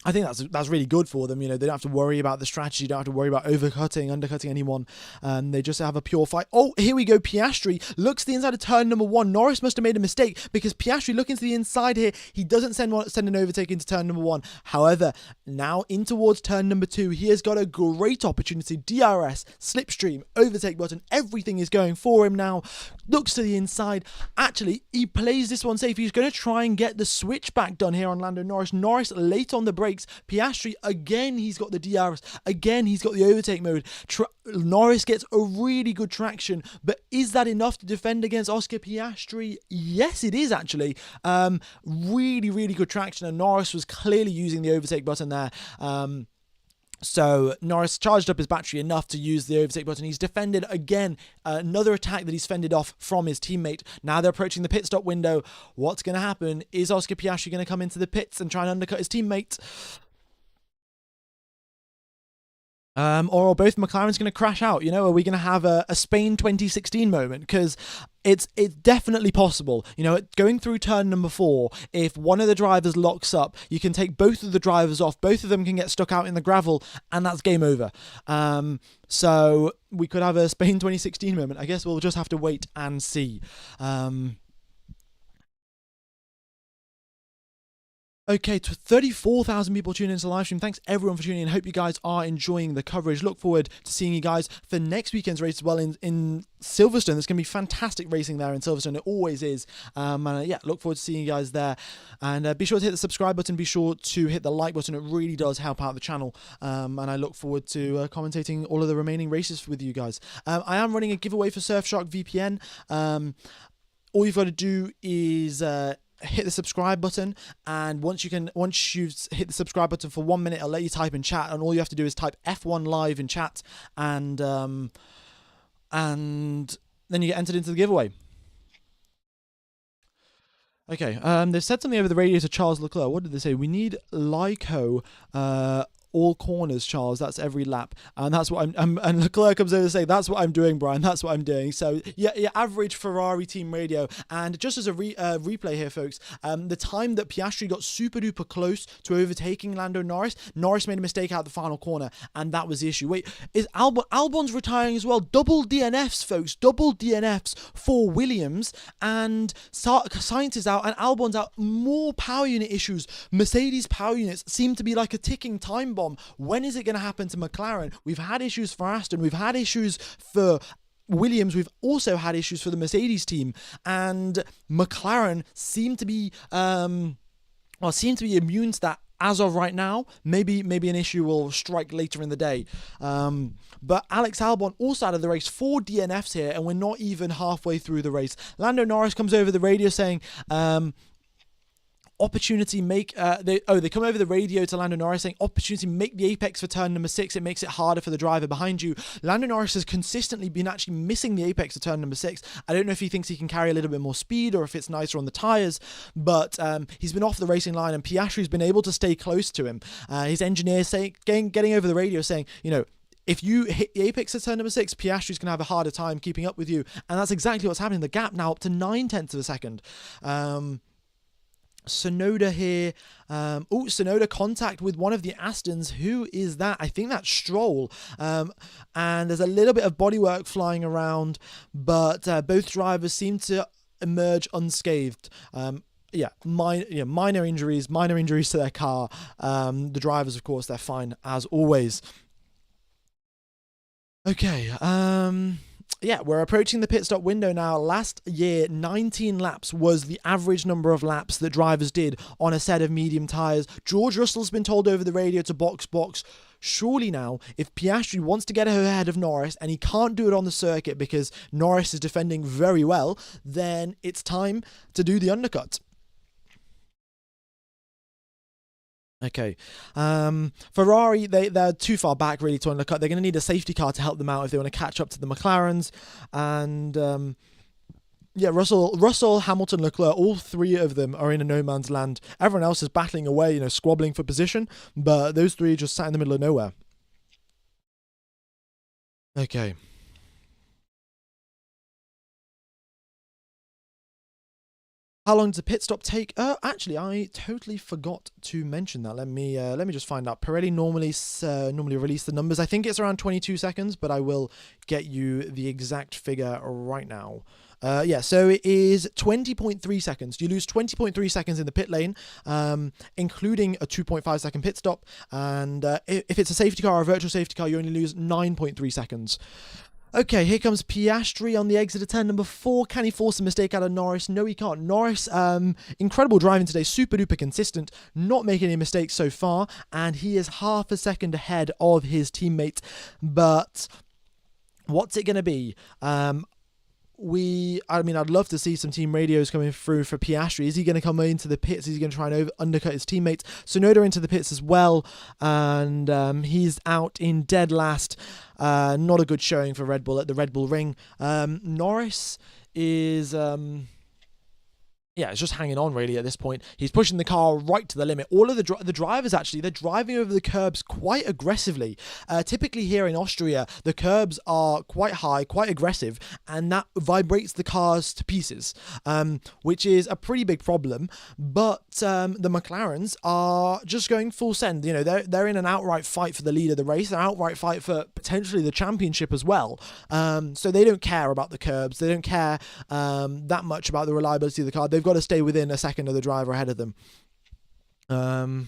I think that's really good for them. You know, they don't have to worry about the strategy, don't have to worry about undercutting anyone. They just have a pure fight. Oh, here we go. Piastri looks to the inside of turn number 1. Norris must have made a mistake, because Piastri looking to the inside here, he doesn't send an overtake into turn number 1. However, now in towards turn number 2, he has got a great opportunity. DRS, slipstream, overtake button, everything is going for him now. Looks to the inside. Actually, he plays this one safe. He's going to try and get the switchback done here on Lando Norris. Norris late on the break. Piastri, again, he's got the DRS. Again, he's got the overtake mode. Norris gets a really good traction, but is that enough to defend against Oscar Piastri? Yes, it is, actually. Really, really good traction, and Norris was clearly using the overtake button there. So Norris charged up his battery enough to use the overtake button. He's defended again, another attack that he's fended off from his teammate. Now they're approaching the pit stop window. What's going to happen? Is Oscar Piastri going to come into the pits and try and undercut his teammate? Or are both McLarens going to crash out? You know, are we going to have a Spain 2016 moment? Because it's definitely possible. You know, going through turn number 4, if one of the drivers locks up, you can take both of the drivers off. Both of them can get stuck out in the gravel, and that's game over. So we could have a Spain 2016 moment. I guess we'll just have to wait and see. Okay, 34,000 people tuning into the live stream. Thanks everyone for tuning in. Hope you guys are enjoying the coverage. Look forward to seeing you guys for next weekend's race as well in Silverstone. There's going to be fantastic racing there in Silverstone. It always is. And yeah, look forward to seeing you guys there. And be sure to hit the subscribe button. Be sure to hit the like button. It really does help out the channel. And I look forward to commentating all of the remaining races with you guys. I am running a giveaway for Surfshark VPN. All you've got to do is hit the subscribe button, and once you've hit the subscribe button for 1 minute, it'll let you type in chat, and all you have to do is type F1 live in chat, and then you get entered into the giveaway. Okay, they've said something over the radio to Charles Leclerc. What did they say? We need Lyco all corners, Charles. That's every lap. And that's what and Leclerc comes over to say, that's what I'm doing, Brian. That's what I'm doing. So, yeah, your average Ferrari team radio. And just as a replay here, folks, the time that Piastri got super duper close to overtaking Lando Norris, Norris made a mistake out the final corner, and that was the issue. Wait, is Albon's retiring as well? Double DNFs, folks. Double DNFs for Williams, and Sainz is out, and Albon's out. More power unit issues. Mercedes power units seem to be like a ticking time bomb. When is it going to happen to McLaren? We've had issues for Aston. We've had issues for Williams. We've also had issues for the Mercedes team, and McLaren seem to be immune to that as of right now. Maybe an issue will strike later in the day. But Alex Albon also out of the race, 4 DNFs here, and we're not even halfway through the race. Lando Norris comes over the radio saying, opportunity make they come over the radio to Lando Norris saying, opportunity make the apex for turn number 6. It makes it harder for the driver behind you. Lando Norris has consistently been actually missing the apex for turn number 6. I don't know if he thinks he can carry a little bit more speed or if it's nicer on the tyres, but he's been off the racing line, and Piastri's been able to stay close to him. His engineer getting over the radio saying, if you hit the apex at turn number 6, Piastri's going to have a harder time keeping up with you. And that's exactly what's happening. The gap now up to 9/10 of a second. Sonoda here. Sonoda contact with one of the Astons. Who is that? I think that's Stroll. And there's a little bit of bodywork flying around, but both drivers seem to emerge unscathed. Minor injuries to their car. The drivers, of course, they're fine as always. Okay, we're approaching the pit stop window now. Last year, 19 laps was the average number of laps that drivers did on a set of medium tyres. George Russell's been told over the radio to box. Surely now, if Piastri wants to get ahead of Norris, and he can't do it on the circuit because Norris is defending very well, then it's time to do the undercut. Okay, Ferrari, they're too far back really to undercut. They're going to need a safety car to help them out if they want to catch up to the McLarens. And Russell, Hamilton, Leclerc, all 3 of them are in a no man's land. Everyone else is battling away, squabbling for position, but those 3 just sat in the middle of nowhere. Okay. How long does a pit stop take? Actually, I totally forgot to mention that. Let me just find out. Pirelli normally release the numbers. I think it's around 22 seconds, but I will get you the exact figure right now. So it is 20.3 seconds. You lose 20.3 seconds in the pit lane, including a 2.5 second pit stop. And if it's a safety car or a virtual safety car, you only lose 9.3 seconds. Okay, here comes Piastri on the exit of turn number 4. Can he force a mistake out of Norris? No, he can't. Norris, incredible driving today, super duper consistent, not making any mistakes so far, and he is half a second ahead of his teammate. But what's it going to be? I'd love to see some team radios coming through for Piastri. Is he going to come into the pits? Is he going to try and undercut his teammates? Sonoda into the pits as well, and he's out in dead last. Not a good showing for Red Bull at the Red Bull Ring. Norris is... it's just hanging on really at this point. He's pushing the car right to the limit. All of the drivers, actually, they're driving over the curbs quite aggressively. Typically here in Austria, the curbs are quite high, quite aggressive, and that vibrates the cars to pieces, which is a pretty big problem. But the McLarens are just going full send. They're in an outright fight for the lead of the race. They're outright fight for potentially the championship as well. So they don't care about the curbs. They don't care that much about the reliability of the car. They've got to stay within a second of the driver ahead of them. All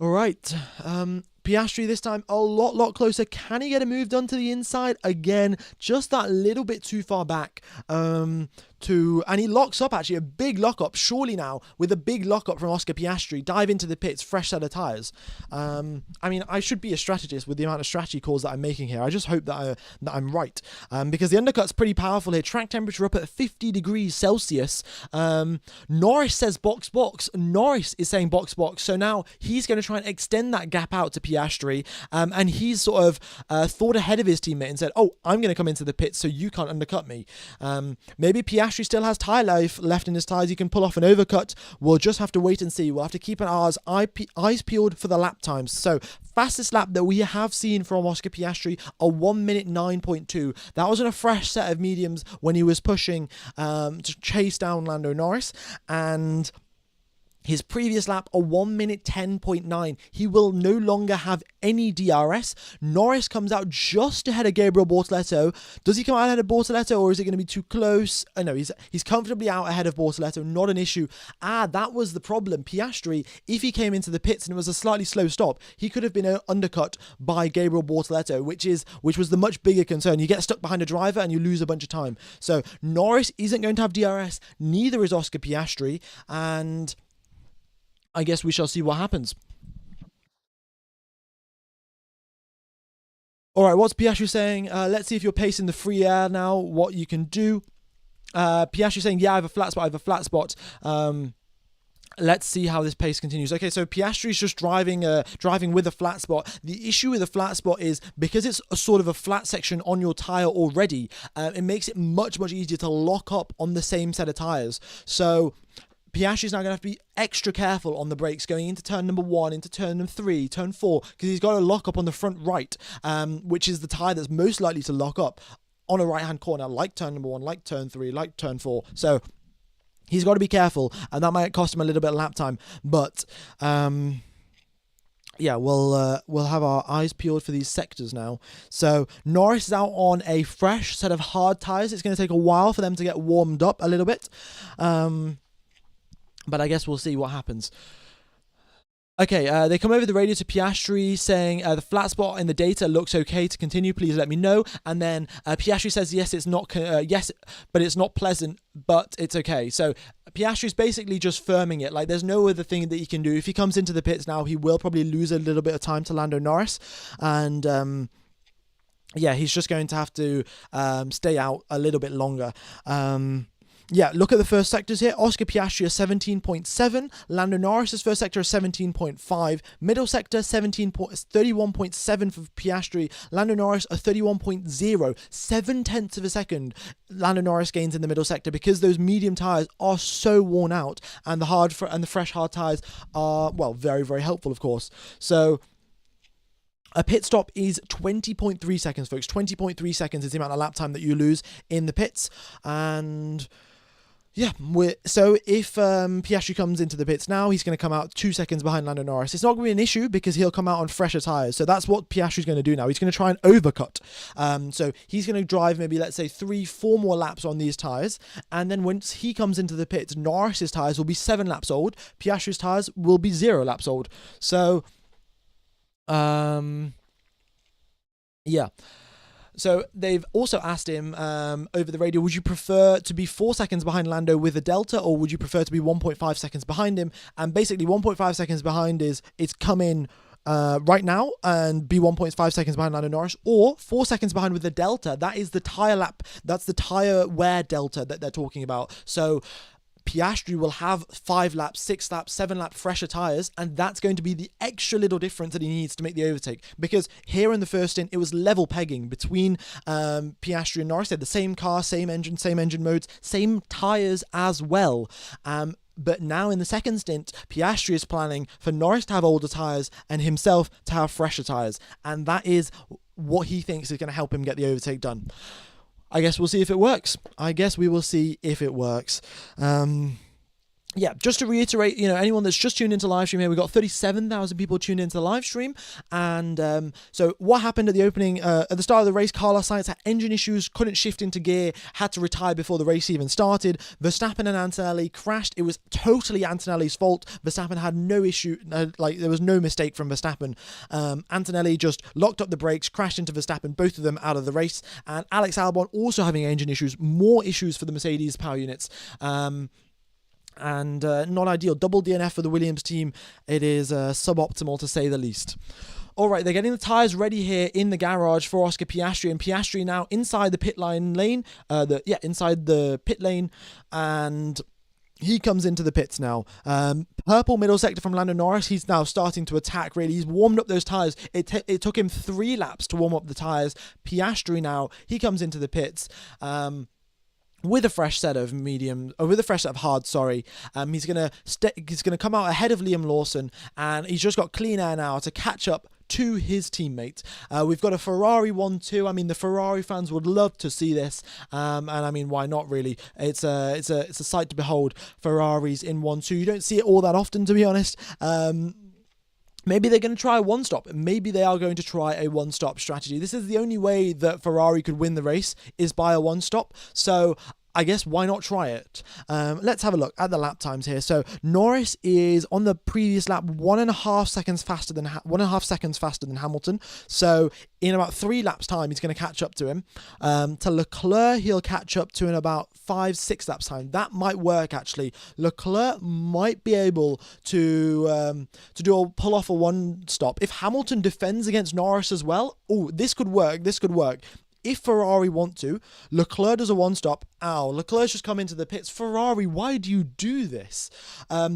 right. Piastri this time a lot closer. Can he get a move done to the inside? Again, just that little bit too far back. And he locks up, actually, a big lock-up, surely now, with a big lock-up from Oscar Piastri, dive into the pits, fresh set of tyres. I should be a strategist with the amount of strategy calls that I'm making here. I just hope that I'm right, because the undercut's pretty powerful here. Track temperature up at 50 degrees Celsius. Norris says box. Norris is saying box. So now he's going to try and extend that gap out to Piastri, and he's sort of thought ahead of his teammate and said, I'm going to come into the pits so you can't undercut me. Maybe Piastri Piastri still has tyre life left in his tyres. He can pull off an overcut. We'll just have to wait and see. We'll have to keep our eyes peeled for the lap times. So, fastest lap that we have seen from Oscar Piastri, a 1 minute 9.2. That was in a fresh set of mediums when he was pushing to chase down Lando Norris. And his previous lap, a 1 minute 10.9. He will no longer have any DRS. Norris comes out just ahead of Gabriel Bortoleto. Does he come out ahead of Bortoleto, or is it going to be too close? No, he's comfortably out ahead of Bortoleto. Not an issue. That was the problem. Piastri, if he came into the pits and it was a slightly slow stop, he could have been undercut by Gabriel Bortoleto, which was the much bigger concern. You get stuck behind a driver and you lose a bunch of time. So Norris isn't going to have DRS. Neither is Oscar Piastri, and I guess we shall see what happens. All right, what's Piastri saying? Let's see if you're pacing the free air now, what you can do. Piastri saying, yeah, I have a flat spot. Let's see how this pace continues. Okay, so Piastri's just driving with a flat spot. The issue with a flat spot is because it's a sort of a flat section on your tyre already, it makes it much, much easier to lock up on the same set of tyres. So Piastri's now going to have to be extra careful on the brakes going into turn number 1, into turn number 3, turn 4, because he's got to lock up on the front right, which is the tyre that's most likely to lock up on a right-hand corner, like turn number 1, like turn 3, like turn 4. So he's got to be careful, and that might cost him a little bit of lap time. But yeah, we'll have our eyes peeled for these sectors now. So Norris is out on a fresh set of hard tyres. It's going to take a while for them to get warmed up a little bit. But I guess we'll see what happens. Okay, they come over the radio to Piastri saying the flat spot in the data looks okay to continue. Please let me know. And then Piastri says yes, it's not but it's not pleasant, but it's okay. So Piastri's basically just firming it. Like there's no other thing that he can do. If he comes into the pits now, he will probably lose a little bit of time to Lando Norris, and yeah, he's just going to have to stay out a little bit longer. Yeah, look at the first sectors here. Oscar Piastri a 17.7. Lando Norris's first sector is 17.5. Middle sector 31.7 for Piastri. Lando Norris a 31.0. 0.7 of a second Lando Norris gains in the middle sector because those medium tyres are so worn out, and the fresh hard tyres are, well, very, very helpful, of course. So a pit stop is 20.3 seconds, folks. 20.3 seconds is the amount of lap time that you lose in the pits. And yeah, so if Piastri comes into the pits now, he's going to come out 2 seconds behind Lando Norris. It's not going to be an issue because he'll come out on fresher tyres. So that's what Piastri's going to do now. He's going to try and overcut. So he's going to drive maybe, let's say, 3-4 more laps on these tyres. And then once he comes into the pits, Norris's tyres will be 7 laps old. Piastri's tyres will be 0 laps old. So yeah. So they've also asked him over the radio, would you prefer to be 4 seconds behind Lando with a delta, or would you prefer to be 1.5 seconds behind him? And basically 1.5 seconds behind is it's come in right now and be 1.5 seconds behind Lando Norris, or 4 seconds behind with the delta. That is the tyre lap. That's the tyre wear delta that they're talking about. So Piastri will have 5 laps, 6 laps, 7 lap fresher tyres, and that's going to be the extra little difference that he needs to make the overtake. Because here in the first stint, it was level pegging between Piastri and Norris. They had the same car, same engine modes, same tyres as well. But now in the second stint, Piastri is planning for Norris to have older tyres and himself to have fresher tyres. And that is what he thinks is going to help him get the overtake done. I guess we'll see if it works. Yeah, just to reiterate, anyone that's just tuned into live stream here, we've got 37,000 people tuned into the live stream. And so what happened at the opening, at the start of the race, Carlos Sainz had engine issues, couldn't shift into gear, had to retire before the race even started. Verstappen and Antonelli crashed. It was totally Antonelli's fault. Verstappen had no issue, there was no mistake from Verstappen. Antonelli just locked up the brakes, crashed into Verstappen, both of them out of the race. And Alex Albon also having engine issues, more issues for the Mercedes power units. And not ideal. Double DNF for the Williams team. It is suboptimal to say the least. All right, they're getting the tyres ready here in the garage for Oscar Piastri, and Piastri now inside the pit lane, inside the pit lane, and he comes into the pits now. Purple middle sector from Lando Norris. He's now starting to attack, really. He's warmed up those tyres. It took him 3 laps to warm up the tyres. Piastri now, he comes into the pits. with a fresh set of hard. He's gonna come out ahead of Liam Lawson, and he's just got clean air now to catch up to his teammate. We've got a Ferrari 1-2. I mean, the Ferrari fans would love to see this, and I mean, why not? Really, it's a sight to behold. Ferraris in 1-2. You don't see it all that often, to be honest. Maybe they're going to try a one-stop. Maybe they are going to try a one-stop strategy. This is the only way that Ferrari could win the race, is by a one-stop. So I guess why not try it? Let's have a look at the lap times here. So Norris is on the previous lap 1.5 seconds faster than 1.5 seconds faster than Hamilton. So in about 3 laps time, he's going to catch up to him. To Leclerc, he'll catch up to in about 5-6 laps time. That might work actually. Leclerc might be able to pull off a one stop if Hamilton defends against Norris as well. Oh, this could work. If Ferrari want to, Leclerc does a one-stop. Ow, Leclerc's just come into the pits. Ferrari, why do you do this?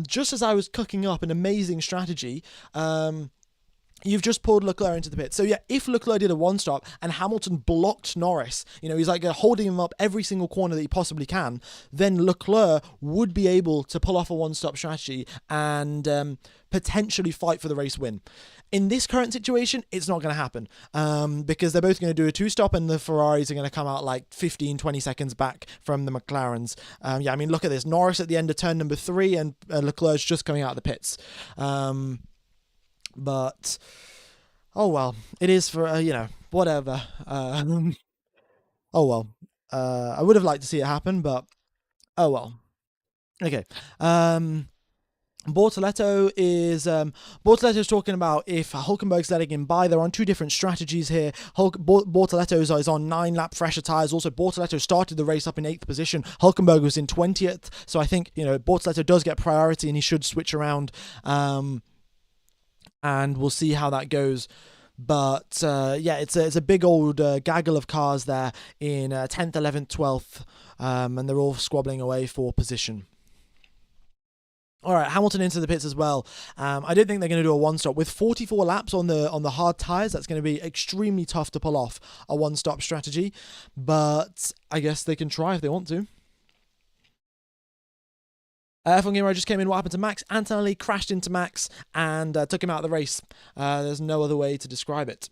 Just as I was cooking up an amazing strategy, you've just pulled Leclerc into the pit. So yeah, if Leclerc did a one-stop and Hamilton blocked Norris, he's like holding him up every single corner that he possibly can, then Leclerc would be able to pull off a one-stop strategy and potentially fight for the race win. In this current situation, it's not going to happen because they're both going to do a two-stop and the Ferraris are going to come out like 15-20 seconds back from the McLarens. I mean, look at this. Norris at the end of turn number 3 and Leclerc's just coming out of the pits. But, oh well, it is for, whatever. Oh well. I would have liked to see it happen, but oh well. Okay. Bortoletto is talking about if Hülkenberg's letting him by. They're on 2 different strategies here. Bortoletto is on 9-lap fresher tyres. Also, Bortoletto started the race up in 8th position. Hülkenberg was in 20th. So I think, Bortoletto does get priority and he should switch around. And we'll see how that goes. But it's a big old gaggle of cars there in 10th, 11th, 12th. And they're all squabbling away for position. All right, Hamilton into the pits as well. I don't think they're going to do a one-stop. With 44 laps on the hard tyres, that's going to be extremely tough to pull off a one-stop strategy. But I guess they can try if they want to. F1 Gamer just came in. What happened to Max? Antonelli crashed into Max and took him out of the race. There's no other way to describe it.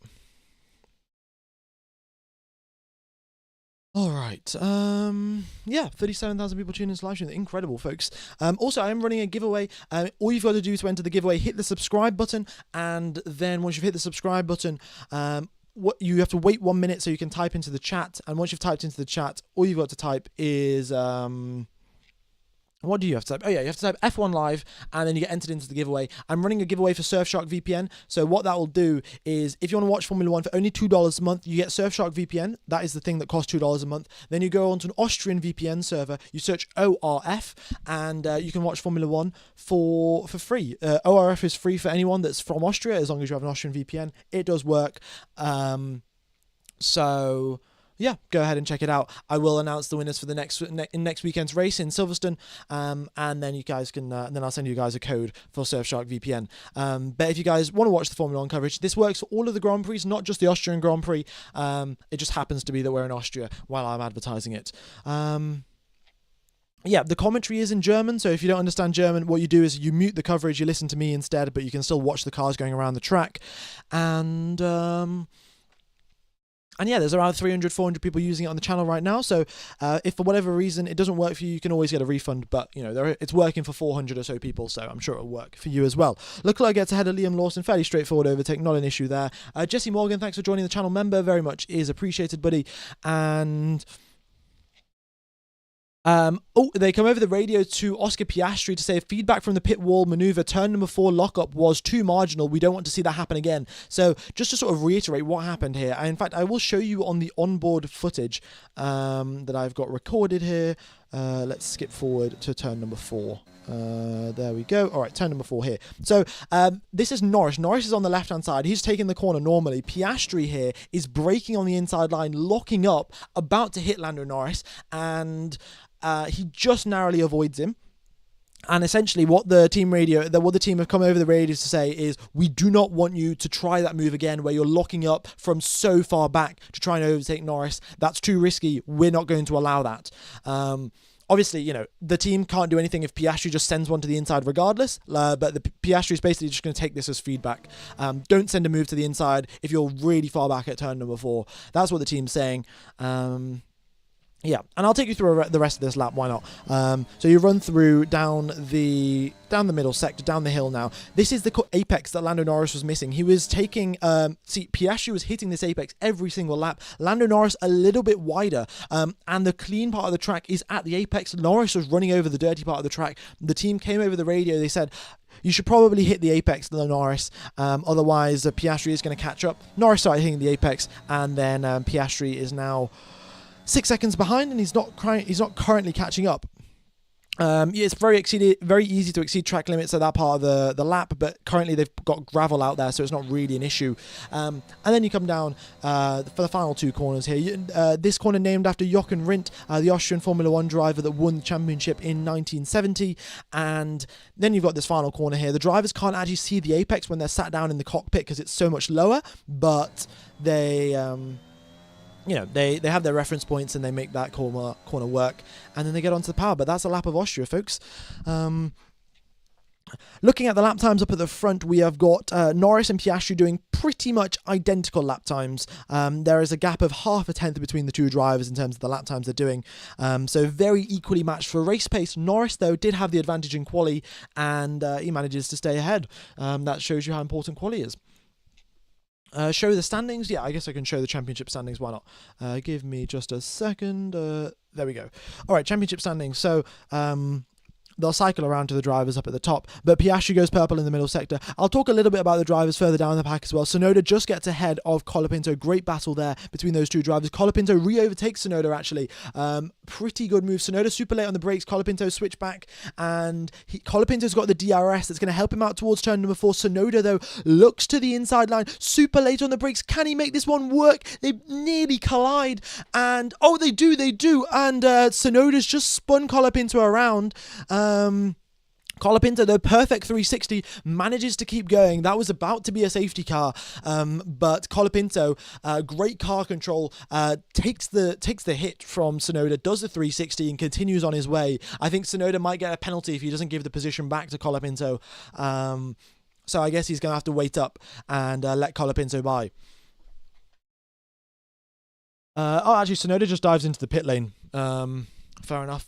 All right. 37,000 people tuning into live stream. Incredible, folks. Also, I am running a giveaway. All you've got to do to enter the giveaway, hit the subscribe button, and then once you've hit the subscribe button, you have to wait 1 minute so you can type into the chat. And once you've typed into the chat, all you've got to type is what do you have to type? Oh yeah, you have to type F1 Live and then you get entered into the giveaway. I'm running a giveaway for Surfshark VPN. So what that will do is if you want to watch Formula 1 for only $2 a month, you get Surfshark VPN. That is the thing that costs $2 a month. Then you go onto an Austrian VPN server, you search ORF and you can watch Formula 1 for free. ORF is free for anyone that's from Austria as long as you have an Austrian VPN. It does work. So yeah, go ahead and check it out. I will announce the winners for the next weekend's race in Silverstone, and then you guys can. Then I'll send you guys a code for Surfshark VPN. But if you guys want to watch the Formula 1 coverage, this works for all of the Grand Prix, not just the Austrian Grand Prix. It just happens to be that we're in Austria while I'm advertising it. Yeah, the commentary is in German, so if you don't understand German, what you do is you mute the coverage, you listen to me instead, but you can still watch the cars going around the track. And yeah, there's around 300, 400 people using it on the channel right now. So if for whatever reason it doesn't work for you, you can always get a refund. But, it's working for 400 or so people, so I'm sure it'll work for you as well. Leclerc gets ahead of Liam Lawson. Fairly straightforward overtake, not an issue there. Jesse Morgan, thanks for joining the channel member. Very much is appreciated, buddy. And they come over the radio to Oscar Piastri to say feedback from the pit wall maneuver, turn number 4 lockup was too marginal. We don't want to see that happen again. So just to sort of reiterate what happened here, in fact, I will show you on the onboard footage that I've got recorded here. Let's skip forward to turn number 4. There we go. All right, turn number 4 here. So this is Norris. Norris is on the left-hand side. He's taking the corner normally. Piastri here is braking on the inside line, locking up, about to hit Lando Norris, and he just narrowly avoids him. And essentially what the team have come over the radios to say is, we do not want you to try that move again where you're locking up from so far back to try and overtake Norris. That's too risky. We're not going to allow that. Obviously, you know, the team can't do anything if Piastri just sends one to the inside regardless, but the Piastri is basically just going to take this as feedback. Don't send a move to the inside if you're really far back at turn number 4. That's what the team's saying. Yeah, and I'll take you through the rest of this lap. Why not? So you run through down the middle sector, down the hill now. This is the apex that Lando Norris was missing. He was taking... Piastri was hitting this apex every single lap. Lando Norris a little bit wider. And the clean part of the track is at the apex. Norris was running over the dirty part of the track. The team came over the radio. They said, you should probably hit the apex, Norris. Otherwise, Piastri is going to catch up. Norris started hitting the apex, and then Piastri is now 6 seconds behind, and he's not currently catching up. It's very easy to exceed track limits at that part of the lap, but currently they've got gravel out there, so it's not really an issue. And then you come down for the final 2 corners here. This corner named after Jochen Rindt, the Austrian Formula 1 driver that won the championship in 1970. And then you've got this final corner here. The drivers can't actually see the apex when they're sat down in the cockpit because it's so much lower, but they... you know, they have their reference points and they make that corner work, and then they get onto the power. But that's a lap of Austria, folks. Looking at the lap times up at the front, we have got Norris and Piastri doing pretty much identical lap times. There is a gap of half a tenth between the 2 drivers in terms of the lap times they're doing. So very equally matched for race pace. Norris, though, did have the advantage in quali, and he manages to stay ahead. That shows you how important quali is. Show the standings. Yeah, I guess I can show the championship standings. Why not? Give me just a second. There we go. All right, championship standings. So they'll cycle around to the drivers up at the top, but Piastri goes purple in the middle sector. I'll talk a little bit about the drivers further down the pack as well. Tsunoda just gets ahead of Colapinto. Great battle there between those 2 drivers. Colapinto re-overtakes Tsunoda, actually. Pretty good move. Tsunoda super late on the brakes. Colapinto switch back, and Colapinto's got the DRS that's going to help him out towards turn number 4. Tsunoda, though, looks to the inside line. Super late on the brakes. Can he make this one work? They nearly collide, and oh, they do. And Tsunoda's just spun Colapinto around. Colapinto, the perfect 360, manages to keep going. That was about to be a safety car, but Colapinto, great car control, takes the hit from Tsunoda, does the 360 and continues on his way. I think Tsunoda might get a penalty if he doesn't give the position back to Colapinto. So I guess he's going to have to wait up and let Colapinto by. Actually, Tsunoda just dives into the pit lane. Fair enough.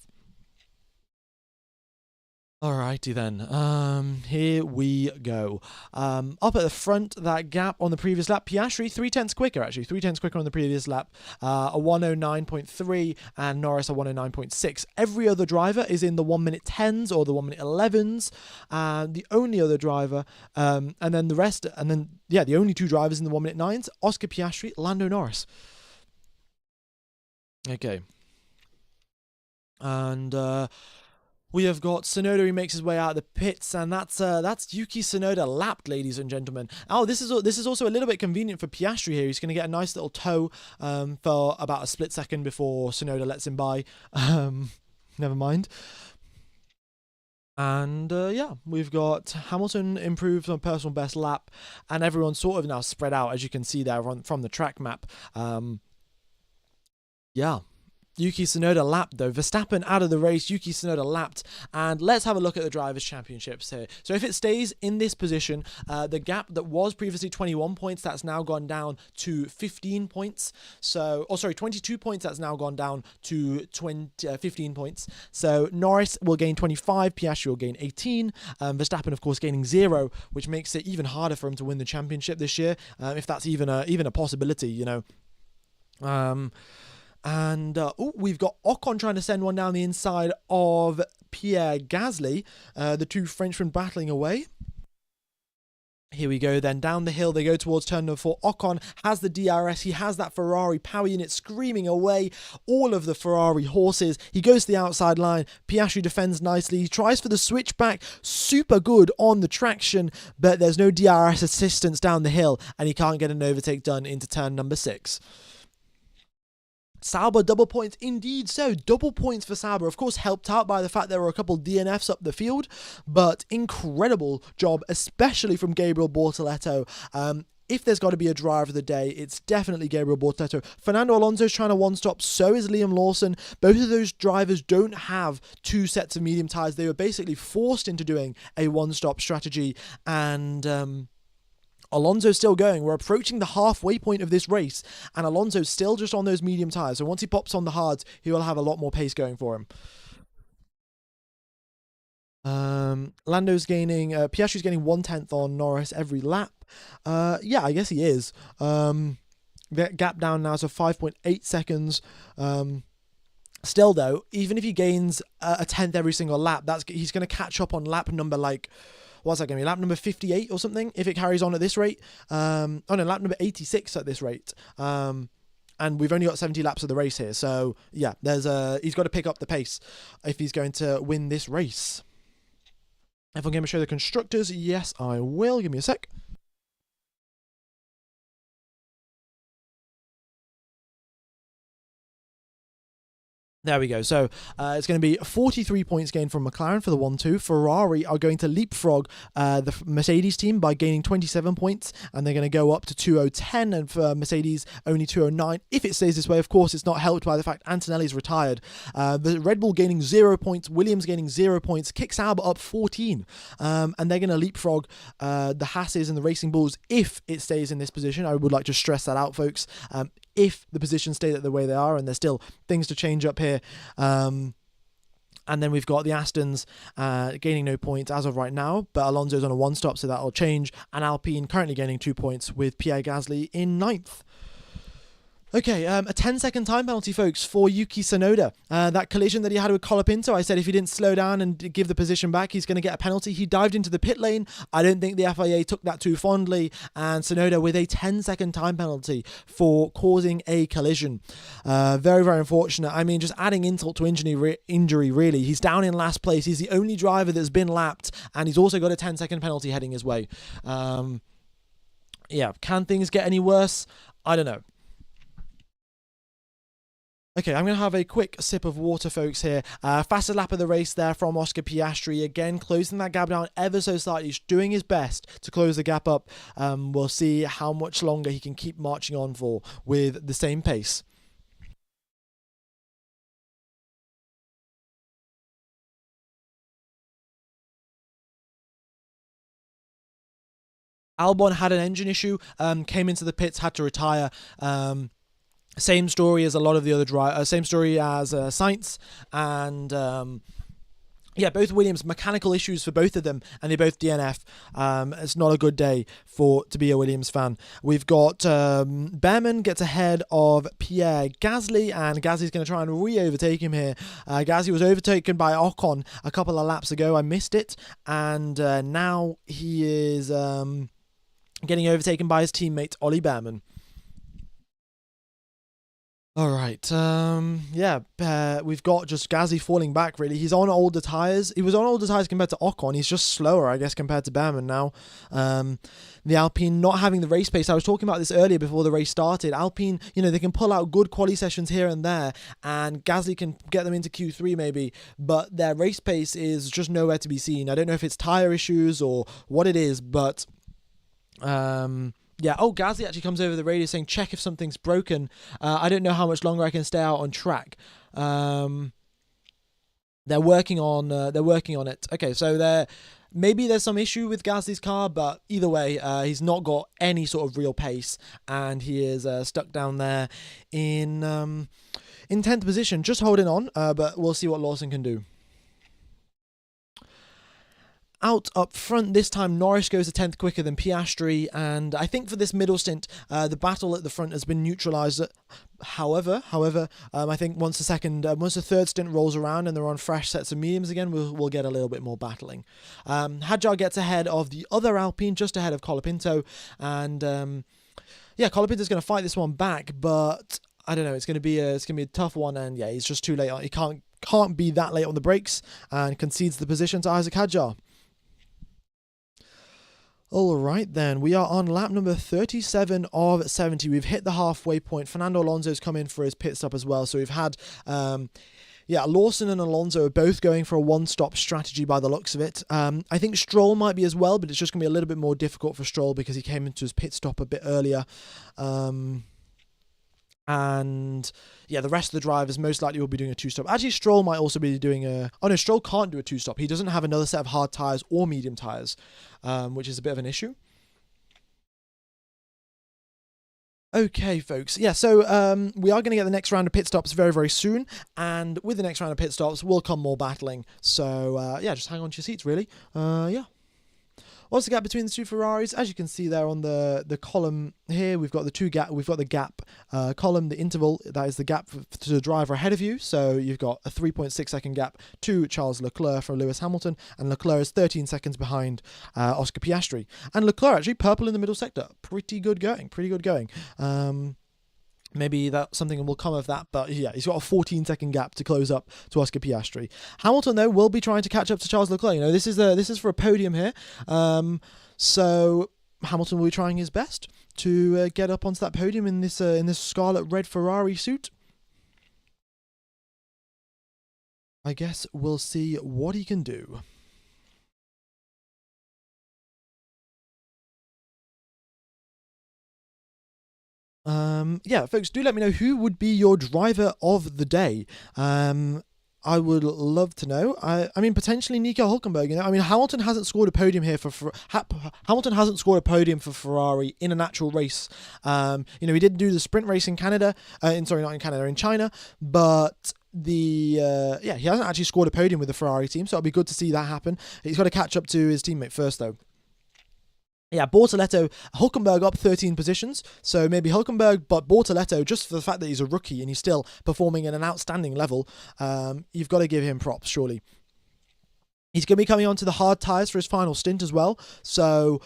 Alrighty then, here we go. Up at the front, that gap on the previous lap, Piastri 3/10 quicker, actually, 3/10 quicker on the previous lap, a 1:09.3, and Norris a 1:09.6. Every other driver is in the 1:10 10s or the 1:11 11s, the only other driver, and then the rest, and then, yeah, the only 2 drivers in the 1:9 9s, Oscar Piastri, Lando Norris. Okay. And, we have got Tsunoda. He makes his way out of the pits, and that's Yuki Tsunoda lapped, ladies and gentlemen. Oh, this is also a little bit convenient for Piastri here. He's going to get a nice little tow for about a split second before Tsunoda lets him by. Never mind. And yeah, we've got Hamilton improved on personal best lap, and everyone's sort of now spread out, as you can see there from the track map. Yeah. Yuki Tsunoda lapped, though. Verstappen out of the race, Yuki Tsunoda lapped. And let's have a look at the Drivers' Championships here. So if it stays in this position, the gap that was previously 21 points, that's now gone down to 15 points. So, 22 points, that's now gone down to 15 points. So Norris will gain 25, Piastri will gain 18. Verstappen, of course, gaining 0, which makes it even harder for him to win the championship this year, if that's even a possibility, you know. And we've got Ocon trying to send one down the inside of Pierre Gasly. The 2 Frenchmen battling away. Here we go then. Down the hill they go towards turn number 4. Ocon has the DRS. He has that Ferrari power unit screaming away all of the Ferrari horses. He goes to the outside line. Piastri defends nicely. He tries for the switchback. Super good on the traction, but there's no DRS assistance down the hill, and he can't get an overtake done into turn number 6. Sauber double points, indeed so. Double points for Sauber, of course helped out by the fact there were a couple DNFs up the field, but incredible job, especially from Gabriel Bortoleto. If there's got to be a driver of the day, it's definitely Gabriel Bortoleto. Fernando Alonso's trying to one-stop, so is Liam Lawson. Both of those drivers don't have two sets of medium tyres. They were basically forced into doing a one-stop strategy, and Alonso's still going. We're approaching the halfway point of this race, and Alonso's still just on those medium tyres. So once he pops on the hards, he will have a lot more pace going for him. Lando's gaining, Piastri's gaining 1/10 on Norris every lap. Yeah, I guess he is. That gap down now to 5.8 seconds. Still though, even if he gains a tenth every single lap, he's going to catch up on lap number, like, what's that going to be, lap number 58 or something, if it carries on at this rate. Oh no, lap number 86 at this rate. And we've only got 70 laps of the race here, so yeah, he's got to pick up the pace if he's going to win this race. If I'm going to show the constructors, yes, I will. Give me a sec. There we go. So it's going to be 43 points gained from McLaren for the 1-2. Ferrari are going to leapfrog the Mercedes team by gaining 27 points, and they're going to go up to 2:10, and for Mercedes only 2:09. If it stays this way, of course, it's not helped by the fact Antonelli's retired. The Red Bull gaining 0 points, Williams gaining 0 points, kick Sauber up 14, and they're going to leapfrog the Hasses and the Racing Bulls if it stays in this position. I would like to stress that out, folks. If the positions stay the way they are, and there's still things to change up here. And then we've got the Astons gaining no points as of right now, but Alonso's on a one-stop, so that'll change. And Alpine currently gaining 2 points with Pierre Gasly in 9th. Okay, a 10-second time penalty, folks, for Yuki Tsunoda. That collision that he had with Colapinto, I said if he didn't slow down and give the position back, he's going to get a penalty. He dived into the pit lane. I don't think the FIA took that too fondly, and Tsunoda with a 10-second time penalty for causing a collision. Very, very unfortunate. I mean, just adding insult to injury, really. He's down in last place. He's the only driver that's been lapped, and he's also got a 10-second penalty heading his way. Yeah, can things get any worse? I don't know. Okay, I'm going to have a quick sip of water, folks, here. Fastest lap of the race there from Oscar Piastri. Again, closing that gap down ever so slightly. He's doing his best to close the gap up. We'll see how much longer he can keep marching on for with the same pace. Albon had an engine issue, came into the pits, had to retire. Same story as a lot of the other drivers. Same story as Sainz, and yeah, both Williams, mechanical issues for both of them, and they both DNF. It's not a good day to be a Williams fan. We've got Behrman gets ahead of Pierre Gasly, and Gasly's going to try and re-overtake him here. Gasly was overtaken by Ocon a couple of laps ago. I missed it, and now he is getting overtaken by his teammate Ollie Behrman. Alright, yeah, we've got just Gasly falling back, really. He's on older tyres. He was on older tyres compared to Ocon. He's just slower, I guess, compared to Behrman now. The Alpine not having the race pace. I was talking about this earlier before the race started. Alpine, they can pull out good quali sessions here and there, and Gasly can get them into Q3 maybe, but their race pace is just nowhere to be seen. I don't know if it's tyre issues or what it is, but yeah, Gasly actually comes over the radio saying, check if something's broken. I don't know how much longer I can stay out on track. They're working on it. Okay, so maybe there's some issue with Gasly's car, but either way, he's not got any sort of real pace, and he is stuck down there in 10th position, just holding on, but we'll see what Lawson can do. Out up front this time, Norris goes a 10th quicker than Piastri, and I think for this middle stint, the battle at the front has been neutralised. However, I think once the third stint rolls around and they're on fresh sets of mediums again, we'll get a little bit more battling. Hadjar gets ahead of the other Alpine, just ahead of Colapinto, and yeah, Colapinto's going to fight this one back, but I don't know. It's going to be a tough one, and yeah, he's just too late. He can't be that late on the brakes, and concedes the position to Isaac Hadjar. All right, then. We are on lap number 37 of 70. We've hit the halfway point. Fernando Alonso's come in for his pit stop as well. So we've had, Lawson and Alonso are both going for a one-stop strategy by the looks of it. I think Stroll might be as well, but it's just going to be a little bit more difficult for Stroll because he came into his pit stop a bit earlier. And yeah, the rest of the drivers most likely will be doing a two-stop. Actually, Stroll might also be doing a... Oh no, Stroll can't do a two-stop. He doesn't have another set of hard tyres or medium tyres, which is a bit of an issue. Okay, folks. Yeah, so we are going to get the next round of pit stops very, very soon. And with the next round of pit stops will come more battling. So, just hang on to your seats, really. What's the gap between the two Ferraris? As you can see there on the column here, we've got the gap column, the interval, that is the gap to the driver ahead of you. So you've got a 3.6 second gap to Charles Leclerc from Lewis Hamilton, and Leclerc is 13 seconds behind Oscar Piastri. And Leclerc actually purple in the middle sector. Pretty good going. Maybe that something will come of that, but yeah, he's got a 14-second gap to close up to Oscar Piastri. Hamilton, though, will be trying to catch up to Charles Leclerc. You know, this is for a podium here, so Hamilton will be trying his best to get up onto that podium in this scarlet red Ferrari suit. I guess we'll see what he can do. Folks, do let me know who would be your driver of the day. I would love to know. I mean, potentially Nico Hülkenberg. You know, I mean, Hamilton hasn't scored a podium here Hamilton hasn't scored a podium for Ferrari in an actual race. He did do the sprint race in Canada. In China, but he hasn't actually scored a podium with the Ferrari team. So it'll be good to see that happen. He's got to catch up to his teammate first, though. Yeah, Hülkenberg up 13 positions, so maybe Hülkenberg, but Bortoleto, just for the fact that he's a rookie and he's still performing at an outstanding level, you've got to give him props, surely. He's going to be coming onto the hard tyres for his final stint as well, so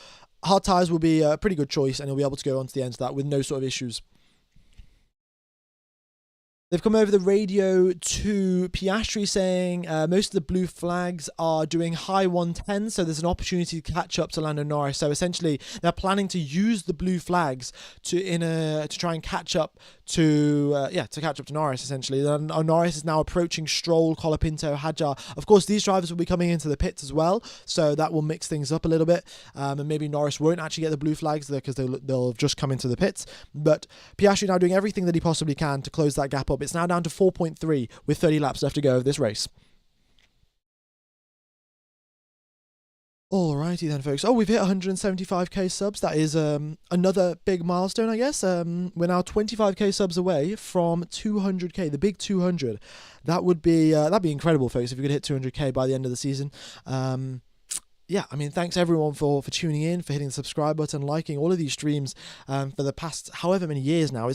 hard tyres will be a pretty good choice, and he'll be able to go on to the end of that with no sort of issues. They've come over the radio to Piastri saying most of the blue flags are doing high 110, so there's an opportunity to catch up to Lando Norris. So essentially, they're planning to use the blue flags to try and catch up to Norris. Essentially, Norris is now approaching Stroll, Colapinto, Hadjar. Of course, these drivers will be coming into the pits as well, so that will mix things up a little bit. And maybe Norris won't actually get the blue flags there because they'll have just come into the pits. But Piastri now doing everything that he possibly can to close that gap up. It's now down to 4.3 with 30 laps left to go of this race. Alrighty then, folks. Oh, we've hit 175k subs. That is another big milestone, I guess. We're now 25k subs away from 200k, the big 200. That'd be incredible, folks, if we could hit 200k by the end of the season. Thanks everyone for tuning in, for hitting the subscribe button, liking all of these streams for the past however many years now.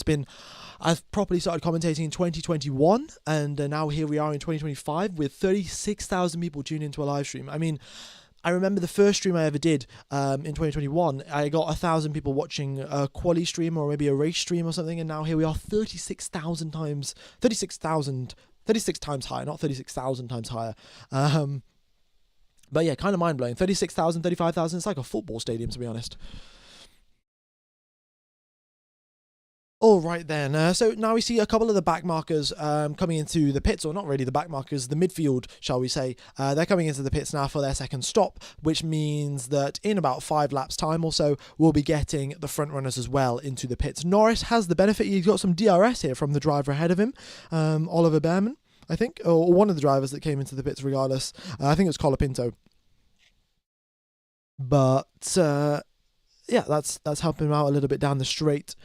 I've properly started commentating in 2021, and now here we are in 2025 with 36,000 people tuned into a live stream. I mean, I remember the first stream I ever did in 2021, I got 1,000 people watching a quali stream or maybe a race stream or something, and now here we are 36 times higher, not 36,000 times higher. But yeah, kind of mind-blowing. 36,000, 35,000, it's like a football stadium, to be honest. All right then, so now we see a couple of the back markers coming into the pits, or not really the back markers, the midfield, shall we say. They're coming into the pits now for their second stop, which means that in about 5 laps time or so, we'll be getting the front runners as well into the pits. Norris has the benefit, he's got some DRS here from the driver ahead of him, Oliver Behrman, I think, or one of the drivers that came into the pits regardless. I think it was Colapinto. But, that's helping him out a little bit down the straight.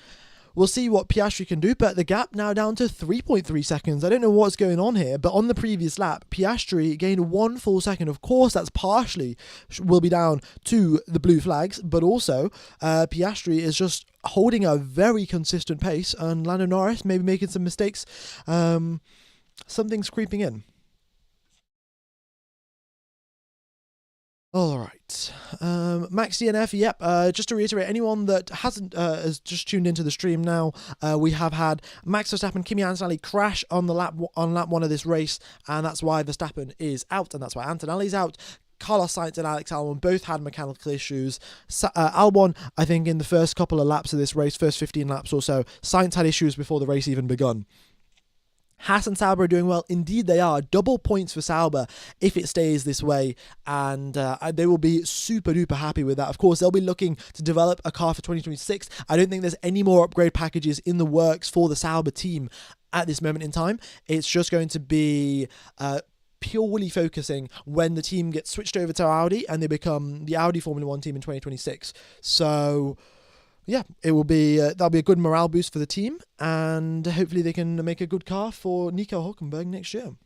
We'll see what Piastri can do, but the gap now down to 3.3 seconds. I don't know what's going on here, but on the previous lap, Piastri gained 1 full second. Of course, that's partially will be down to the blue flags, but also Piastri is just holding a very consistent pace, and Lando Norris maybe making some mistakes. Something's creeping in. All right, Max DNF. Yep. Just to reiterate, anyone that hasn't has just tuned into the stream now, we have had Max Verstappen, Kimi Antonelli crash on lap 1 of this race, and that's why Verstappen is out, and that's why Antonelli's out. Carlos Sainz and Alex Albon both had mechanical issues. Albon, I think in the first couple of laps of this race, first 15 laps or so, Sainz had issues before the race even begun. Haas and Sauber are doing well. Indeed, they are. Double points for Sauber if it stays this way, and they will be super duper happy with that. Of course, they'll be looking to develop a car for 2026. I don't think there's any more upgrade packages in the works for the Sauber team at this moment in time. It's just going to be purely focusing when the team gets switched over to Audi and they become the Audi Formula 1 team in 2026. So yeah, it will be that'll be a good morale boost for the team, and hopefully they can make a good car for Nico Hülkenberg next year.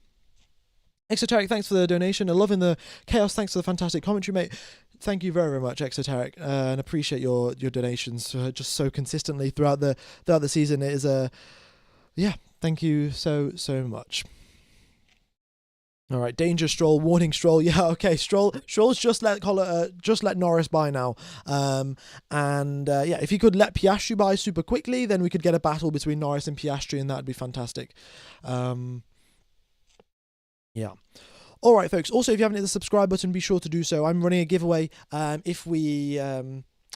Exoteric, thanks for the donation. Loving the chaos. Thanks for the fantastic commentary, mate. Thank you very, very much, Exoteric, and appreciate your donations just so consistently throughout the season. It is thank you so much. All right, danger Stroll, warning Stroll. Yeah, okay, Stroll's just let Norris by now. If he could let Piastri by super quickly, then we could get a battle between Norris and Piastri, and that'd be fantastic. Yeah. All right, folks. Also, if you haven't hit the subscribe button, be sure to do so. I'm running a giveaway.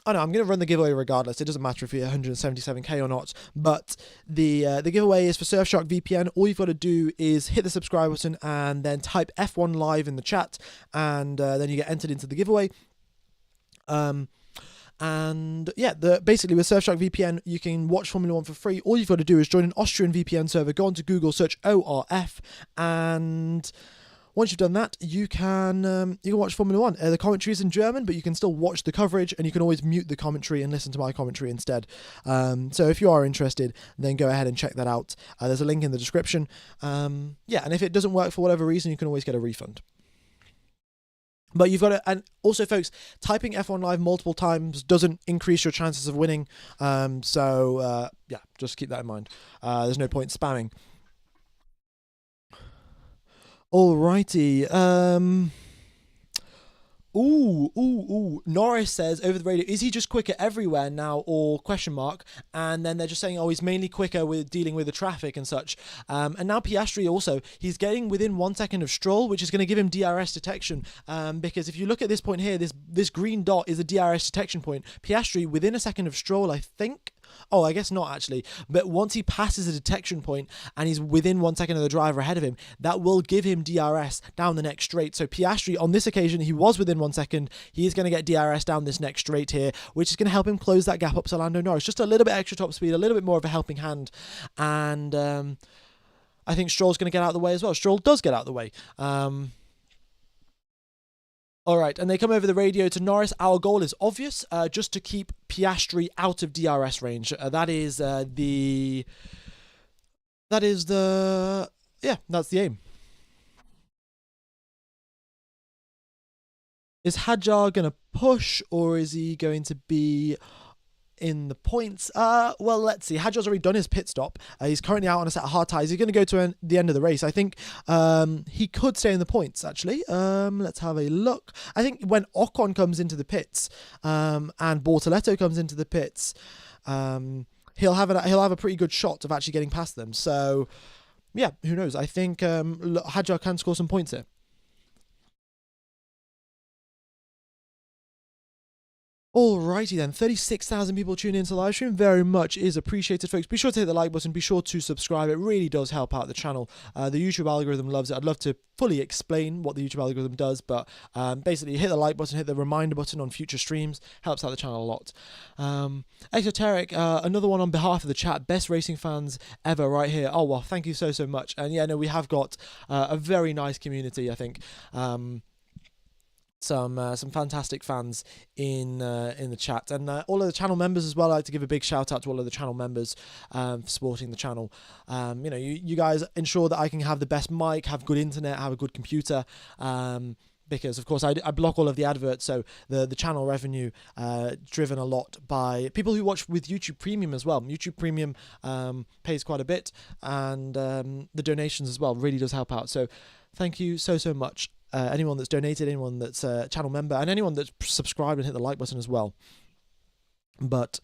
I'm going to run the giveaway regardless. It doesn't matter if you're 177k or not. But the giveaway is for Surfshark VPN. All you've got to do is hit the subscribe button and then type F1 live in the chat, and then you get entered into the giveaway. Basically with Surfshark VPN, you can watch Formula 1 for free. All you've got to do is join an Austrian VPN server, go onto Google, search ORF, and once you've done that, you can watch Formula 1. The commentary is in German, but you can still watch the coverage, and you can always mute the commentary and listen to my commentary instead. So if you are interested, then go ahead and check that out. There's a link in the description. And if it doesn't work for whatever reason, you can always get a refund. But you've got to, and also, folks, typing F1 Live multiple times doesn't increase your chances of winning. Just keep that in mind. There's no point spamming. Alrighty. Norris says over the radio, is he just quicker everywhere now, or question mark? And then they're just saying, he's mainly quicker with dealing with the traffic and such. And now Piastri also, he's getting within 1 second of Stroll, which is going to give him DRS detection. Because if you look at this point here, this green dot is a DRS detection point. Piastri within a second of Stroll, I think. Oh, I guess not actually. But once he passes a detection point and he's within 1 second of the driver ahead of him, that will give him DRS down the next straight. So Piastri, on this occasion, he was within 1 second. He is going to get DRS down this next straight here, which is going to help him close that gap up to Lando Norris. Just a little bit extra top speed, a little bit more of a helping hand. And I think Stroll's going to get out of the way as well. Stroll does get out of the way. All right, and they come over the radio to Norris. Our goal is obvious, just to keep Piastri out of DRS range. That's the aim. Is Hadjar going to push, or is he going to be in the points? Well, let's see. Hadjar's already done his pit stop. He's currently out on a set of hard tyres. He's going to go to the end of the race. I think he could stay in the points, actually. Let's have a look. I think when Ocon comes into the pits and Bortoletto comes into the pits, he'll have a pretty good shot of actually getting past them. So, yeah, who knows? I think Hadjar can score some points here. Alrighty then, 36,000 people tuning into the live stream. Very much is appreciated, folks. Be sure to hit the like button. Be sure to subscribe. It really does help out the channel. The YouTube algorithm loves it. I'd love to fully explain what the YouTube algorithm does, but basically hit the like button, hit the reminder button on future streams. Helps out the channel a lot. Exoteric, another one on behalf of the chat. Best racing fans ever right here. Oh, well, thank you so much. And yeah, no, we have got a very nice community, I think. Some fantastic fans in the chat, and all of the channel members as well. I'd like to give a big shout out to all of the channel members for supporting the channel. You guys ensure that I can have the best mic, have good internet, have a good computer. Because of course I block all of the adverts, so the channel revenue driven a lot by people who watch with YouTube Premium as well. YouTube Premium pays quite a bit, and the donations as well really does help out. So thank you so much. Anyone that's donated, anyone that's a channel member, and anyone that's subscribed and hit the like button as well. But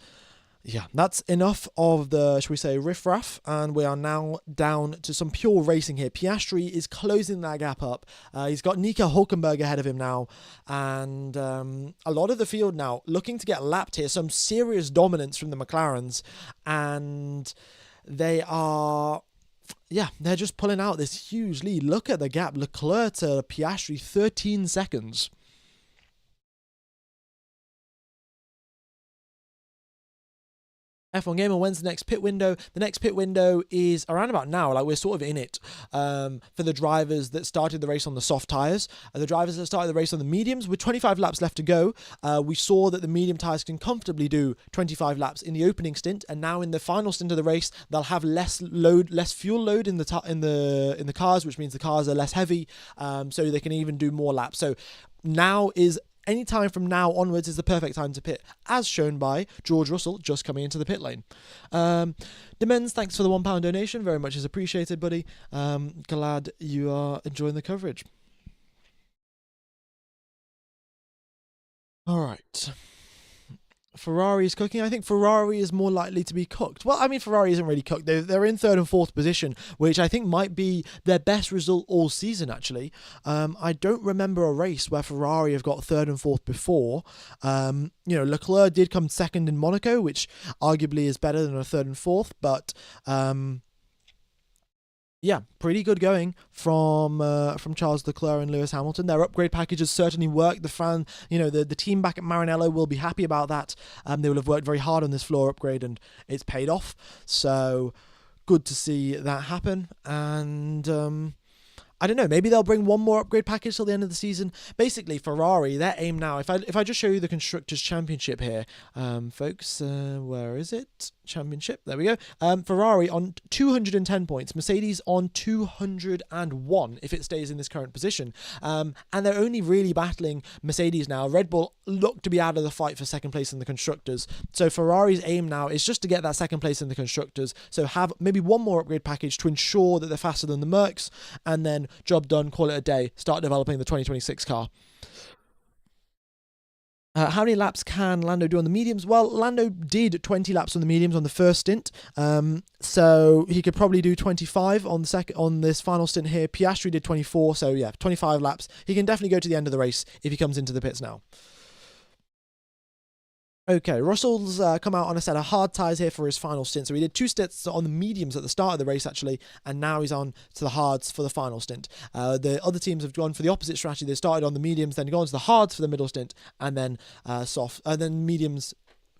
Yeah, that's enough of the, shall we say, riffraff, and we are now down to some pure racing here. Piastri is closing that gap up. He's got Nico Hulkenberg ahead of him now, and a lot of the field now looking to get lapped here. Some serious dominance from the McLarens, and they are... yeah, they're just pulling out this huge lead. Look at the gap. Leclerc to Piastri, 13 seconds. F1 Gamer, when's the next pit window? The next pit window is around about now. Like, we're sort of in it for the drivers that started the race on the soft tyres. The drivers that started the race on the mediums, with 25 laps left to go, we saw that the medium tyres can comfortably do 25 laps in the opening stint, and now in the final stint of the race, they'll have less fuel load in the cars, which means the cars are less heavy, so they can even do more laps. So now is... any time from now onwards is the perfect time to pit, as shown by George Russell just coming into the pit lane. Demens, thanks for the £1 donation. Very much is appreciated, buddy. Glad you are enjoying the coverage. All right. Ferrari is cooking. I think Ferrari is more likely to be cooked. Well, I mean, Ferrari isn't really cooked. They're in third and fourth position, which I think might be their best result all season, actually. I don't remember a race where Ferrari have got third and fourth before. Leclerc did come second in Monaco, which arguably is better than a third and fourth, but... yeah, pretty good going from Charles Leclerc and Lewis Hamilton. Their upgrade packages certainly work. The team back at Maranello will be happy about that. They will have worked very hard on this floor upgrade, and it's paid off. So good to see that happen. And I don't know, maybe they'll bring one more upgrade package till the end of the season. Basically, Ferrari, their aim now, if I just show you the Constructors' Championship here, folks, where is it? Championship, there we go. Ferrari on 210 points, Mercedes on 201 if it stays in this current position. And they're only really battling Mercedes now. Red Bull look to be out of the fight for second place in the Constructors. So Ferrari's aim now is just to get that second place in the Constructors. So have maybe one more upgrade package to ensure that they're faster than the Mercs, and then job done, call it a day, start developing the 2026 car. How many laps can Lando do on the mediums? Well, Lando did 20 laps on the mediums on the first stint, so he could probably do 25 on this final stint here. Piastri did 24, so yeah, 25 laps. He can definitely go to the end of the race if he comes into the pits now. Okay, Russell's come out on a set of hard tyres here for his final stint. So he did 2 stints on the mediums at the start of the race, actually, and now he's on to the hards for the final stint. The other teams have gone for the opposite strategy. They started on the mediums, then gone to the hards for the middle stint, and then then mediums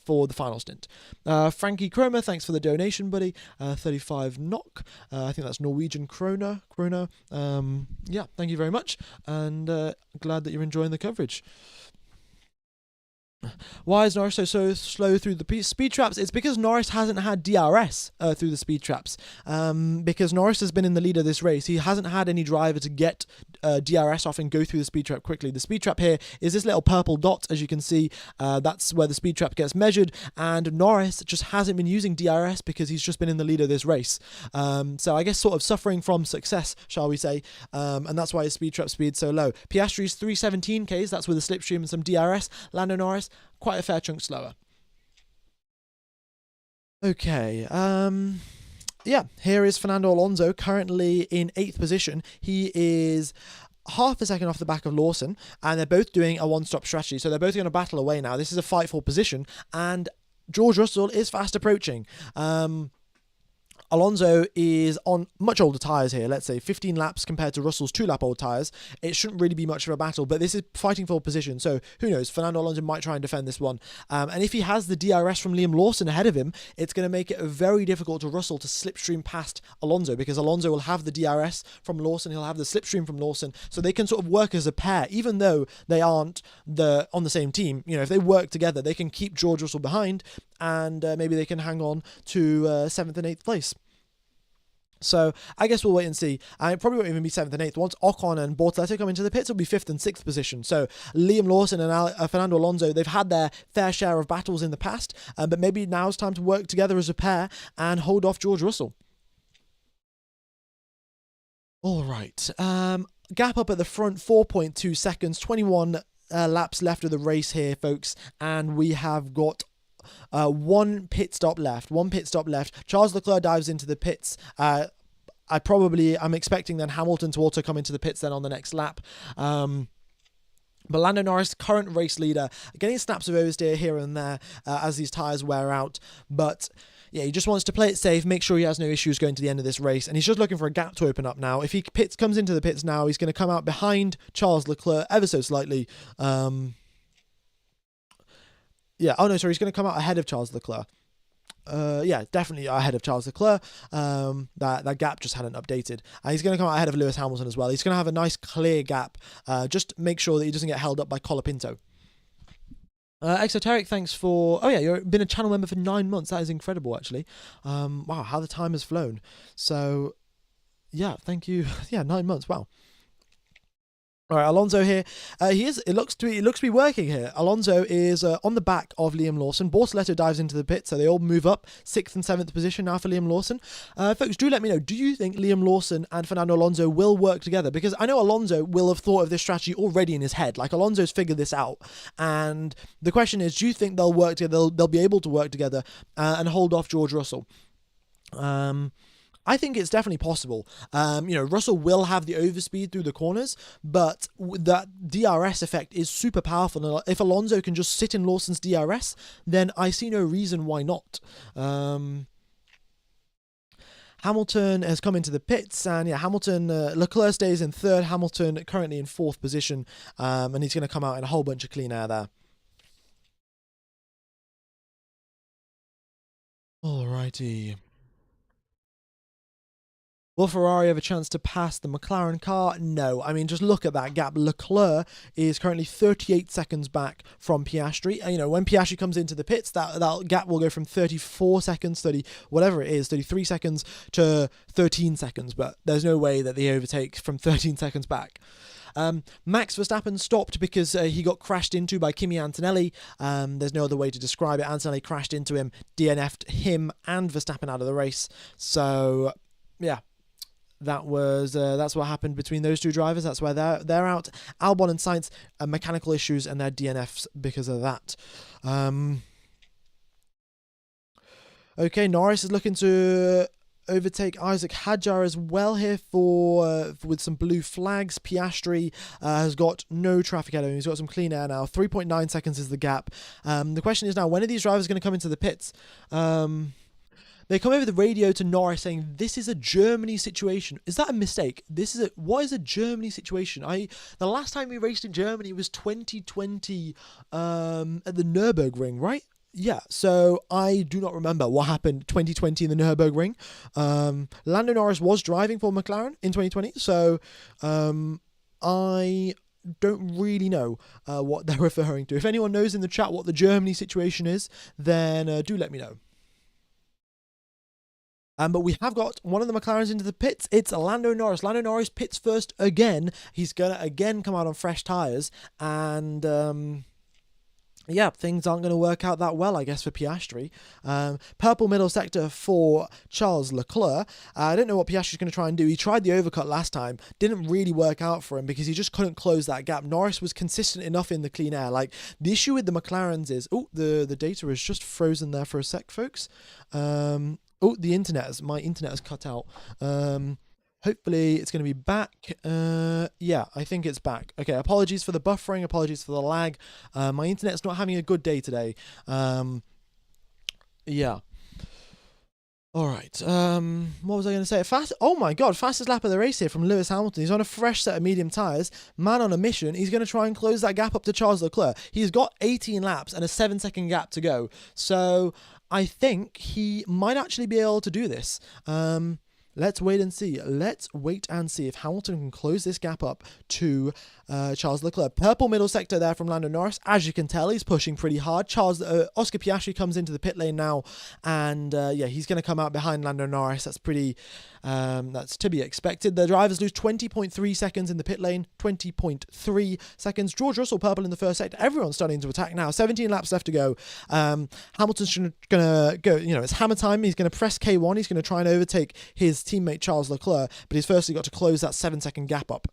for the final stint. Frankie Kromer, thanks for the donation, buddy. 35 NOK. I think that's Norwegian krona. Yeah, thank you very much, and glad that you're enjoying the coverage. Why is Norris so slow through the speed traps? It's because Norris hasn't had DRS through the speed traps. Because Norris has been in the lead of this race. He hasn't had any driver to get DRS off and go through the speed trap quickly. The speed trap here is this little purple dot, as you can see. That's where the speed trap gets measured. And Norris just hasn't been using DRS because he's just been in the lead of this race. So I guess sort of suffering from success, shall we say. And that's why his speed trap speed's so low. Piastri's 317 Ks. That's with a slipstream and some DRS. Lando Norris, quite a fair chunk slower. Okay, yeah, here is Fernando Alonso, currently in 8th position. He is half a second off the back of Lawson, and they're both doing a one-stop strategy, so they're both going to battle away now. This is a fight for position, and George Russell is fast approaching. Alonso is on much older tyres here, let's say 15 laps compared to Russell's 2-lap old tyres. It shouldn't really be much of a battle, but this is fighting for position, so who knows, Fernando Alonso might try and defend this one. And if he has the DRS from Liam Lawson ahead of him, it's going to make it very difficult to Russell to slipstream past Alonso, because Alonso will have the DRS from Lawson, he'll have the slipstream from Lawson, so they can sort of work as a pair, even though they aren't on the same team. You know, if they work together, they can keep George Russell behind, and maybe they can hang on to 7th and 8th place. So I guess we'll wait and see. And it probably won't even be 7th and 8th. Once Ocon and Bortoleto come into the pits, it'll be 5th and 6th position. So Liam Lawson and Fernando Alonso, they've had their fair share of battles in the past, but maybe now's time to work together as a pair and hold off George Russell. All right. Gap up at the front, 4.2 seconds, 21 laps left of the race here, folks. And we have got one pit stop left. Charles Leclerc dives into the pits. I'm expecting then Hamilton to also come into the pits then on the next lap. But Lando Norris, current race leader, getting snaps of oversteer here and there as these tyres wear out. But yeah, he just wants to play it safe, make sure he has no issues going to the end of this race. And he's just looking for a gap to open up now. If he comes into the pits now, he's going to come out behind Charles Leclerc ever so slightly. He's going to come out ahead of Charles Leclerc. Definitely ahead of Charles Leclerc. That gap just hadn't updated. He's going to come out ahead of Lewis Hamilton as well. He's going to have a nice clear gap. Just make sure that he doesn't get held up by Colapinto. Exoteric, thanks for... Oh yeah, you've been a channel member for 9 months. That is incredible, actually. Wow, how the time has flown. So, yeah, thank you. Yeah, 9 months, wow. All right, Alonso here. It looks to be working here. Alonso is on the back of Liam Lawson. Bortoletto dives into the pit, so they all move up. 6th and 7th position now for Liam Lawson. Folks, do let me know. Do you think Liam Lawson and Fernando Alonso will work together? Because I know Alonso will have thought of this strategy already in his head. Like, Alonso's figured this out. And the question is, do you think they'll work together? They'll be able to work together and hold off George Russell? I think it's definitely possible. Russell will have the overspeed through the corners, but that DRS effect is super powerful. And if Alonso can just sit in Lawson's DRS, then I see no reason why not. Hamilton has come into the pits, and Leclerc stays in 3rd, Hamilton currently in 4th position, and he's going to come out in a whole bunch of clean air there. Alrighty. Will Ferrari have a chance to pass the McLaren car? No. I mean, just look at that gap. Leclerc is currently 38 seconds back from Piastri. When Piastri comes into the pits, that gap will go from 34 seconds, 33 seconds to 13 seconds. But there's no way that they overtake from 13 seconds back. Max Verstappen stopped because he got crashed into by Kimi Antonelli. There's no other way to describe it. Antonelli crashed into him, DNF'd him and Verstappen out of the race. So, yeah. That's what happened between those two drivers. That's why they're out. Albon and Sainz mechanical issues and their DNFs because of that. Okay, Norris is looking to overtake Isaac Hadjar as well here with some blue flags. Piastri has got no traffic ahead of him. He's got some clean air now. 3.9 seconds is the gap. The question is now, when are these drivers going to come into the pits? They come over the radio to Norris saying, this is a Germany situation. Is that a mistake? What is a Germany situation? The last time we raced in Germany was 2020 at the Nürburgring, right? Yeah, so I do not remember what happened 2020 in the Nürburgring. Lando Norris was driving for McLaren in 2020, so I don't really know what they're referring to. If anyone knows in the chat what the Germany situation is, then do let me know. But we have got one of the McLarens into the pits. It's Lando Norris. Lando Norris pits first again. He's going to again come out on fresh tyres. And things aren't going to work out that well, I guess, for Piastri. Purple middle sector for Charles Leclerc. I don't know what Piastri's going to try and do. He tried the overcut last time. Didn't really work out for him because he just couldn't close that gap. Norris was consistent enough in the clean air. Like, the issue with the McLarens is... Oh, the data is just frozen there for a sec, folks. My internet has cut out. Hopefully it's going to be back. Yeah, I think it's back. Okay, apologies for the buffering, apologies for the lag. My internet's not having a good day today. Yeah. All right. What was I going to say? Oh my God, fastest lap of the race here from Lewis Hamilton. He's on a fresh set of medium tyres. Man on a mission. He's going to try and close that gap up to Charles Leclerc. He's got 18 laps and a 7-second gap to go. So I think he might actually be able to do this. Let's wait and see. Let's wait and see if Hamilton can close this gap up to Charles Leclerc. Purple middle sector there from Lando Norris. As you can tell, he's pushing pretty hard. Oscar Piastri comes into the pit lane now, and he's going to come out behind Lando Norris. That's that's to be expected. The drivers lose 20.3 seconds in the pit lane. 20.3 seconds. George Russell purple in the first sector. Everyone's starting to attack now. 17 laps left to go. Hamilton's going to go. It's hammer time. He's going to press K1. He's going to try and overtake his teammate Charles Leclerc, but he's firstly got to close that 7-second gap up.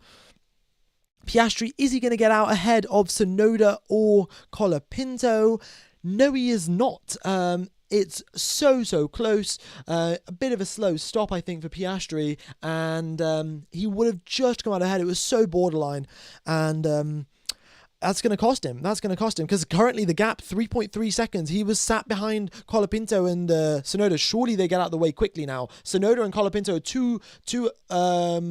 Piastri, is he going to get out ahead of Tsunoda or Colapinto? No, he is not. It's so close. A bit of a slow stop, I think, for Piastri, and he would have just come out ahead. It was so borderline, and that's going to cost him. That's going to cost him because currently the gap 3.3 seconds. He was sat behind Colapinto and Tsunoda. Surely they get out of the way quickly now. Tsunoda and Colapinto are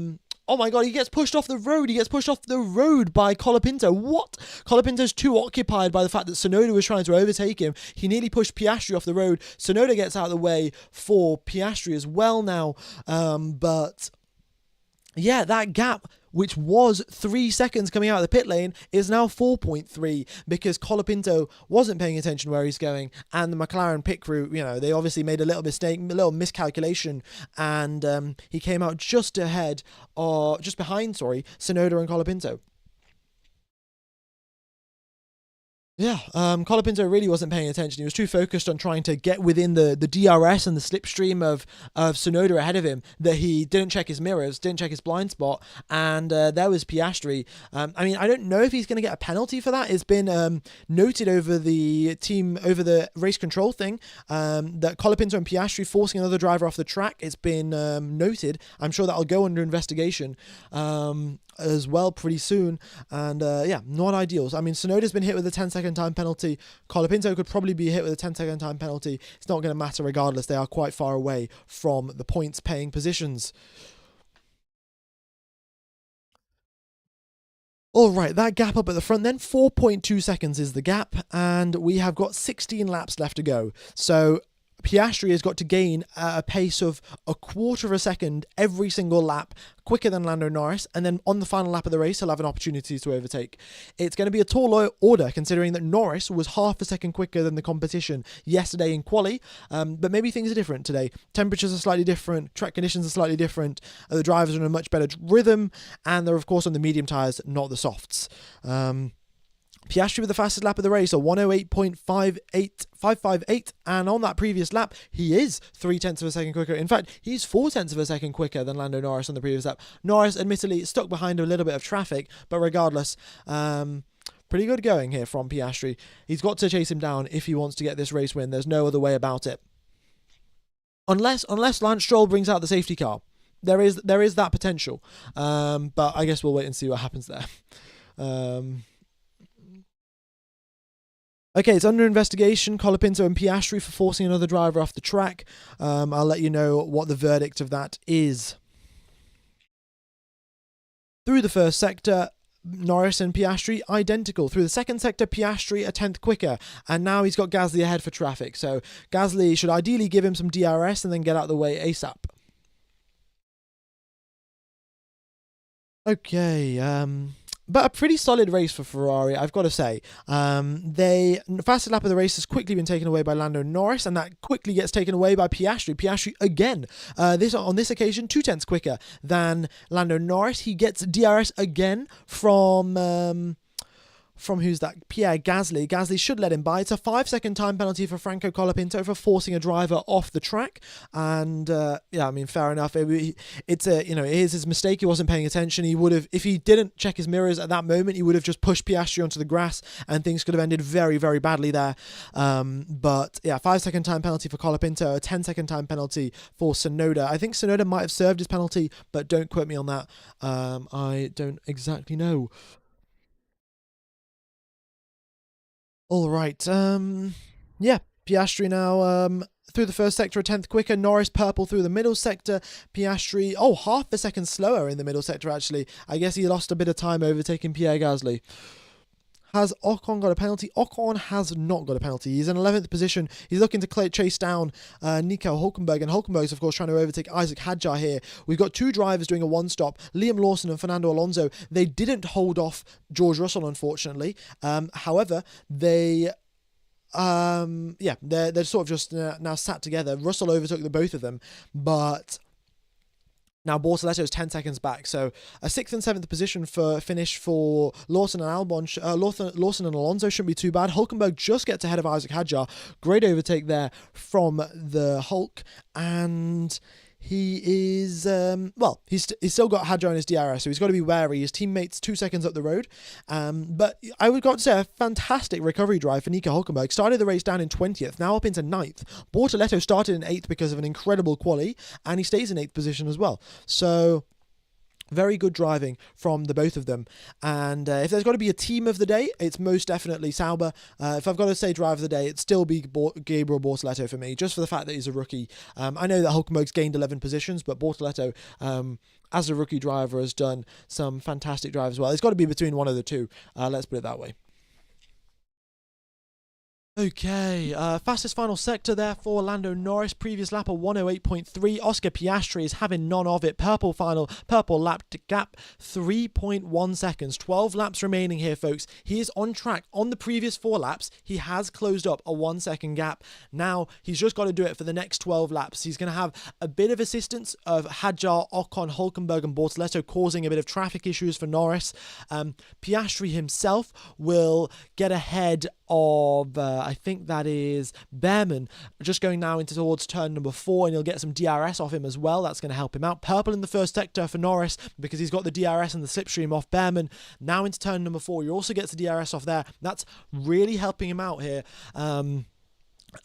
oh my god, he gets pushed off the road. He gets pushed off the road by Colapinto. What? Colapinto's too occupied by the fact that Tsunoda was trying to overtake him. He nearly pushed Piastri off the road. Tsunoda gets out of the way for Piastri as well now. But yeah, that gap, which was 3 seconds coming out of the pit lane, is now 4.3 because Colapinto wasn't paying attention where he's going, and the McLaren pit crew, they obviously made a little mistake, a little miscalculation, and he came out just behind, Tsunoda and Colapinto. Yeah, Colapinto really wasn't paying attention. He was too focused on trying to get within the DRS and the slipstream of Tsunoda ahead of him that he didn't check his mirrors, didn't check his blind spot, and there was Piastri. I don't know if he's going to get a penalty for that. It's been noted over the race control thing that Colapinto and Piastri forcing another driver off the track. It's been noted. I'm sure that'll go under investigation as well pretty soon, and not ideal. Tsunoda's been hit with a 10-second time penalty. Colapinto could probably be hit with a 10-second time penalty. It's not going to matter regardless. They are quite far away from the points paying positions. All right, that gap up at the front then, 4.2 seconds is the gap, and we have got 16 laps left to go. So Piastri has got to gain a pace of a quarter of a second every single lap, quicker than Lando Norris, and then on the final lap of the race, he'll have an opportunity to overtake. It's going to be a tall order, considering that Norris was half a second quicker than the competition yesterday in quali, but maybe things are different today. Temperatures are slightly different, track conditions are slightly different, the drivers are in a much better rhythm, and they're, of course, on the medium tyres, not the softs. Piastri with the fastest lap of the race, a 108.558, and on that previous lap, he is 0.3 of a second quicker. In fact, he's 0.4 of a second quicker than Lando Norris on the previous lap. Norris, admittedly, stuck behind a little bit of traffic, but regardless, pretty good going here from Piastri. He's got to chase him down if he wants to get this race win. There's no other way about it. Unless Lance Stroll brings out the safety car. There is that potential, but I guess we'll wait and see what happens there. Okay, it's under investigation, Colapinto and Piastri, for forcing another driver off the track. I'll let you know what the verdict of that is. Through the first sector, Norris and Piastri identical. Through the second sector, Piastri a 10th quicker, and now he's got Gasly ahead for traffic. So Gasly should ideally give him some DRS and then get out of the way ASAP. Okay, but a pretty solid race for Ferrari, I've got to say. The fastest lap of the race has quickly been taken away by Lando Norris, and that quickly gets taken away by Piastri. Piastri again, on this occasion, 0.2 quicker than Lando Norris. He gets DRS again from who's that? Pierre Gasly. Gasly should let him by. It's a 5-second time penalty for Franco Colapinto for forcing a driver off the track, and fair enough. It is his mistake. He wasn't paying attention. He would have, if he didn't check his mirrors at that moment, he would have just pushed Piastri onto the grass, and things could have ended very, very badly there. 5-second time penalty for Colapinto, a 10-second time penalty for Tsunoda. I think Tsunoda might have served his penalty, but don't quote me on that. I don't exactly know. All right. Piastri now through the first sector, a 10th quicker. Norris purple through the middle sector. Piastri, half a second slower in the middle sector, actually. I guess he lost a bit of time overtaking Pierre Gasly. Has Ocon got a penalty? Ocon has not got a penalty. He's in 11th position. He's looking to chase down Nico Hülkenberg, and Hülkenberg's, of course, trying to overtake Isaac Hadjar here. We've got two drivers doing a one-stop, Liam Lawson and Fernando Alonso. They didn't hold off George Russell, unfortunately. However, they're sort of just now sat together. Russell overtook the both of them, but now Bortoletto is 10 seconds back, so a 6th and 7th position for finish for Lawson and Lawson and Alonso shouldn't be too bad. Hülkenberg just gets ahead of Isaac Hadjar. Great overtake there from the Hulk, and he is, he's still got Hadjar in his DRS, so he's got to be wary. His teammate's 2 seconds up the road. But I would got to say a fantastic recovery drive for Nico Hülkenberg. Started the race down in 20th, now up into 9th. Bortoleto started in 8th because of an incredible quali, and he stays in 8th position as well. So very good driving from the both of them. And if there's got to be a team of the day, it's most definitely Sauber. If I've got to say driver of the day, it'd still be Gabriel Bortoleto for me, just for the fact that he's a rookie. I know that Hülkenberg's gained 11 positions, but Bortoleto, as a rookie driver, has done some fantastic drive as well. It's got to be between one of the two. Let's put it that way. Okay, fastest final sector there for Lando Norris. Previous lap of 108.3. Oscar Piastri is having none of it. Purple lap gap, 3.1 seconds. 12 laps remaining here, folks. He is on track. On the previous 4 laps, he has closed up a 1 second gap. Now, he's just got to do it for the next 12 laps. He's going to have a bit of assistance of Hadjar, Ocon, Hülkenberg and Bortoleto causing a bit of traffic issues for Norris. Piastri himself will get ahead of, I think that is Behrman, just going now into towards turn number 4, and he'll get some DRS off him as well. That's going to help him out. Purple in the first sector for Norris because he's got the DRS and the slipstream off Behrman. Now into turn number 4, he also gets the DRS off there. That's really helping him out here.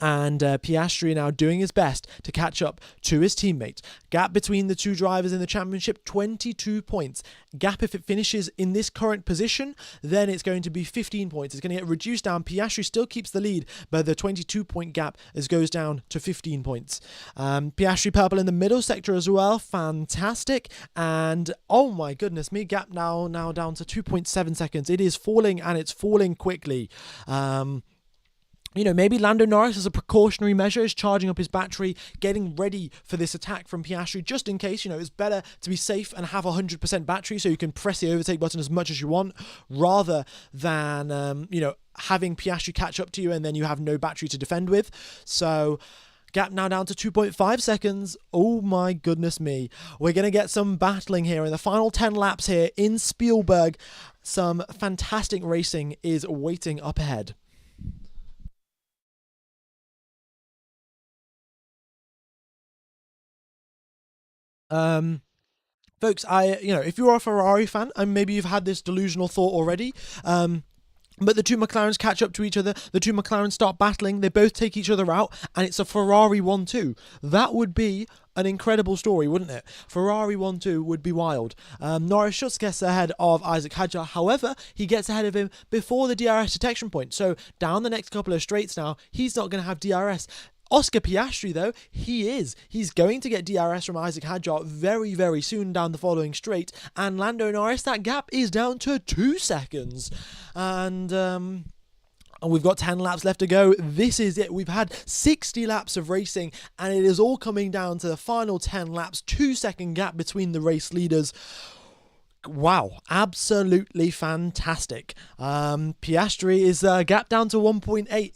And Piastri now doing his best to catch up to his teammate. Gap between the two drivers in the championship, 22 points. Gap, if it finishes in this current position, then it's going to be 15 points. It's going to get reduced down. Piastri still keeps the lead, but the 22-point gap goes down to 15 points. Piastri purple in the middle sector as well. Fantastic. And oh my goodness me, gap now down to 2.7 seconds. It is falling, and it's falling quickly. Maybe Lando Norris, as a precautionary measure, is charging up his battery, getting ready for this attack from Piastri, just in case. It's better to be safe and have 100% battery so you can press the overtake button as much as you want, rather than, having Piastri catch up to you and then you have no battery to defend with. So gap now down to 2.5 seconds. Oh my goodness me. We're going to get some battling here in the final 10 laps here in Spielberg. Some fantastic racing is waiting up ahead. Folks, if you're a Ferrari fan, and maybe you've had this delusional thought already, but the two McLarens catch up to each other, the two McLarens start battling, they both take each other out, and it's a Ferrari 1-2. That would be an incredible story, wouldn't it? Ferrari 1-2 would be wild. Norris just gets ahead of Isaac Hadjar. However, he gets ahead of him before the DRS detection point. So down the next couple of straights now, he's not going to have DRS. Oscar Piastri, though, he's going to get DRS from Isaac Hadjar very, very soon down the following straight, and Lando Norris, that gap is down to 2 seconds, and we've got 10 laps left to go. This is it. We've had 60 laps of racing, and it is all coming down to the final 10 laps, 2-second gap between the race leaders. Wow, absolutely fantastic. Piastri is gap down to 1.8.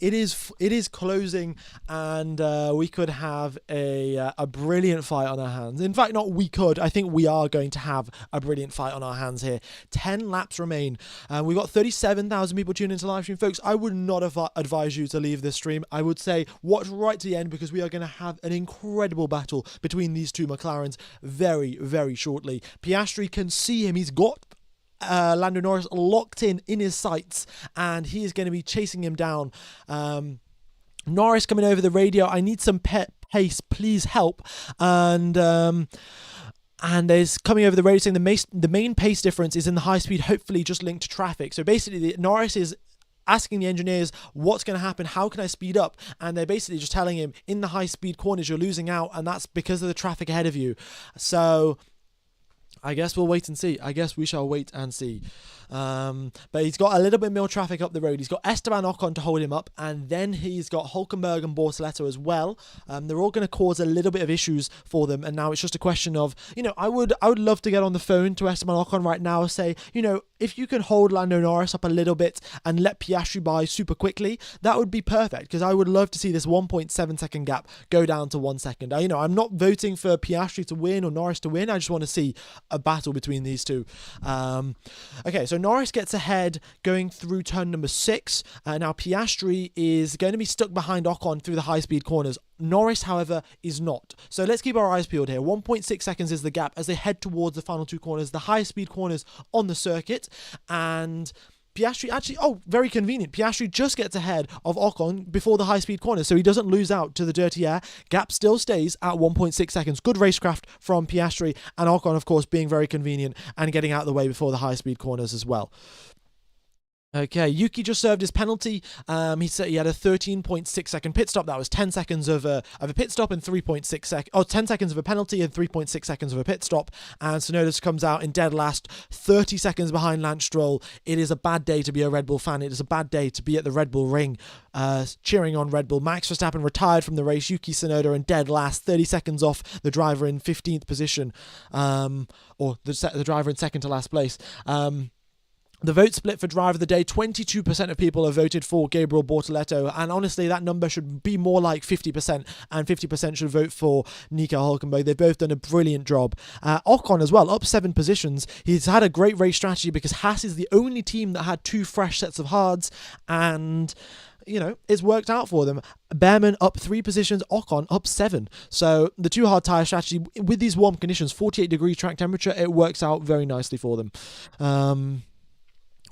It is closing, and we could have a brilliant fight on our hands. In fact, not we could. I think we are going to have a brilliant fight on our hands here. 10 laps remain. We've got 37,000 people tuning into live stream, folks. I would not advise you to leave this stream. I would say watch right to the end, because we are going to have an incredible battle between these two McLarens very, very shortly. Piastri can see him. He's got Lando Norris locked in his sights, and he is going to be chasing him down. Norris coming over the radio, I need some pace, please help. And there's coming over the radio saying the main pace difference is in the high speed, hopefully just linked to traffic. So basically, Norris is asking the engineers what's going to happen, how can I speed up, and they're basically just telling him in the high speed corners you're losing out, and that's because of the traffic ahead of you. So I guess we'll wait and see. I guess we shall wait and see. But he's got a little bit more traffic up the road. He's got Esteban Ocon to hold him up, and then he's got Hülkenberg and Bortoleto as well. They're all going to cause a little bit of issues for them, and now it's just a question of, I would love to get on the phone to Esteban Ocon right now, say, if you can hold Lando Norris up a little bit and let Piastri by super quickly, that would be perfect, because I would love to see this 1.7 second gap go down to 1 second. I'm not voting for Piastri to win or Norris to win. I just want to see a battle between these two. Okay, so Norris gets ahead going through turn number 6. Now Piastri is going to be stuck behind Ocon through the high-speed corners. Norris, however, is not. So let's keep our eyes peeled here. 1.6 seconds is the gap as they head towards the final two corners, the highest speed corners on the circuit. And Piastri actually, very convenient. Piastri just gets ahead of Ocon before the high-speed corners, so he doesn't lose out to the dirty air. Gap still stays at 1.6 seconds. Good racecraft from Piastri, and Ocon, of course, being very convenient and getting out of the way before the high-speed corners as well. Okay, Yuki just served his penalty. He said he had a 13.6 second pit stop. That was 10 seconds of a pit stop and 3.6 seconds. 10 seconds of a penalty and 3.6 seconds of a pit stop. And Tsunoda comes out in dead last, 30 seconds behind Lance Stroll. It is a bad day to be a Red Bull fan. It is a bad day to be at the Red Bull ring, cheering on Red Bull. Max Verstappen retired from the race. Yuki Tsunoda in dead last, 30 seconds off the driver in 15th position, or the driver in second to last place. The vote split for driver of the day, 22% of people have voted for Gabriel Bortoleto, and honestly that number should be more like 50%, and 50% should vote for Nico Hülkenberg. They've both done a brilliant job. Ocon as well, up 7 positions. He's had a great race strategy because Haas is the only team that had 2 fresh sets of hards, and it's worked out for them. Behrman up 3 positions, Ocon up 7. So the 2 hard tyre strategy with these warm conditions, 48 degree track temperature, it works out very nicely for them.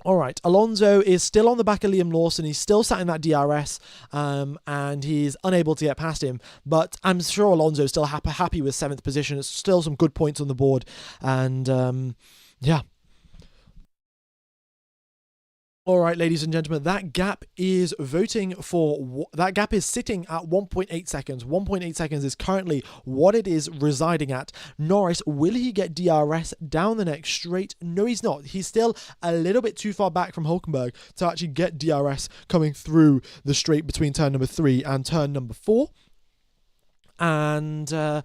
All right, Alonso is still on the back of Liam Lawson. He's still sat in that DRS, and he's unable to get past him. But I'm sure Alonso is still happy with 7th position. It's still some good points on the board. And, yeah. All right, ladies and gentlemen, that gap is sitting at 1.8 seconds. 1.8 seconds is currently what it is residing at. Norris, will he get DRS down the next straight? No, he's not. He's still a little bit too far back from Hülkenberg to actually get DRS coming through the straight between turn number 3 and turn number 4. And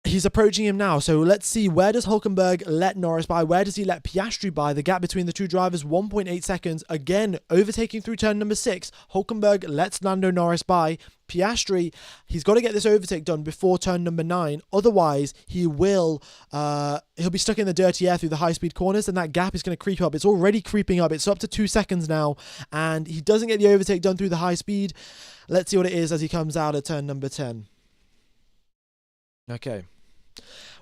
he's approaching him now, so let's see, where does Hülkenberg let Norris by? Where does he let Piastri by? The gap between the 2 drivers, 1.8 seconds. Again, overtaking through turn number 6. Hülkenberg lets Lando Norris by. Piastri, he's got to get this overtake done before turn number 9. Otherwise, he'll be stuck in the dirty air through the high-speed corners, and that gap is going to creep up. It's already creeping up. It's up to 2 seconds now, and he doesn't get the overtake done through the high speed. Let's see what it is as he comes out of turn number 10. Okay.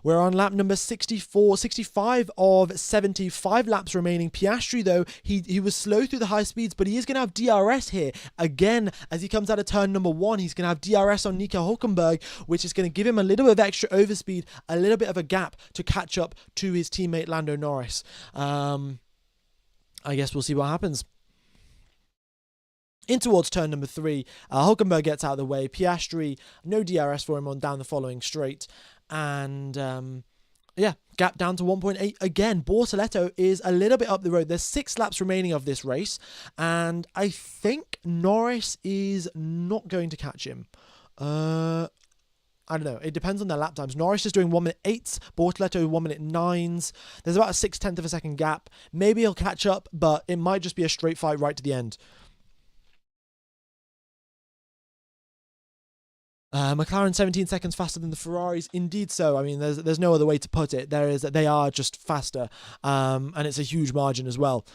We're on lap number 65 of 75 laps remaining. Piastri, though, he was slow through the high speeds, but he is going to have DRS here. Again, as he comes out of turn number 1, he's going to have DRS on Nico Hülkenberg, which is going to give him a little bit of extra overspeed, a little bit of a gap to catch up to his teammate Lando Norris. I guess we'll see what happens. In towards turn number 3, Hülkenberg gets out of the way. Piastri, no DRS for him on down the following straight. And, gap down to 1.8. Again, Bortoleto is a little bit up the road. There's 6 laps remaining of this race. And I think Norris is not going to catch him. I don't know. It depends on their lap times. Norris is doing 1:08. Bortoleto 1:09. There's about a 0.6 of a second gap. Maybe he'll catch up, but it might just be a straight fight right to the end. McLaren 17 seconds faster than the Ferraris. Indeed so. I mean, there's no other way to put it. They are just faster, and it's a huge margin as well.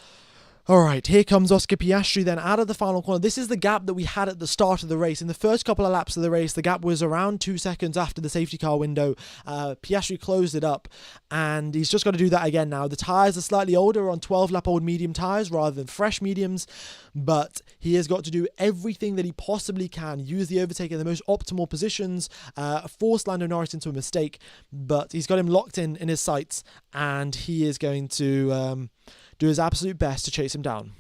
All right, here comes Oscar Piastri then out of the final corner. This is the gap that we had at the start of the race. In the first couple of laps of the race, the gap was around 2 seconds after the safety car window. Piastri closed it up, and he's just got to do that again now. The tyres are slightly older, on 12-lap-old medium tyres rather than fresh mediums, but he has got to do everything that he possibly can, use the overtake in the most optimal positions, force Lando Norris into a mistake, but he's got him locked in his sights, and he is going to do his absolute best to chase him down.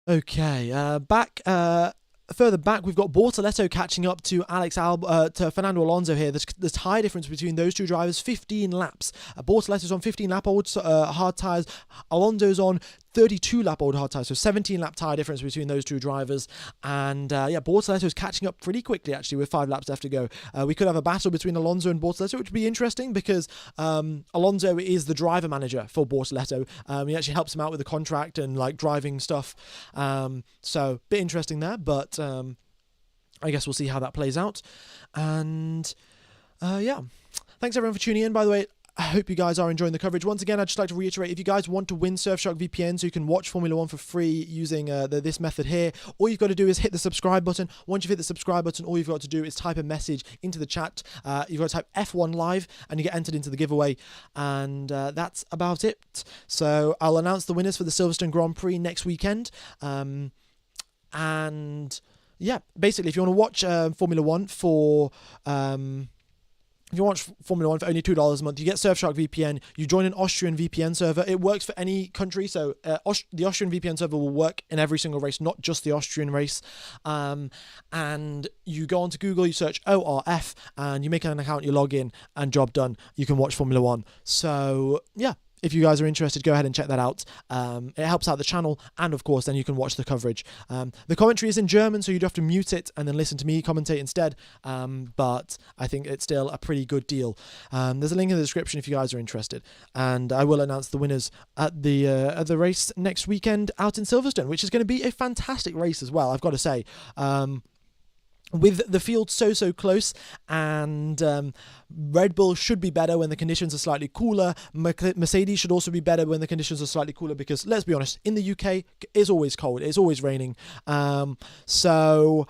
Okay, further back, we've got Bortoleto catching up to to Fernando Alonso here. The tyre difference between those 2 drivers, 15 laps. Bortoleto's on 15-lap-old hard tyres. Alonso's on 32-lap-old hard tyres, so 17-lap tyre difference between those 2 drivers. And Bortoleto's catching up pretty quickly, actually, with 5 laps left to go. We could have a battle between Alonso and Bortoleto, which would be interesting because Alonso is the driver manager for Bortoleto. He actually helps him out with the contract and driving stuff. So, a bit interesting there, but I guess we'll see how that plays out. And, thanks everyone for tuning in. By the way, I hope you guys are enjoying the coverage. Once again, I'd just like to reiterate, if you guys want to win Surfshark VPN so you can watch Formula 1 for free using this method here, all you've got to do is hit the subscribe button. Once you've hit the subscribe button, all you've got to do is type a message into the chat. You've got to type F1 live and you get entered into the giveaway. And that's about it. So I'll announce the winners for the Silverstone Grand Prix next weekend. And yeah, basically, if you want to watch Formula 1 for... if you watch Formula 1 for only $2 a month, you get Surfshark VPN. You join an Austrian VPN server. It works for any country, so the Austrian VPN server will work in every single race, not just the Austrian race. And you go onto Google, you search ORF, and you make an account, you log in, and job done. You can watch Formula 1. So, yeah. If you guys are interested, go ahead and check that out. It helps out the channel, and of course, then you can watch the coverage. The commentary is in German, so you'd have to mute it and then listen to me commentate instead. But I think it's still a pretty good deal. There's a link in the description if you guys are interested, and I will announce the winners at the race next weekend out in Silverstone, which is going to be a fantastic race as well. I've got to say. With the field so close, and Red Bull should be better when the conditions are slightly cooler. Mercedes should also be better when the conditions are slightly cooler, because let's be honest, in the UK it's always cold, it's always raining. So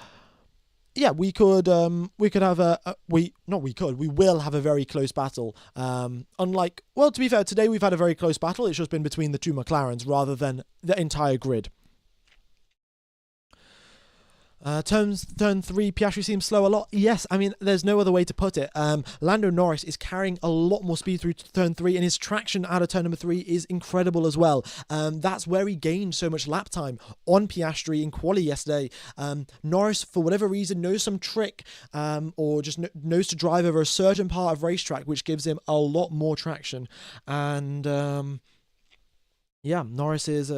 yeah, we will have a very close battle. Unlike, well, to be fair, today we've had a very close battle. It's just been between the two McLarens rather than the entire grid. Turn 3, Piastri seems slow a lot. Yes, I mean, there's no other way to put it. Lando Norris is carrying a lot more speed through turn 3, and his traction out of turn number 3 is incredible as well. That's where he gained so much lap time on Piastri in quali yesterday. Norris, for whatever reason, knows some trick, or just knows to drive over a certain part of racetrack, which gives him a lot more traction. And yeah, Norris is...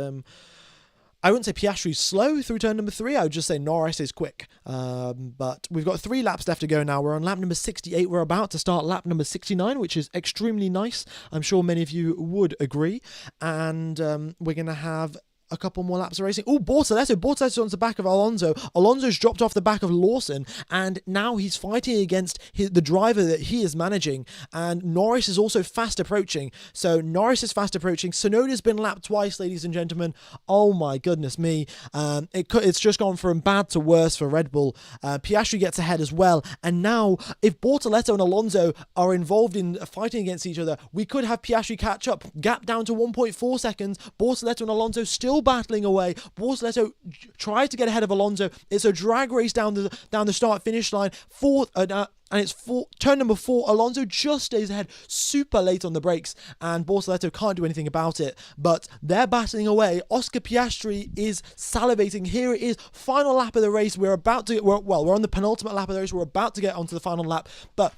I wouldn't say Piastri's slow through turn number 3. I would just say Norris is quick. But we've got 3 laps left to go now. We're on lap number 68. We're about to start lap number 69, which is extremely nice. I'm sure many of you would agree. And we're going to have a couple more laps of racing. Oh, Bortoletto's on the back of Alonso. Alonso's dropped off the back of Lawson, and now he's fighting against the driver that he is managing, and Norris is also fast approaching. So Norris is fast approaching. Tsunoda's been lapped twice, ladies and gentlemen. Oh my goodness me. It's just gone from bad to worse for Red Bull. Piastri gets ahead as well, and now if Bortoletto and Alonso are involved in fighting against each other, we could have Piastri catch up. Gap down to 1.4 seconds. Bortoletto and Alonso still battling away. Bortoletto tried to get ahead of Alonso. It's a drag race down the start-finish line. And it's turn number 4. Alonso just stays ahead, super late on the brakes, and Bortoletto can't do anything about it. But they're battling away. Oscar Piastri is salivating. Here it is, final lap of the race. We're on the penultimate lap of the race. We're about to get onto the final lap, but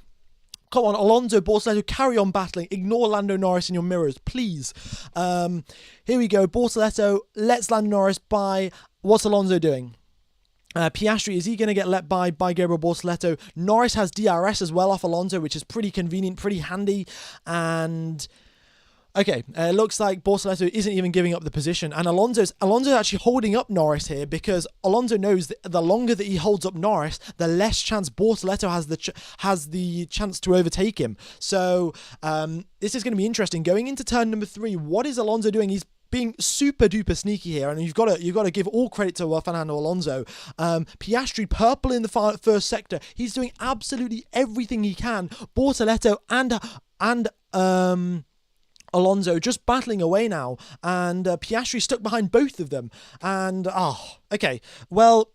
come on, Alonso, Bortoletto, carry on battling. Ignore Lando Norris in your mirrors, please. Here we go. Bortoletto lets Lando Norris by. What's Alonso doing? Piastri, is he going to get let by Gabriel Bortoletto? Norris has DRS as well off Alonso, which is pretty convenient, pretty handy. And okay, it looks like Bortoletto isn't even giving up the position, and Alonso's actually holding up Norris here, because Alonso knows that the longer that he holds up Norris, the less chance Bortoletto has the chance to overtake him. So this is going to be interesting. Going into turn number 3, what is Alonso doing? He's being super duper sneaky here, and you've got to give all credit to Fernando Alonso. Piastri purple in the first sector. He's doing absolutely everything he can. Bortoletto and Alonso just battling away now, and Piastri stuck behind both of them. And okay, well,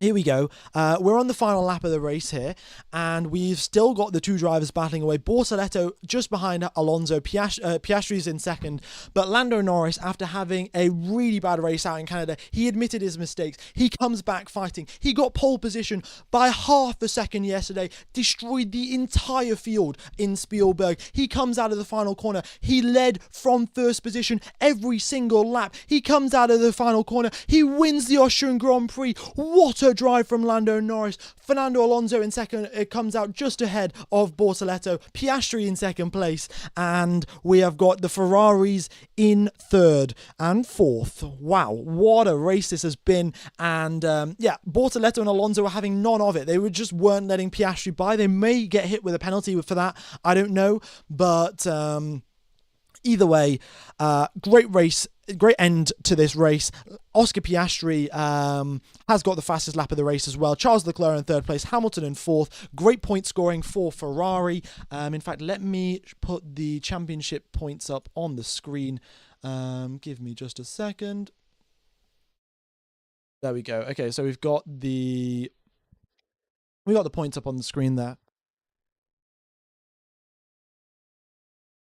here we go. We're on the final lap of the race here, and we've still got the 2 drivers battling away. Bortoletto just behind Alonso. Piastri's in second, but Lando Norris, after having a really bad race out in Canada, he admitted his mistakes. He comes back fighting. He got pole position by half a second yesterday, destroyed the entire field in Spielberg. He comes out of the final corner. He led from first position every single lap. He comes out of the final corner. He wins the Austrian Grand Prix. What a Killer drive from Lando Norris. Fernando Alonso in second. It comes out just ahead of Bortoleto. Piastri in second place. And we have got the Ferraris in third and fourth. Wow, what a race this has been. And yeah, Bortoleto and Alonso were having none of it. They just weren't letting Piastri by. They may get hit with a penalty for that. I don't know. But either way, great race. Great end to this race. Oscar Piastri has got the fastest lap of the race as well. Charles Leclerc in third place. Hamilton in fourth. Great point scoring for Ferrari. In fact, let me put the championship points up on the screen. Give me just a second. There we go. Okay, so we've got the points up on the screen there.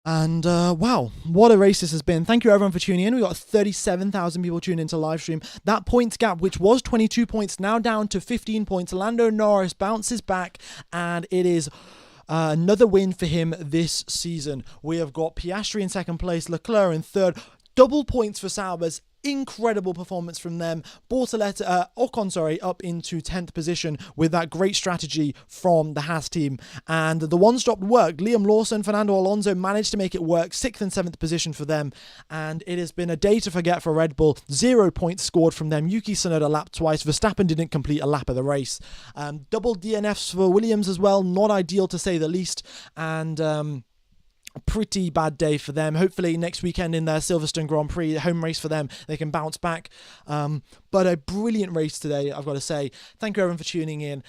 And wow, what a race this has been. Thank you everyone for tuning in. We got 37,000 people tuned into live stream. That points gap, which was 22 points, now down to 15 points. Lando Norris bounces back, and it is another win for him this season. We have got Piastri in second place, Leclerc in third. Double points for Saubers. Incredible performance from them. Ocon, up into 10th position with that great strategy from the Haas team. And the one-stop worked. Liam Lawson, Fernando Alonso managed to make it work. 6th and 7th position for them. And it has been a day to forget for Red Bull. 0 points scored from them. Yuki Tsunoda lapped twice. Verstappen didn't complete a lap of the race. Double DNFs for Williams as well. Not ideal to say the least. And a pretty bad day for them. Hopefully next weekend in their Silverstone Grand Prix, home race for them, they can bounce back. But a brilliant race today, I've got to say. Thank you everyone for tuning in.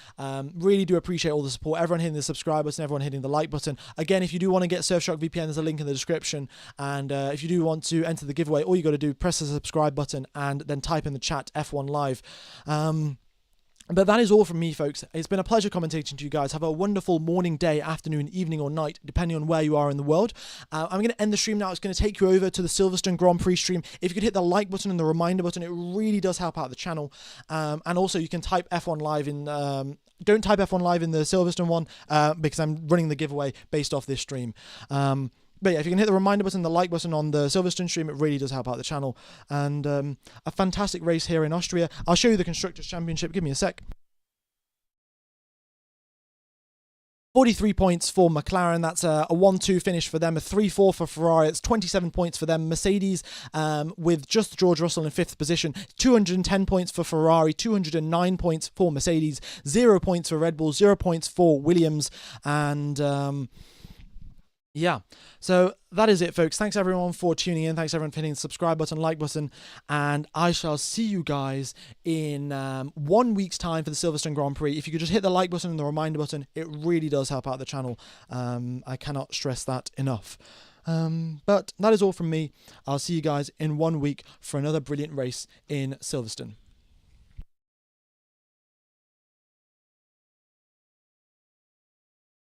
Really do appreciate all the support. Everyone hitting the subscribe button, everyone hitting the like button. Again, if you do want to get Surfshark VPN, there's a link in the description. And if you do want to enter the giveaway, all you got to do, press the subscribe button and then type in the chat F1 Live. But that is all from me, folks. It's been a pleasure commentating to you guys. Have a wonderful morning, day, afternoon, evening, or night, depending on where you are in the world. I'm going to end the stream now. It's going to take you over to the Silverstone Grand Prix stream. If you could hit the like button and the reminder button, it really does help out the channel. And also, you can type F1 Live in... don't type F1 Live in the Silverstone one, because I'm running the giveaway based off this stream. But yeah, if you can hit the reminder button, the like button on the Silverstone stream, it really does help out the channel. And a fantastic race here in Austria. I'll show you the Constructors' Championship. Give me a sec. 43 points for McLaren. That's a 1-2 finish for them. A 3-4 for Ferrari. It's 27 points for them. Mercedes, with just George Russell in 5th position. 210 points for Ferrari. 209 points for Mercedes. 0 points for Red Bull. 0 points for Williams. And... yeah, so that is it, folks. Thanks everyone for tuning in. Thanks everyone for hitting the subscribe button, like button, and I shall see you guys in 1 week's time for the Silverstone Grand Prix. If you could just hit the like button and the reminder button, it really does help out the channel. I cannot stress that enough. But that is all from me. I'll see you guys in 1 week for another brilliant race in Silverstone.